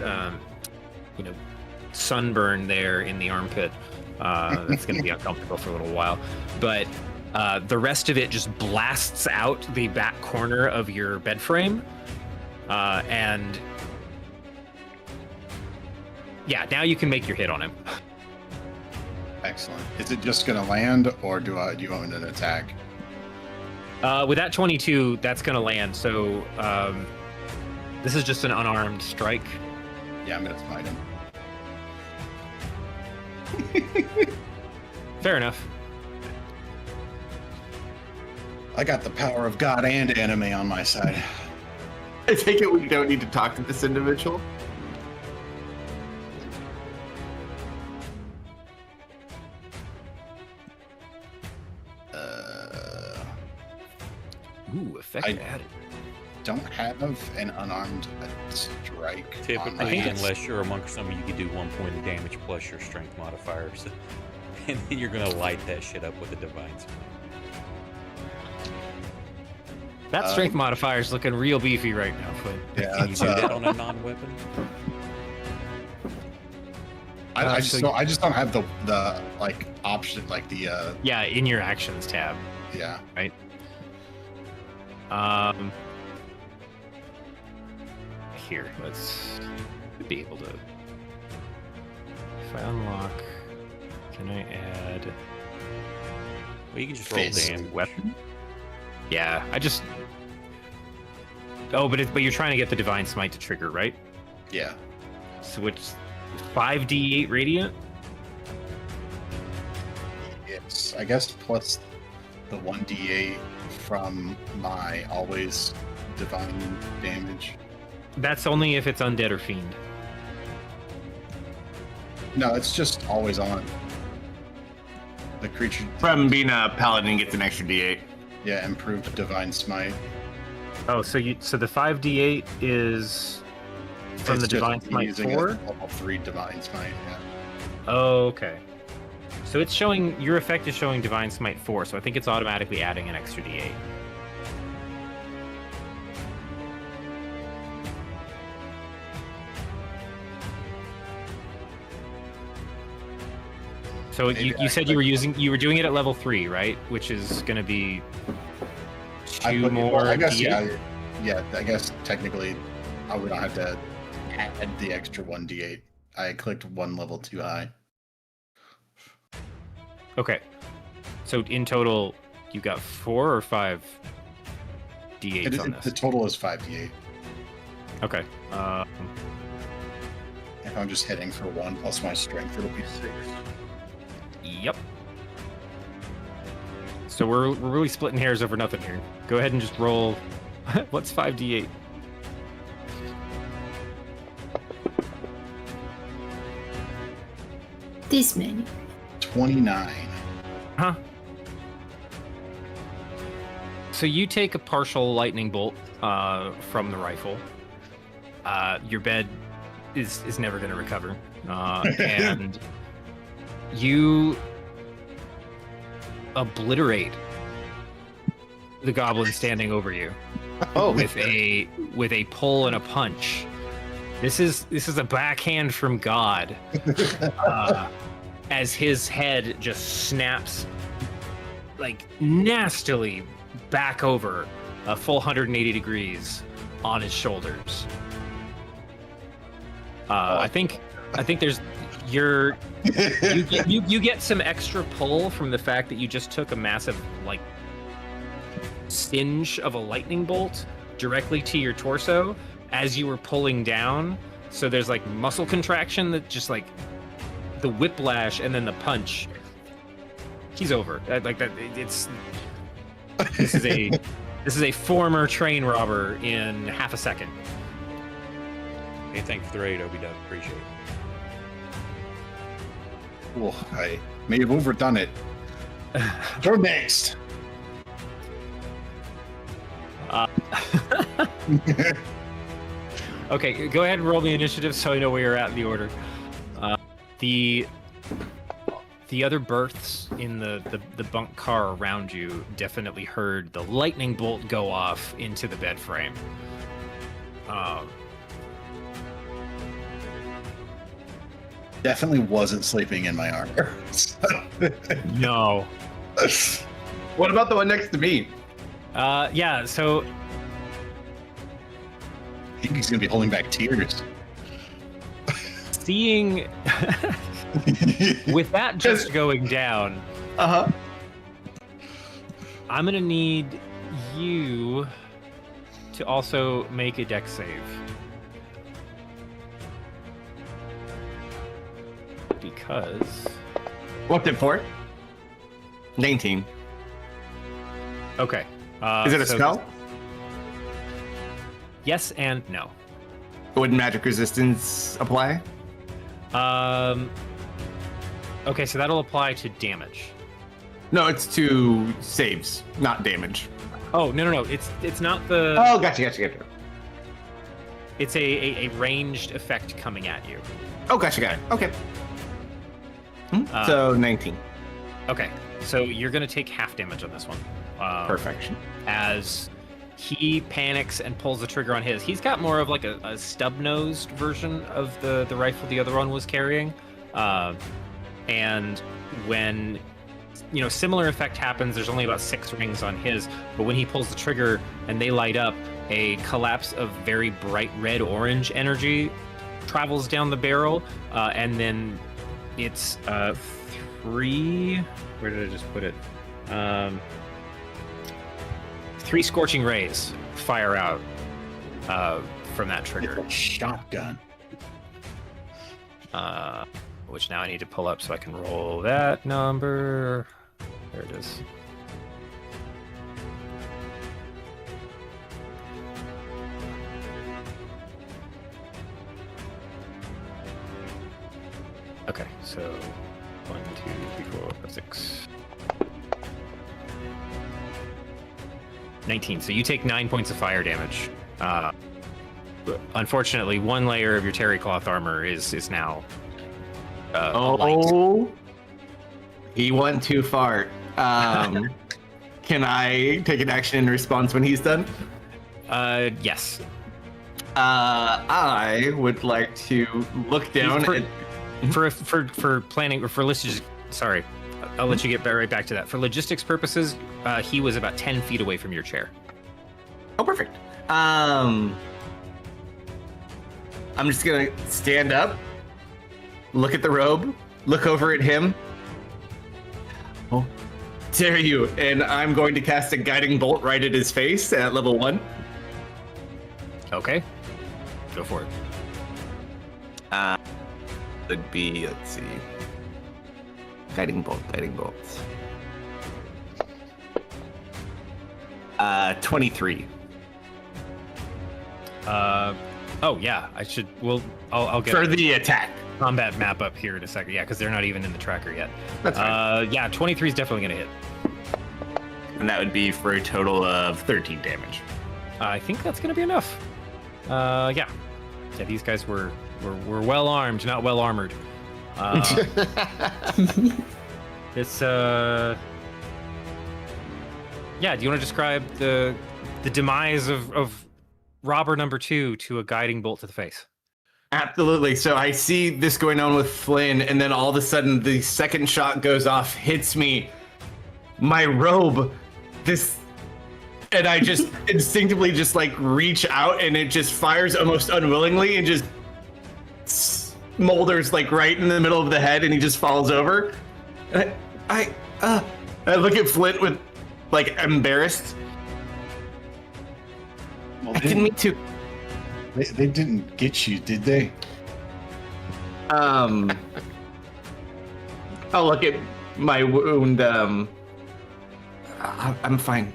sunburn there in the armpit. That's gonna be uncomfortable for a little while, but the rest of it just blasts out the back corner of your bed frame, and yeah, now you can make your hit on him. Excellent. Is it just going to land, or do you want an attack? With that 22, that's gonna land. So this is just an unarmed strike. Yeah, I'm going to smite him. Fair enough. I got the power of God and anime on my side. I take it we don't need to talk to this individual. Ooh, effect added. Don't have an unarmed strike. on Typically, my unless you're a monk or something, you can do 1 point of damage plus your strength modifier. So, and then you're gonna light that shit up with a divine smite. That strength modifier is looking real beefy right now, Flynn. Yeah, Can you do that on a non-weapon? I just don't have the like option, like the Yeah, in your actions tab. yeah. Right. Here, let's be able to. If I unlock, can I add Well, you can just roll Fist. damage. weapon? Yeah, I just. Oh, but you're trying to get the divine smite to trigger, right? Yeah. So it's 5d8 radiant. It's I guess plus the 1d8 from my always divine damage. That's only if it's undead or fiend. No, it's just always on. The creature From being a paladin gets an extra d8. yeah, improved divine smite. Oh, so the 5d8 is from It's the just divine smite using a 4? level 3 divine smite, yeah. Oh, okay. So it's showing your effect is showing divine smite 4, so I think it's automatically adding an extra d8. So Maybe you said you were doing it at level 3, right? Which is going to be two more I guess d8? yeah, I guess technically I would not have to add the extra 1d8. I clicked one level too high. Okay. So in total, you got 4 or 5 d8s on The this. total is 5d8. Okay. If I'm just hitting for 1 plus my strength, it'll be 6. Yep. So we're really splitting hairs over nothing here. Go ahead and just roll. What's 5d8? This many. 29. Huh? So you take a partial lightning bolt from the rifle. Your bed is never going to recover, and you obliterate the goblin standing over you with a pull and a punch. This is a backhand from God, as his head just snaps like nastily back over a full 180 degrees on his shoulders. I think there's you get some extra pull from the fact that you just took a massive like singe of a lightning bolt directly to your torso as you were pulling down. So there's like muscle contraction that just like the whiplash and then the punch. He's over. Like that. This is a former train robber in half a second. Hey, thank you for the raid, Obi-Dub. Appreciate it. Cool. I may have overdone it. You're next. Okay, go ahead and roll the initiative so I know where you're at in the order. The other berths in the bunk car around you definitely heard the lightning bolt go off into the bed frame. Definitely wasn't sleeping in my armor. No. What about the one next to me? Yeah, so I think he's gonna be holding back tears. seeing with that just going down, I'm gonna need you to also make a dex save. Because What's it for? 19. okay. Is it a so spell? Yes and no. Would magic resistance apply? Okay, so that'll apply to damage. No, it's to saves, not damage. Oh no! It's not the. Oh, gotcha. It's a ranged effect coming at you. Oh, gotcha, got it. Okay. So 19. Okay, so you're gonna take half damage on this one. Perfection. As he panics and pulls the trigger on his. He's got more of like a stub-nosed version of the rifle the other one was carrying. And when, similar effect happens, there's only about 6 rings on his, but when he pulls the trigger and they light up, a collapse of very bright red-orange energy travels down the barrel, and then it's 3... Where did I just put it? 3 scorching rays fire out from that trigger. It's a shotgun. Which now I need to pull up so I can roll that number. There it is. Okay, so 1, 2, 3, 4, 5, 6. 19. So you take 9 points of fire damage. Unfortunately, 1 layer of your terry cloth armor is now light. He went too far. Can I take an action in response when he's done? Yes. I would like to look down for planning or for logistics. Sorry, I'll let you get right back to that. For logistics purposes, he was about 10 feet away from your chair. Oh, perfect. I'm just gonna stand up, look at the robe, look over at him. Oh, dare you! And I'm going to cast a guiding bolt right at his face at level 1. Okay, go for it. Would be, let's see, guiding bolt. 23. Oh yeah, I should. I'll get for the attack. Combat map up here in a second. Yeah, because they're not even in the tracker yet. That's fine. Yeah, 23 is definitely gonna hit. And that would be for a total of 13 damage. I think that's gonna be enough. Yeah. These guys were well armed, not well armored. It's yeah. Do you want to describe the demise of robber number 2 to a guiding bolt to the face? Absolutely. So I see this going on with Flynn, and then all of a sudden the second shot goes off, hits me, my robe, and I just instinctively just like reach out, and it just fires almost unwillingly and just smolders like right in the middle of the head, and he just falls over. And I look at Flint with like embarrassed. Well, I didn't mean to. They didn't get you, did they? I'll look at my wound. I'm fine.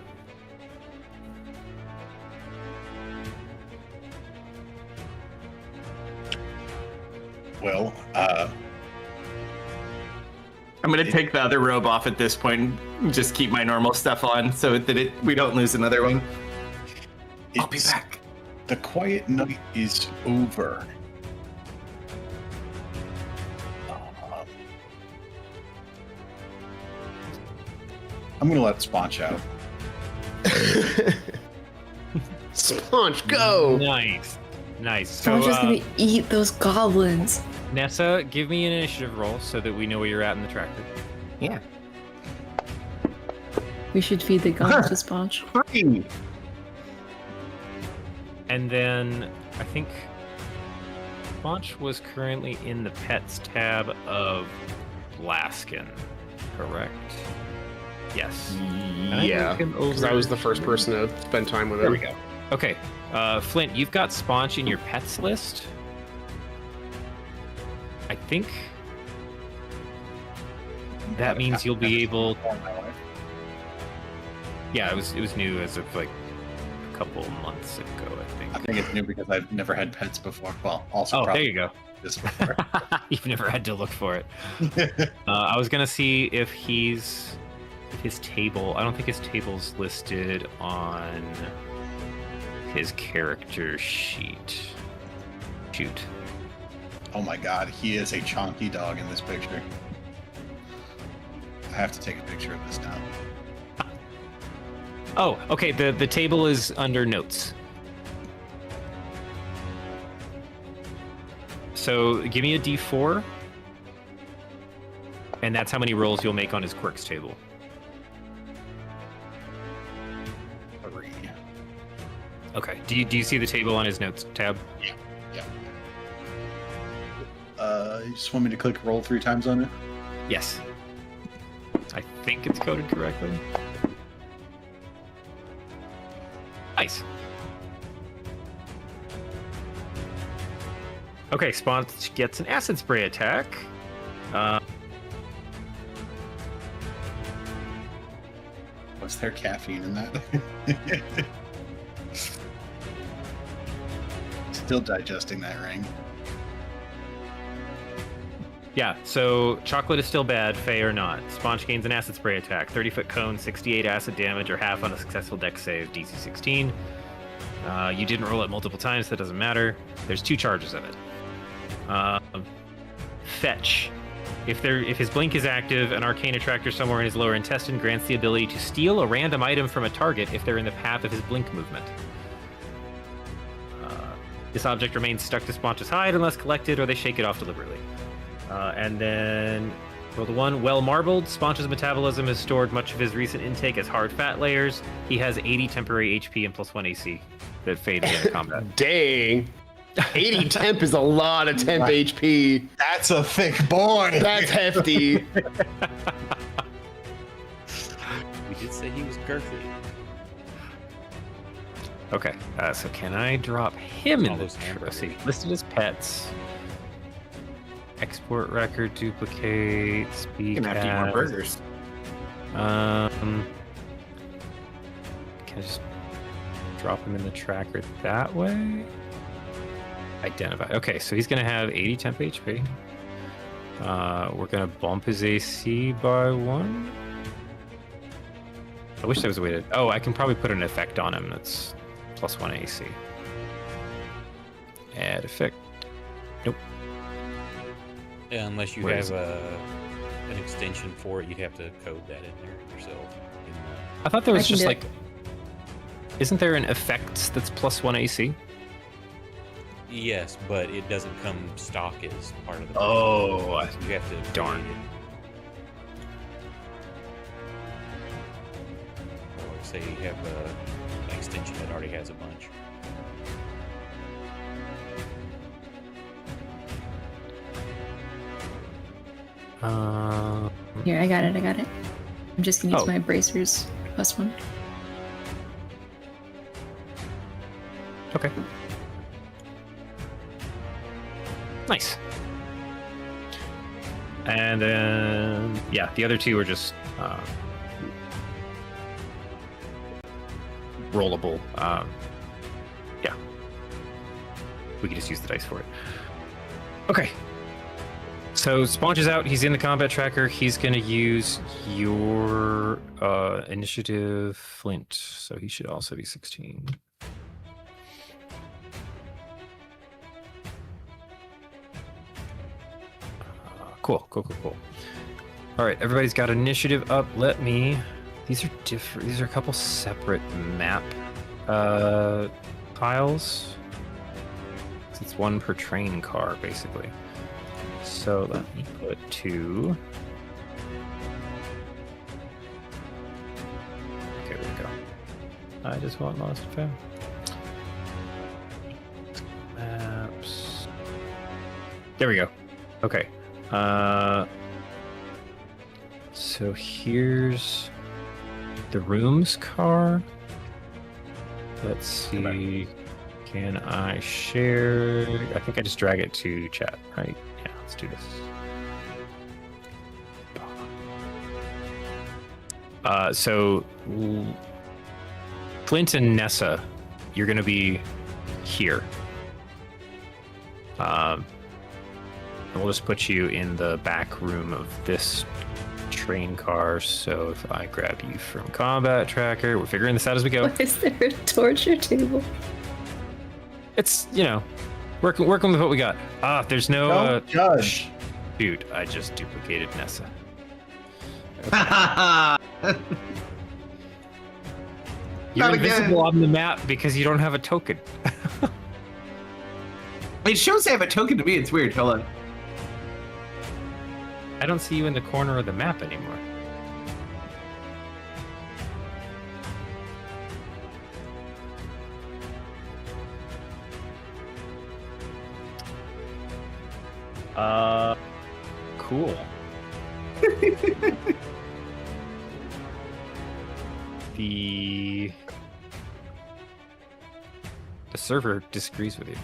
Well, I'm gonna take the other robe off at this point and just keep my normal stuff on so that we don't lose another one. I'll be back. The quiet night is over. I'm gonna let Sponge out. Sponge, go! Nice. Nice. So, So, just gonna eat those goblins. Nessa, give me an initiative roll so that we know where you're at in the tracker. Yeah. We should feed the goblins to Sponge. Free. And then I think Sponge was currently in the pets tab of Blaskin, correct? Yes. Yeah, move him because I over was the first person to spend time with There him. we go. Okay. Flint, you've got Sponge in your pets list. I think that means you'll be able. Yeah, it was new as of like a couple months ago, I think. I think it's new because I've never had pets before. Well, also Oh, probably there you go. this before. You've never had to look for it. I was gonna see if his table. I don't think his table's listed on his character sheet. Shoot. Oh my god, he is a chonky dog in this picture. I have to take a picture of this now. Oh, okay. The table is under notes. So give me a D4, and that's how many rolls you'll make on his quirks table. 3. Okay. Do you see the table on his notes tab? Yeah. You just want me to click roll 3 times on it? Yes. I think it's coded correctly. Nice. Okay, Sponge gets an acid spray attack. Was there caffeine in that? Still digesting that ring. Yeah, so chocolate is still bad, Fey or not. Sponge gains an acid spray attack. 30-foot cone, 68 acid damage, or half on a successful dex save, DC 16. You didn't roll it multiple times, so that doesn't matter. There's 2 charges of it. Fetch. If his blink is active, an arcane attractor somewhere in his lower intestine grants the ability to steal a random item from a target if they're in the path of his blink movement. This object remains stuck to Sponge's hide unless collected or they shake it off deliberately. And then roll the 1. Well marbled. Sponge's metabolism has stored much of his recent intake as hard fat layers. He has 80 temporary HP and +1 AC that fade in combat. Dang. 80 temp is a lot of temp HP. That's a thick boy. That's hefty. We did say he was girthy. Okay, so can I drop him All in those this? hamburgers. Let's see. Listed as pets. Export record, duplicate, You're speed. gonna have to eat more cast. burgers. Can I just drop him in the tracker that way? Identify. Okay, so he's gonna have 80 temp HP. We're gonna bump his AC by 1. I wish there was a way to. Oh, I can probably put an effect on him that's +1 AC. Add effect. Nope. Yeah, unless you Where have is it? an extension for it, you'd have to code that in there yourself. I thought there I was can just do like. Isn't there an effect that's +1 AC? Yes, but it doesn't come stock as part of the. Oh, you have to. darn. create it. Or say you have an extension that already has a bunch. Here, I got it. I'm just gonna use Oh. my bracers +1. Okay. Nice. And then, yeah, the other 2 are just rollable. Yeah. We can just use the dice for it. Okay. So Sponge is out. He's in the combat tracker. He's going to use your initiative, Flint. So he should also be 16. Cool. All right, everybody's got initiative up. These are different. These are a couple separate map piles. It's one per train car, basically. So let me put 2. Okay, there we go. I just want lost and found. Maps. There we go. Okay. So here's the rooms car. Let's see. Can I share? I think I just drag it to chat, right? Yeah, let's do this. So Flint and Nessa, you're going to be here. And we'll just put you in the back room of this train car. So if I grab you from combat tracker, we're figuring this out as we go. Why is there a torture table? It's, working with what we got. There's no Don't judge. Shoot, I just duplicated Nessa. You're Not invisible again. on the map because you don't have a token. It shows I have a token to me. It's weird. Hold on. I don't see you in the corner of the map anymore. Cool. The server disagrees with you.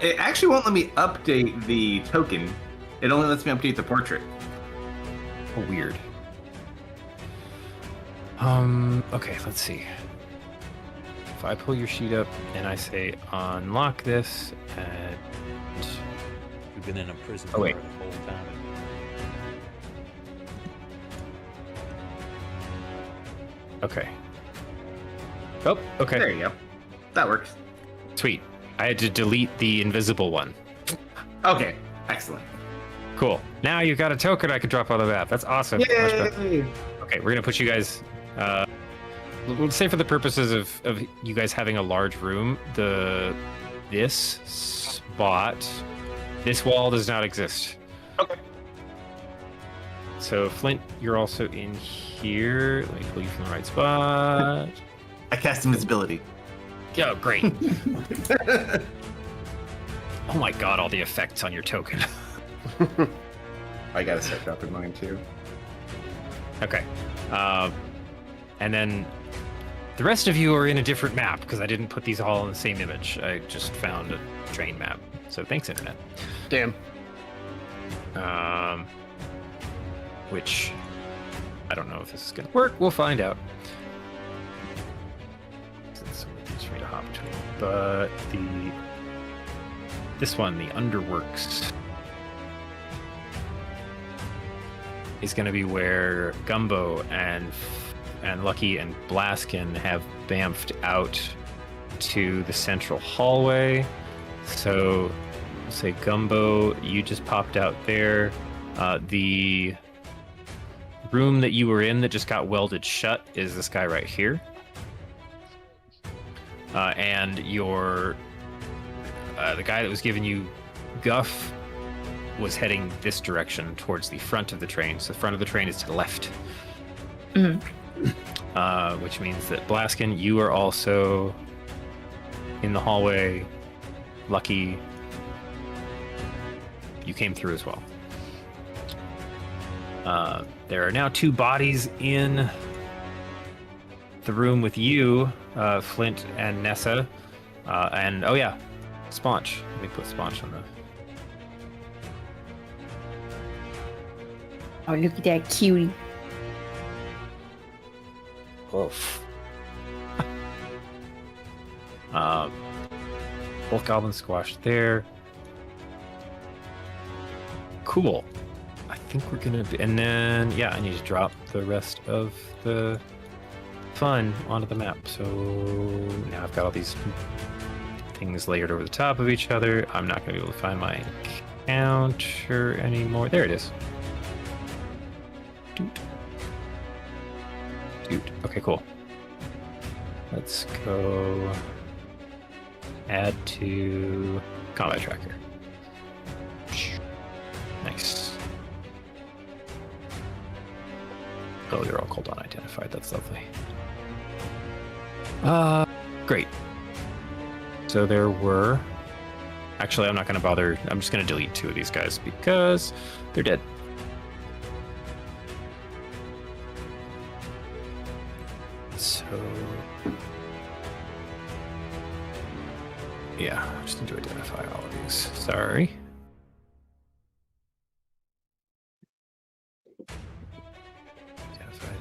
It actually won't let me update the token. It only lets me update the portrait. Weird. Okay, let's see. If I pull your sheet up and I say unlock this, and We've been in a prison Oh, wait. car the whole time. okay. Oh, okay. There you go. That works. Sweet. I had to delete the invisible one. Okay. Excellent. Cool. Now you've got a token I can drop on the map. That's awesome. Much better. Yay! Okay, we're gonna put you guys. We'll say for the purposes of you guys having a large room, this spot, this wall does not exist. Okay. So Flint, you're also in here. Let me pull you from the right spot. I cast invisibility. Oh, great. Oh my god, all the effects on your token. I gotta set up in mine too. Okay. And then the rest of you are in a different map because I didn't put these all in the same image. I just found a train map. So thanks, Internet. Damn. Which I don't know if this is going to work. We'll find out. It's for me to hop between. But this one, the Underworks, is going to be where Gumbo and Lucky and Blaskin have bamfed out to the central hallway. So, say Gumbo, you just popped out there. The room that you were in that just got welded shut is this guy right here. And the guy that was giving you guff was heading this direction towards the front of the train. So the front of the train is to the left. Mhm. Which means that Blaskin, you are also in the hallway. Lucky, you came through as well. There are now 2 bodies in the room with you, Flint and Nessa. And, oh yeah, Sponge. Let me put Sponge on the... Oh, look at that cutie. Oof. Both goblins squashed there. Cool. I think we're gonna be, and then yeah, I need to drop the rest of the fun onto the map. So now I've got all these things layered over the top of each other. I'm not gonna be able to find my encounter anymore. There it is. Dude. Okay, cool. Let's go add to combat tracker. Nice. Oh, you're all called unidentified. That's lovely. Great. So there were... Actually, I'm not going to bother. I'm just going to delete 2 of these guys because they're dead. So... Yeah, I just need to identify all of these. Sorry. Identify.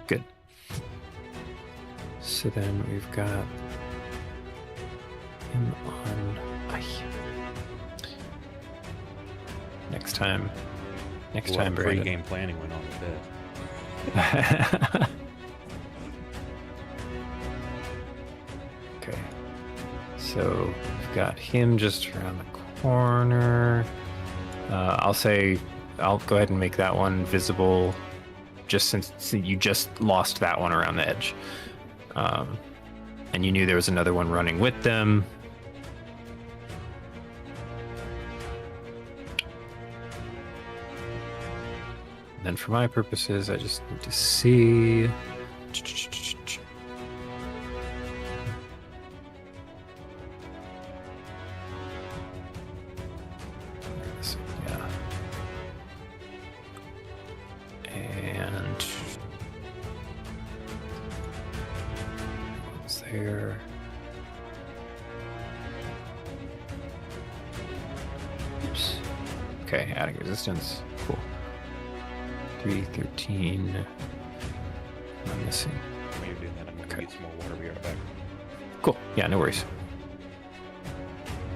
Good. So then we've got him on. Next time, Brandon. Pre-game planning went on with that. Okay. So we've got him just around the corner. I'll go ahead and make that one visible, just since you just lost that one around the edge. And you knew there was another one running with them. And then for my purposes, I just need to see. Yeah. And what's there? Oops. Okay, adding resistance. Cool. 313. I'm missing. While you're doing that, I'm gonna get some more water. Be right back. Cool. Yeah, no worries.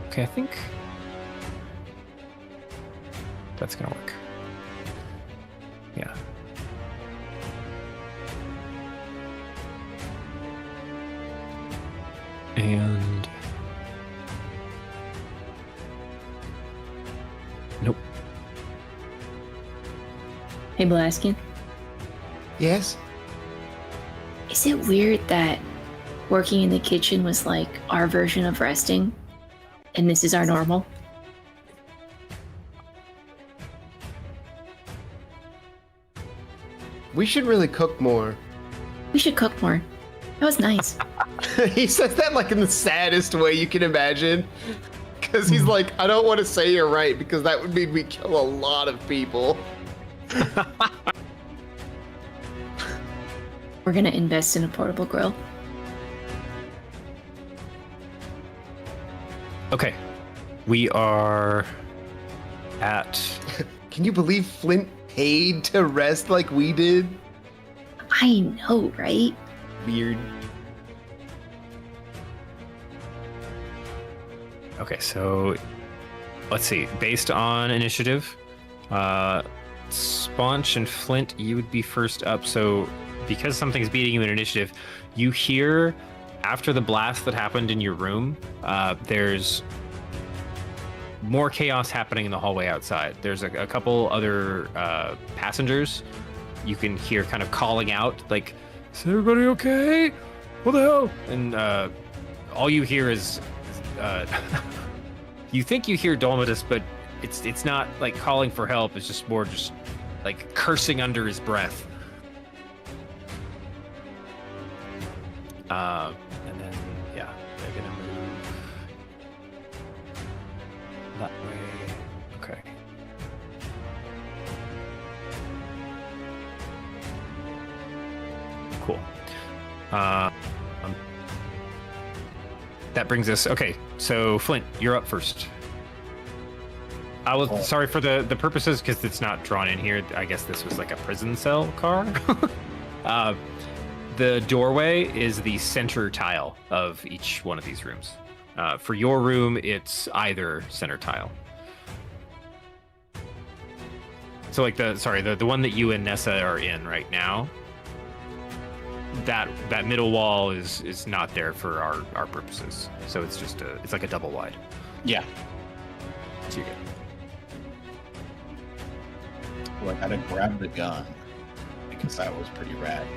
Okay, I think that's gonna work. Yeah. And nope. Hey, Blaskin. Yes? Is it weird that working in the kitchen was like our version of resting, and this is our normal? We should really cook more. We should cook more. That was nice. He says that like in the saddest way you can imagine. Because he's like, I don't want to say you're right, because that would mean we kill a lot of people. We're gonna invest in a portable grill. Okay. We are at... Can you believe Flint paid to rest like we did? I know, right? Weird. Okay, so let's see. Based on initiative, Sponge and Flint, you would be first up. So because something's beating you in initiative, you hear after the blast that happened in your room, there's more chaos happening in the hallway outside. There's a couple other passengers you can hear kind of calling out, like, is everybody okay? What the hell? And all you hear is you think you hear Dolmatus, but it's not like calling for help. It's just more just like cursing under his breath. And then yeah, they're gonna move that way. Okay. Cool. That brings us. Okay, so Flint, you're up first. I was sorry for the purposes because it's not drawn in here. I guess this was like a prison cell car. The doorway is the center tile of each one of these rooms. For your room, it's either center tile. So like the one that you and Nessa are in right now, that middle wall is not there for our purposes. So it's just it's like a double wide. Yeah. So you're good. Well, I had to grab the gun because that was pretty rad.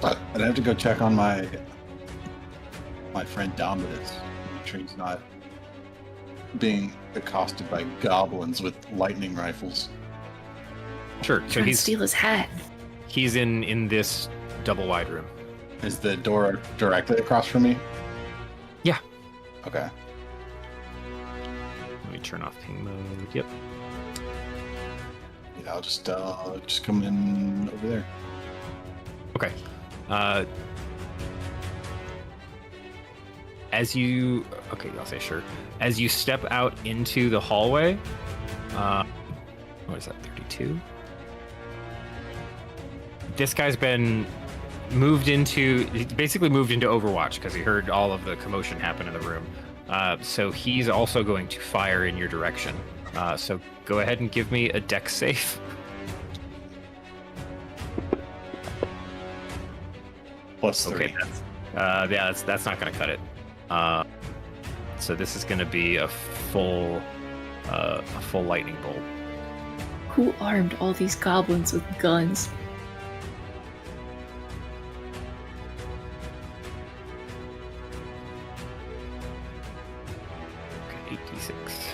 But I'd have to go check on my friend Dominus. Make sure he's not being accosted by goblins with lightning rifles. Sure. So Trying to steal his hat. he's in this double wide room. Is the door directly across from me? Yeah. Okay. Let me turn off ping mode. Yep. Yeah, I'll just come in over there. Okay. I'll say sure. As you step out into the hallway, what is that, 32? This guy's been basically moved into Overwatch because he heard all of the commotion happen in the room. So he's also going to fire in your direction. So go ahead and give me a dex save. +3. Okay, that's not going to cut it. So this is going to be a full lightning bolt. Who armed all these goblins with guns? Okay, 8d6.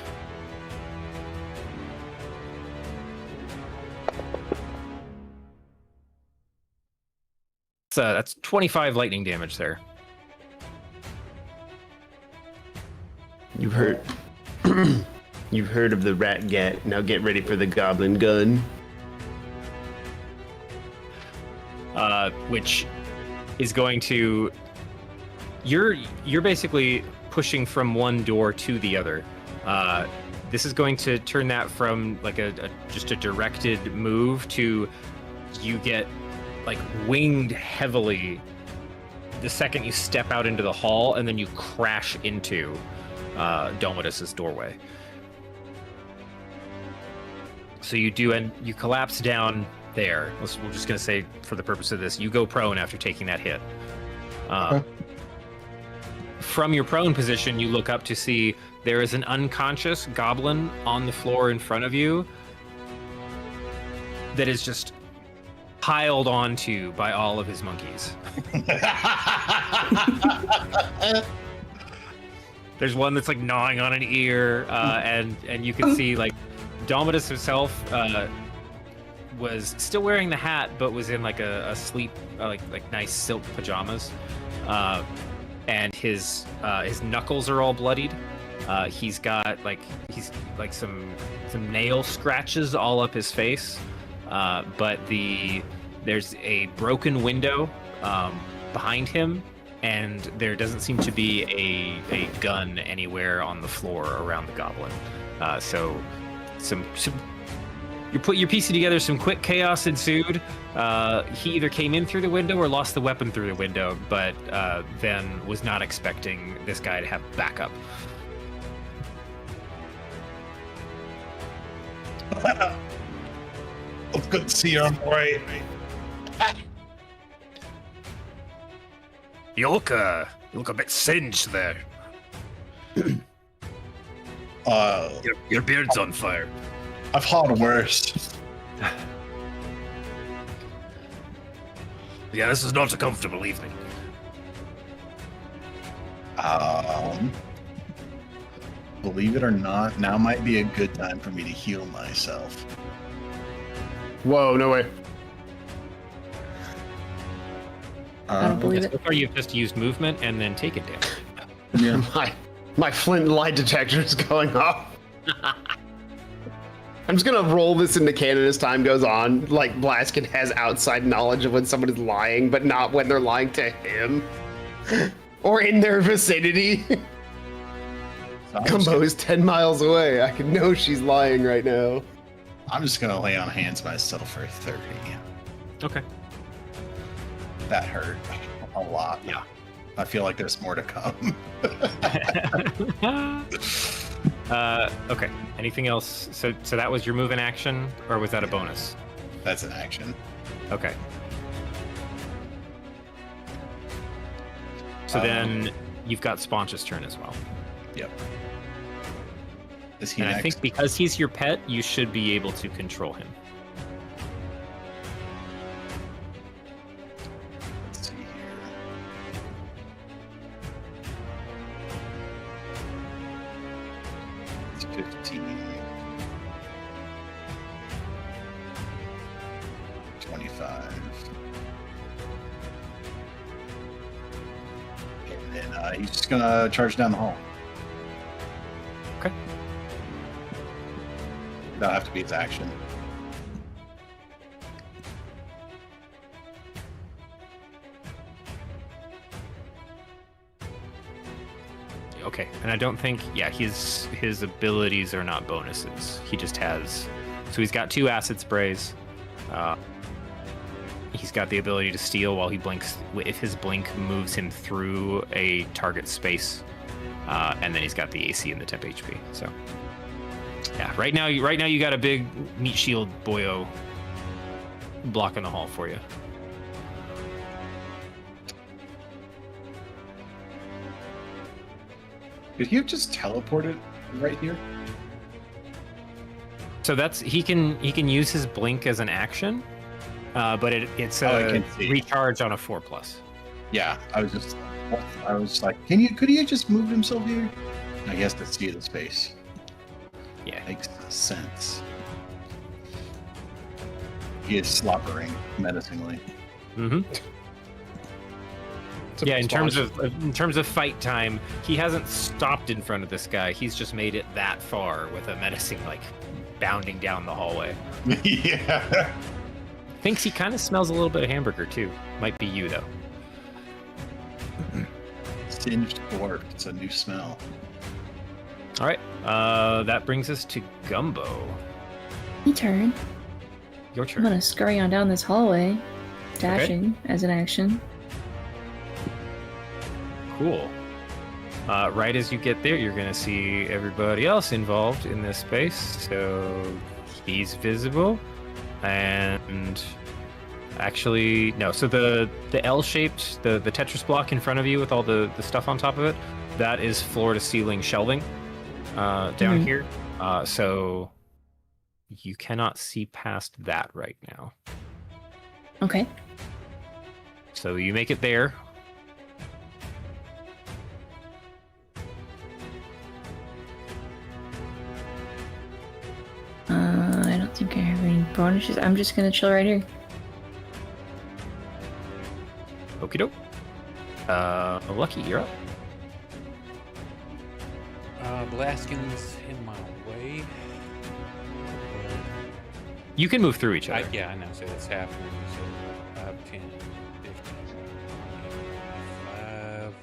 So that's 25 lightning damage there. You've heard of the rat gat. Now get ready for the goblin gun. Which is going to you're basically pushing from one door to the other. This is going to turn that from like just a directed move to you get like winged heavily the second you step out into the hall, and then you crash into Domitus's doorway. So you do, and you collapse down there. We're just going to say, for the purpose of this, you go prone after taking that hit. Okay. From your prone position, you look up to see there is an unconscious goblin on the floor in front of you that is just piled onto by all of his monkeys. There's one that's like gnawing on an ear, and you can see like Domitus himself was still wearing the hat, but was in like a sleep, like nice silk pajamas, and his knuckles are all bloodied. He's got some nail scratches all up his face, but there's a broken window behind him, and there doesn't seem to be a gun anywhere on the floor around the goblin. So you're piecing together some quick chaos ensued. He either came in through the window or lost the weapon through the window, but then was not expecting this guy to have backup. It's good to see you on the right. You look a bit singed there. Your beard's on fire. I've had worse. Yeah, this is not a comfortable evening. Believe it or not, now might be a good time for me to heal myself. Whoa, no way. I don't believe So it. far, you've just used movement and then taken damage. Yeah. My flint lie detector is going off. I'm just gonna roll this into canon as time goes on. Like Blaskin has outside knowledge of when someone is lying, but not when they're lying to him or in their vicinity. Gumbo's 10 miles away. I can know she's lying right now. I'm just gonna lay on hands myself for 30. Okay. That hurt a lot. Yeah. I feel like there's more to come. Okay. Anything else? So that was your move in action, or was that a bonus? That's an action. Okay. So then you've got Sponge's turn as well. Yep. Is he And next? I think because he's your pet, you should be able to control him. Let's see here. It's 15. 25. And then he's just gonna charge down the hall. Okay. That'll have to be his action. Okay, and I don't think, yeah, his abilities are not bonuses. He just has, so he's got 2 acid sprays. He's got the ability to steal while he blinks, if his blink moves him through a target space, and then he's got the AC and the temp HP. So, yeah, right now you got a big meat shield boyo blocking the hall for you. Could you have just teleported right here? So that's he can use his blink as an action, but it's I a can see. recharge on a 4+. Yeah, I was like, could he have just moved himself here? No, he has to see the space. Yeah. Makes sense. He is slobbering menacingly. Mm-hmm. It's a Yeah, in terms response. of fight time, he hasn't stopped in front of this guy. He's just made it that far with a menacing, like, bounding down the hallway. Yeah. Thinks he kind of smells a little bit of hamburger too. Might be you though. Singed pork. It's a new smell. All right, that brings us to Gumbo. My turn. Your I'm turn. gonna scurry on down this hallway, dashing as an action. Cool. Right as you get there, you're gonna see everybody else involved in this space. So he's visible, and actually no. So the L-shaped, the Tetris block in front of you with all the stuff on top of it, that is floor to ceiling shelving down here. So you cannot see past that right now. Okay. So you make it there. I don't think I have any bonuses. I'm just gonna chill right here. Okie doke. Lucky, you're up. Blaskin's in my way. You can move through each other. Yeah, I know. So that's half. So 5, 10, 15, 25,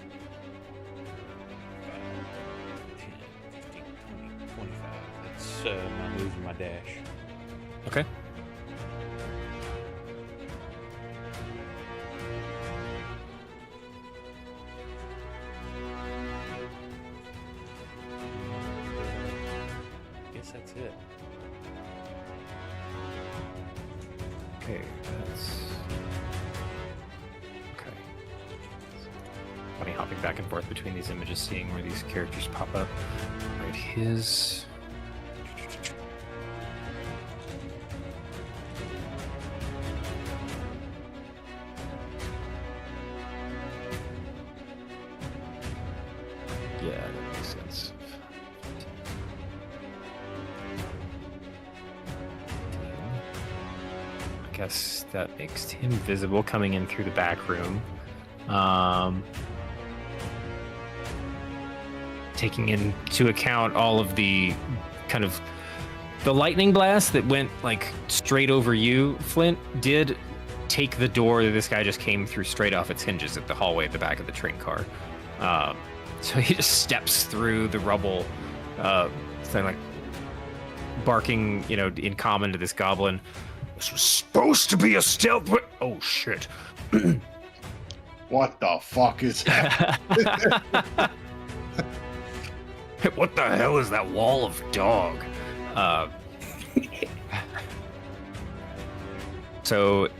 10, 15, 20, 25. That's my move and my dash. Okay. Guess that's it. Okay, that's okay. Funny hopping back and forth between these images, seeing where these characters pop up. Right, his. Yeah, that makes sense. I guess that makes him visible coming in through the back room. Taking into account all of the kind of the lightning blast that went like straight over you, Flint, did take the door that this guy just came through straight off its hinges at the hallway at the back of the train car. So he just steps through the rubble, saying like barking, in common to this goblin. This was supposed to be a stealth. Oh shit! What the fuck is that? What the hell is that wall of dog? So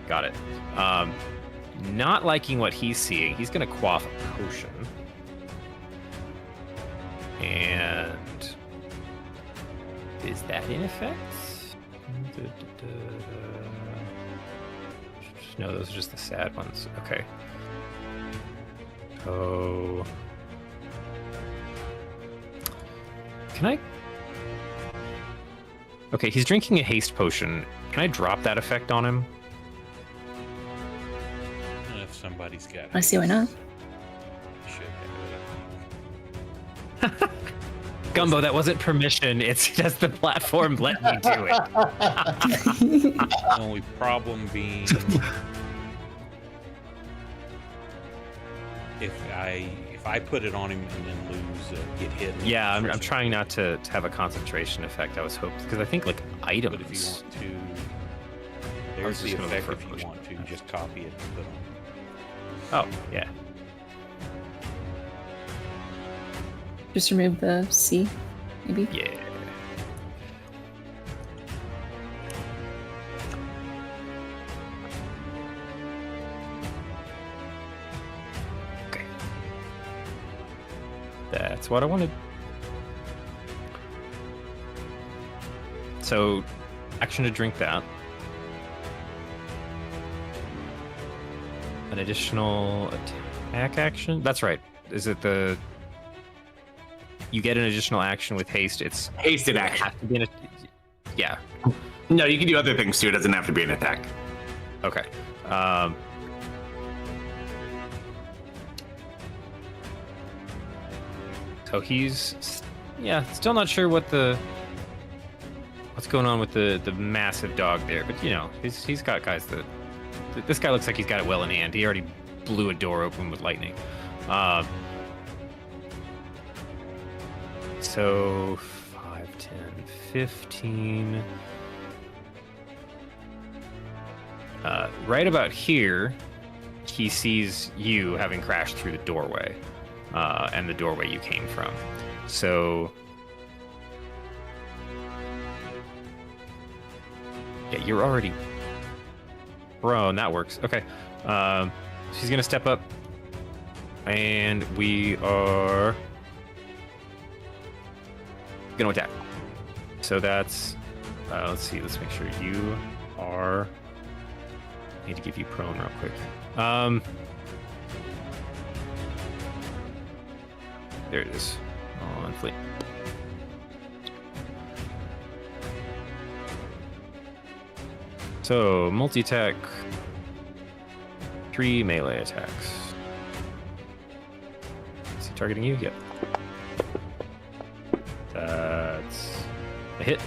Got it. Not liking what he's seeing, he's gonna quaff a potion. And is that in effect? No, those are just the sad ones. Okay. Oh. Can I? Okay, he's drinking a haste potion. Can I drop that effect on him? If somebody's got I see why not. should have it. Gumbo, that wasn't permission. It's just the platform let me do it. The only problem being if I put it on him and then lose, get hit. Yeah, I'm trying not to have a concentration effect. I was hoping because I think like items. But if you want to, I was there's the just gonna look effect for a if you potion. want to just copy it and put on. Oh yeah. Just remove the C, maybe. Yeah. Okay. That's what I wanted. So, action to drink that. An additional attack action? That's right. Is it the... You get an additional action with haste. It's Hasted action. has to be yeah. No, you can do other things too. It doesn't have to be an attack. Okay. So he's still not sure what's going on with the massive dog there, but you know, he's got guys that this guy looks like he's got it well in hand. He already blew a door open with lightning. So 5, 10, 15. Right about here, he sees you having crashed through the doorway, and the doorway you came from. So, yeah, you're already prone. That works. Okay. She's gonna step up, and we are gonna attack. So that's let's see, let's make sure you are, I need to give you prone real quick. There it is on Flint. So multi-attack, 3 melee attacks. Is he targeting you? Yep. That's a hit.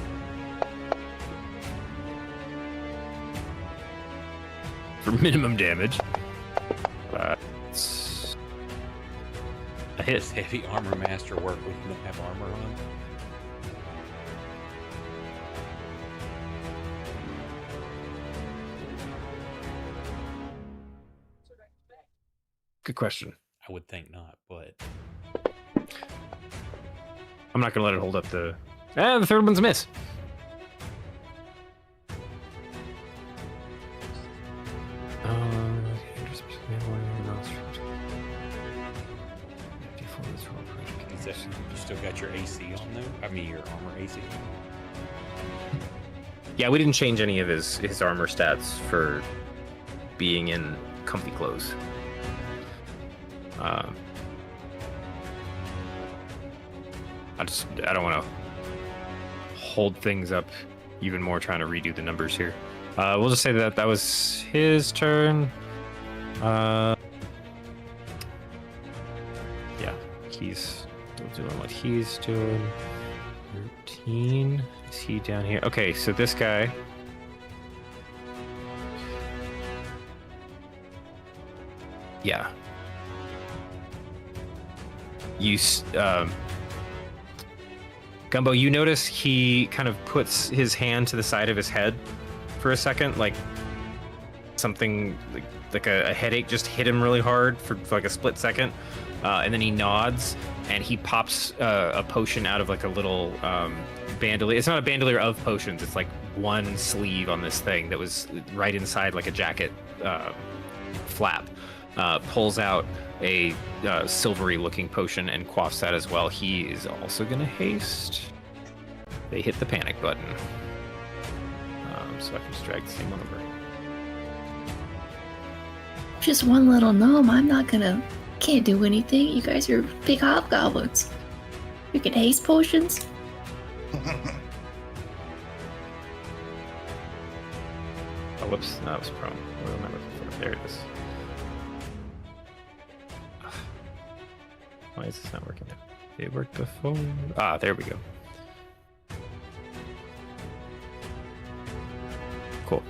For minimum damage. That's a hit. Does heavy armor master work when you don't have armor on? Good question. I would think not, but I'm not gonna let it hold up the. The third one's a miss. is that, you still got your AC on though? I mean, your armor AC. Yeah, we didn't change any of his armor stats for being in comfy clothes. I don't want to hold things up even more trying to redo the numbers here. We'll just say that was his turn. Yeah, he's still doing what he's doing. 13. Is he down here? Okay, so this guy. Yeah. Gumbo, you notice he kind of puts his hand to the side of his head for a second, like something like a headache just hit him really hard for like a split second. and then he nods and he pops a potion out of like a little bandolier. It's not a bandolier of potions. It's like one sleeve on this thing that was right inside like a jacket flap. Pulls out a silvery looking potion and quaffs that as well. He is also going to haste. They hit the panic button. So I can just drag the same one over. Just one little gnome. Can't do anything. You guys are big hobgoblins. You can haste potions. Oh, whoops. That was prone. What am I looking for? There it is. Why is this not working now? It worked before. Ah, there we go. Cool.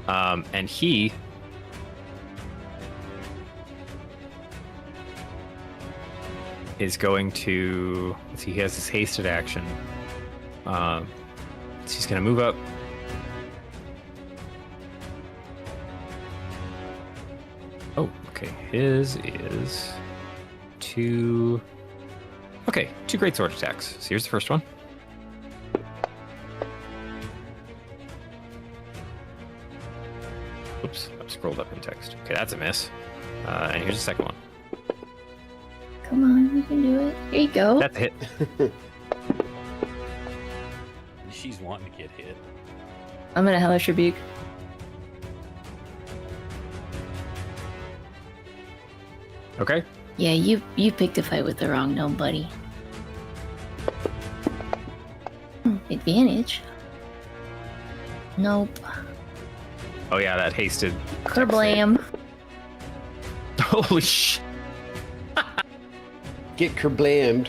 And he is going to. Let's see, he has this hasted action. So he's going to move up. Oh, okay. His is two. Okay, 2 greatsword attacks. So here's the first one. Oops, I've scrolled up in text. Okay, that's a miss. And here's the second one. Come on, you can do it. Here you go. That's a hit. She's wanting to get hit. I'm gonna hellish rebuke. Okay. Yeah, you picked a fight with the wrong gnome, buddy. Advantage. Nope. Oh yeah, that hasted. Kerblam. Holy sh! Get kerblammed.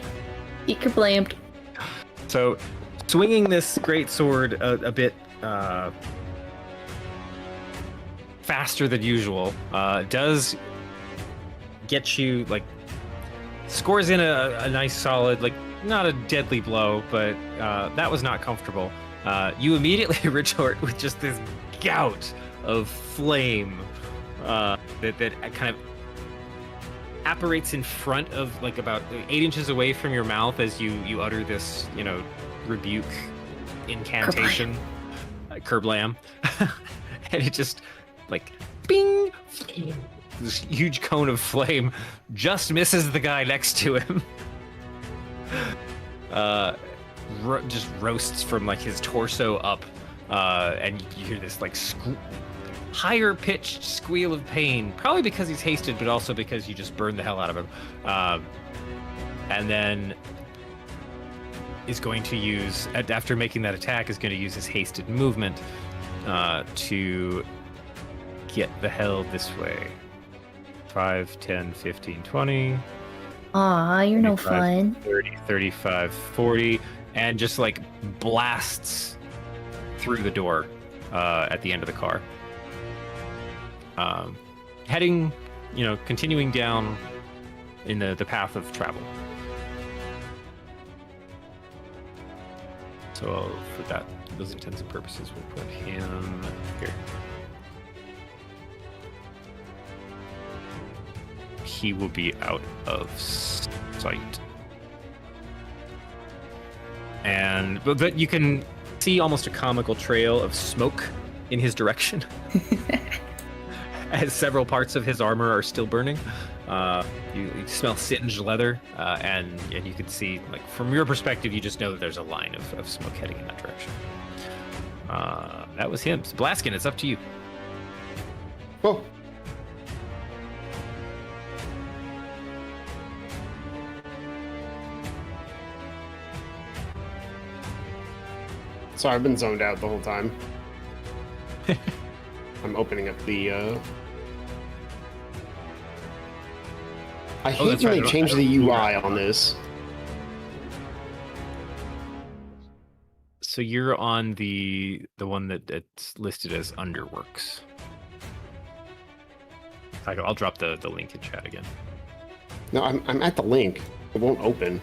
Get kerblammed. So, swinging this great sword a bit faster than usual does get you like scores in a nice solid, like not a deadly blow, but that was not comfortable. You immediately retort with just this gout of flame that kind of apparates in front of, like, about 8 inches away from your mouth as you utter this, rebuke incantation, kerblam, and it just like bing, this huge cone of flame just misses the guy next to him. Just roasts from like his torso up, and you hear this like higher pitched squeal of pain, probably because he's hasted, but also because you just burned the hell out of him. And then is going to use, after making that attack, is going to use his hasted movement to get the hell this way. 5, 10, 15, 20. Aw, you're no fun. 30, 35, 40, and just like blasts through the door at the end of the car. Heading, continuing down in the path of travel. So for those intents and purposes, we'll put him here. He will be out of sight. But you can see almost a comical trail of smoke in his direction. As several parts of his armor are still burning. You smell singed leather, and you can see, like, from your perspective, you just know that there's a line of smoke heading in that direction. That was him. So Blaskin, it's up to you. Oh. Sorry, I've been zoned out the whole time. I'm opening up the I hate when they change the UI on this. So you're on the one that's listed as Underworks. I'll drop the link in chat again. No, I'm at the link. It won't open.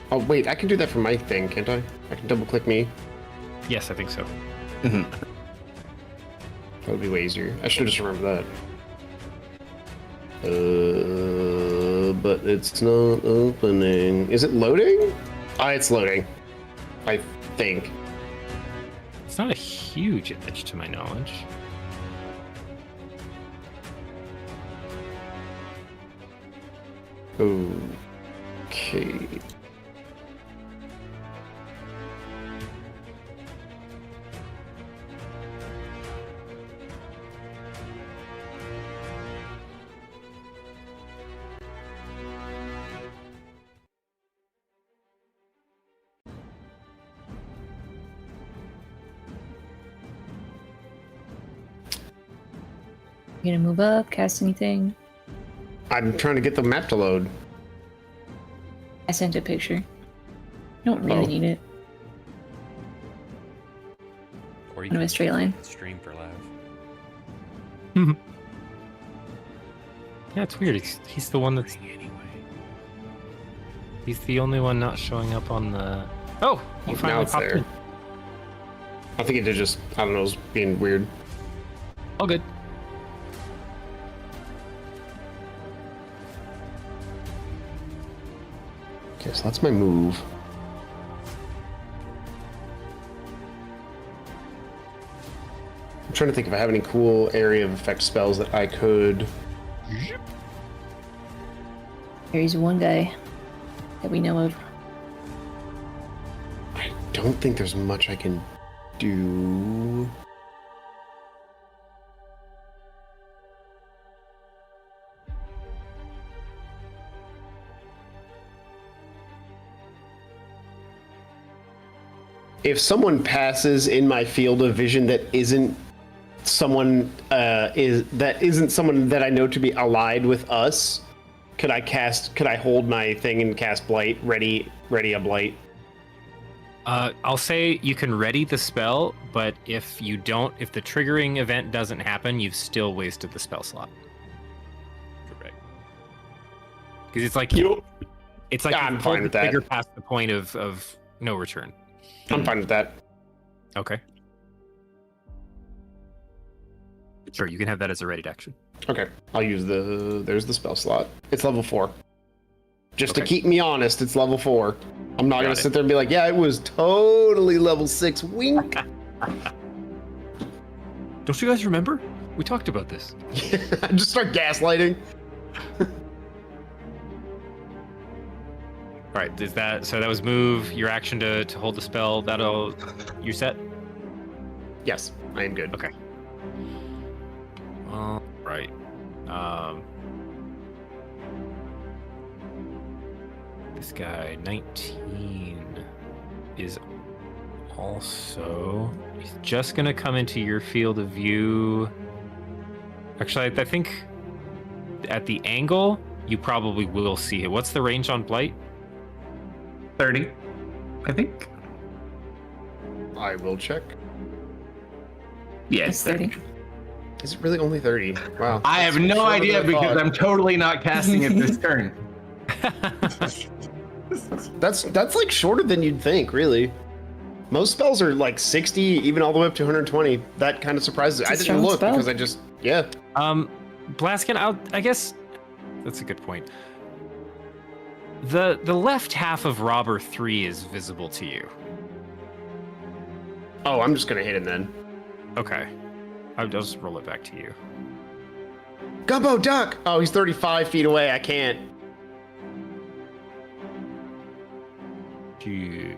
Oh wait, I can do that from my thing, can't I? I can double click me. Yes, I think so. Mm-hmm. That would be way easier. I should just remember that. But it's not opening. Is it loading? It's loading. I think. It's not a huge image to my knowledge. Okay. You gonna move up, cast anything? I'm trying to get the map to load. I sent a picture. Don't really need it. Or you Kind of a can straight line. stream for live. Yeah, it's weird. He's the one that's. He's the only one not showing up on the. Oh, you Now finally it's popped there. in. I think it did just, I don't know, it was being weird. All good. Okay, so that's my move. I'm trying to think if I have any cool area of effect spells that I could. There's one guy that we know of. I don't think there's much I can do. If someone passes in my field of vision that isn't someone isn't someone that I know to be allied with us, could I hold my thing and cast Blight? Ready a Blight? I'll say you can ready the spell, but if the triggering event doesn't happen, you've still wasted the spell slot. Correct. Because it's like I'm you fine pulled with the that. trigger past the point of no return. I'm fine with that. Okay. Sure, you can have that as a ready action. Okay, I'll use there's the spell slot. It's level 4. Just to Okay. keep me honest, it's level 4. I'm not Got gonna it. sit there and be like, yeah, it was totally level 6. Wink. Don't you guys remember? We talked about this. Just start gaslighting. All right, so that was move, your action to hold the spell. You set? Yes, I am good. Okay. All right. This guy, 19, is also. He's just gonna come into your field of view. Actually, I think at the angle, you probably will see it. What's the range on Blight? 30, I think. I will check. Yeah, It's 30. Is it really only 30? Wow. I have no shorter idea than I because thought. I'm totally not casting it this turn. That's like shorter than you'd think, really. Most spells are like 60, even all the way up to 120. That kind of surprises me. It's a I didn't strong look spell. because I just Blaskin, I guess that's a good point. The left half of Robber 3 is visible to you. Oh, I'm just gonna hit him then. Okay. I'll just roll it back to you. Gumbo duck! Oh, he's 35 feet away. I can't. You...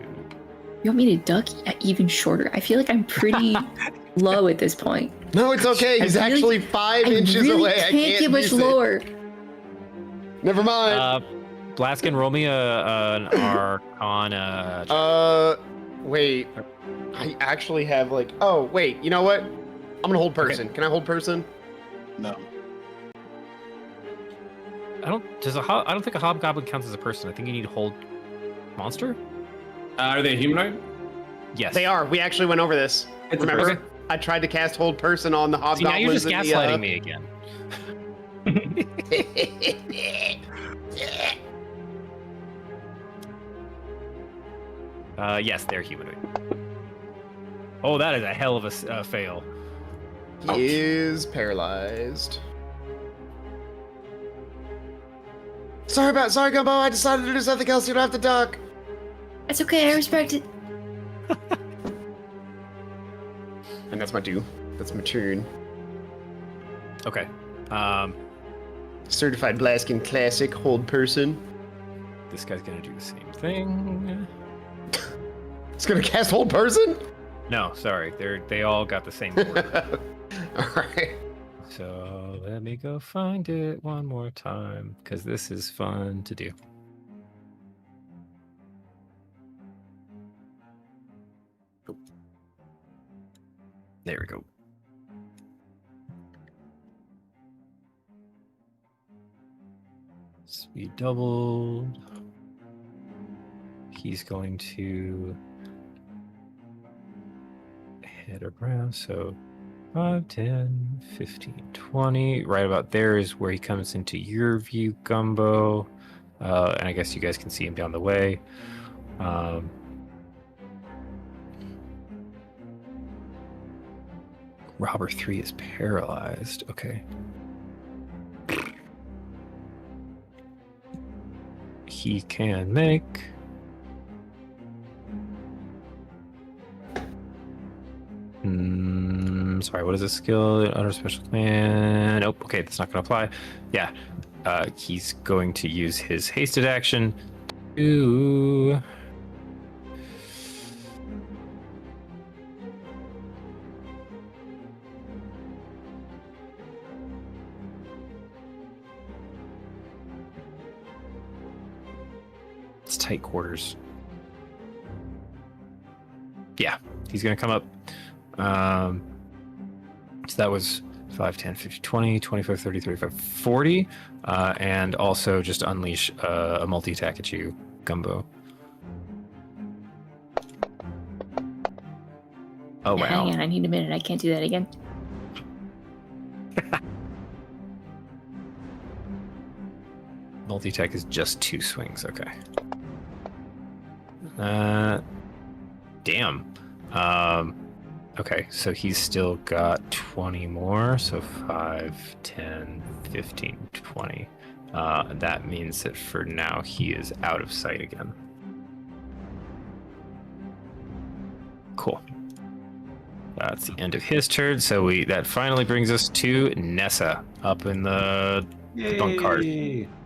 You want me to duck even shorter? I feel like I'm pretty low at this point. No, it's okay. He's I really- actually 5 inches I really away. can't I can't get much use it. lower. Never mind. Blaskin, roll me an Arcana. Wait. I actually have like. Oh, wait. You know what? I'm gonna hold person. Can I hold person? No. I don't think a hobgoblin counts as a person. I think you need to hold monster. Are they humanoid? Yes, They are. We actually went over this. It's a Remember? person. I tried to cast hold person on the See, hobgoblins. now you're just in the, gaslighting me again. Yes, they're humanoid. Oh, that is a hell of a fail. He is paralyzed. Sorry, Gumbo. I decided to do something else. You don't have to talk. It's okay. I respect it. And that's my do. That's my turn. Okay. Certified Blaskin Classic, hold person. This guy's gonna do the same thing. It's gonna cast hold person? No, sorry. They all got the same order. Alright. So let me go find it one more time, because this is fun to do. There we go. Speed doubled. He's going to head around, so 5, 10, 15, 20. Right about there is where he comes into your view, Gumbo. And I guess you guys can see him down the way. Robber 3 is paralyzed. Okay. He can make... sorry, what is this skill? Under special command. Nope. Okay, that's not going to apply. Yeah. He's going to use his hasted action to... It's tight quarters. Yeah, he's going to come up. So that was 5, 10, 15, 20, 25, 30, 35, 40. And also just unleash a multi-attack at you, Gumbo. Oh, wow. Hang on, I need a minute. I can't do that again. Multi-attack is just 2 swings. Okay. Damn. Okay, so he's still got 20 more, so 5, 10, 15, 20. That means that for now he is out of sight again. Cool. That's the end of his turn, so that finally brings us to Nessa up in the bunk cart.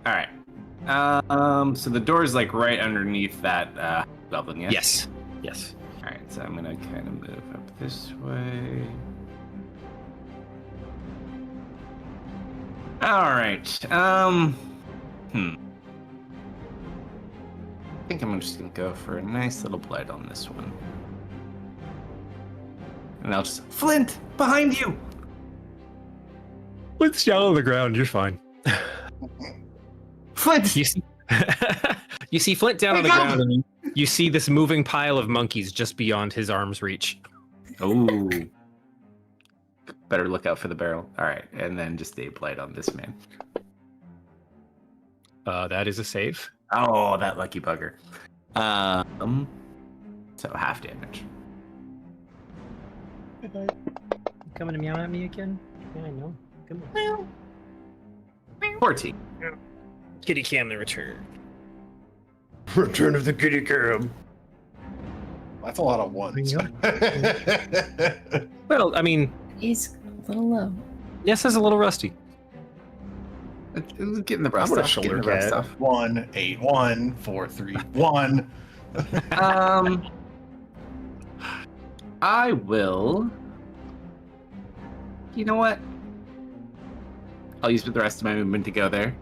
All right. So the door is like right underneath that goblin, yes? Yes. All right, so I'm gonna kind of move up this way. All right. I think I'm just gonna go for a nice little blight on this one, and I'll just Flint behind you. Flint's down on the ground. You're fine. Flint. You see Flint down on the ground, and you see this moving pile of monkeys just beyond his arm's reach. Oh. Better look out for the barrel. All right, and then just stay blight on this man. That is a save. Oh, that lucky bugger. So half damage. Coming to meow at me again? Yeah, I know. Come on. 14. Kitty cam the return. Return of the kitty cam. That's a lot of ones. Well, I mean, He's a little low. Ness is a little rusty. It's getting the rust I'm gonna off. shoulder Getting the rust cat. off. 1, 8, 1, 4, 3, 1. I will. You know what? I'll use the rest of my movement to go there.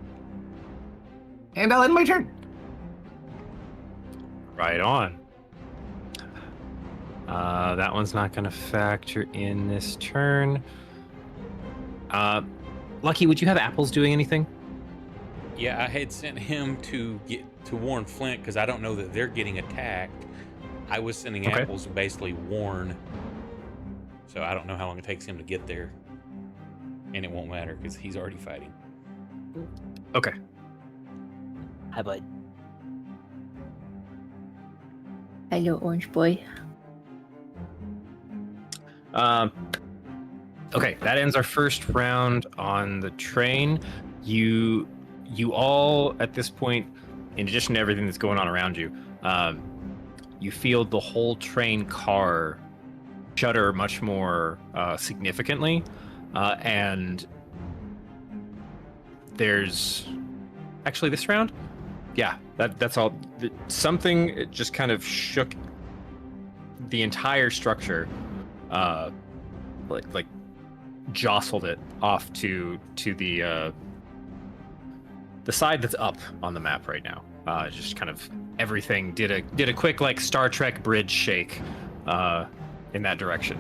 And I'll end my turn. Right on. That one's not going to factor in this turn. Lucky, would you have apples doing anything? Yeah, I had sent him to warn Flint because I don't know that they're getting attacked. I was sending Okay. apples to basically warn. So I don't know how long it takes him to get there. And it won't matter because he's already fighting. Okay. Hi, bud. Hello, orange boy. Okay, that ends our first round on the train. You you all, at this point, in addition to everything that's going on around you, you feel the whole train car shudder much more significantly, and there's actually this round, yeah, that's all. Something it just kind of shook the entire structure, like jostled it off to the side that's up on the map right now. Just kind of everything did a quick like Star Trek bridge shake in that direction.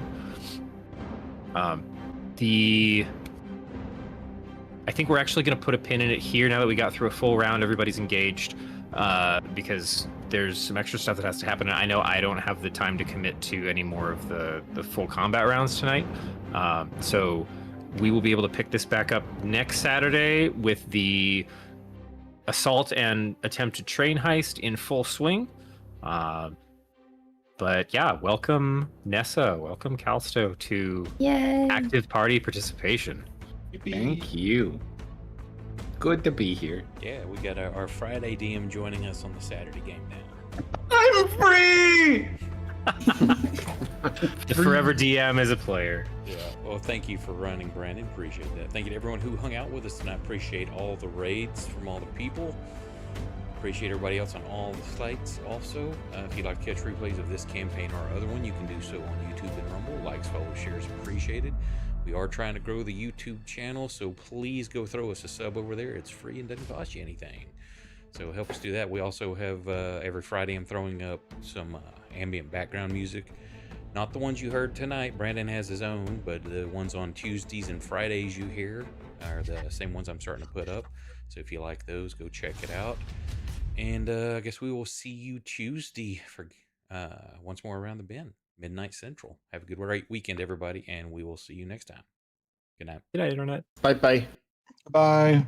I think we're actually going to put a pin in it here now that we got through a full round. Everybody's engaged because there's some extra stuff that has to happen. And I know I don't have the time to commit to any more of the full combat rounds tonight. So we will be able to pick this back up next Saturday with the assault and attempted train heist in full swing. But yeah, welcome Nessa, welcome Calsto to Yay. active party participation. Thank you. Good to be here. Yeah, we got our Friday DM joining us on the Saturday game now. I'm free! The forever DM is a player. Yeah, well, thank you for running, Brandon. Appreciate that. Thank you to everyone who hung out with us tonight. Appreciate all the raids from all the people. Appreciate everybody else on all the sites also. If you'd like to catch replays of this campaign or other one, you can do so on YouTube and Rumble. Likes, follows, shares, appreciated. We are trying to grow the YouTube channel, so please go throw us a sub over there. It's free and doesn't cost you anything. So help us do that. We also have every Friday I'm throwing up some ambient background music. Not the ones you heard tonight. Brandon has his own, but the ones on Tuesdays and Fridays you hear are the same ones I'm starting to put up. So if you like those, go check it out. And I guess we will see you Tuesday for once more around the bend, midnight central. Have a good weekend, everybody, and we will see you next time. Good night. Good night, Internet. Bye bye. Bye.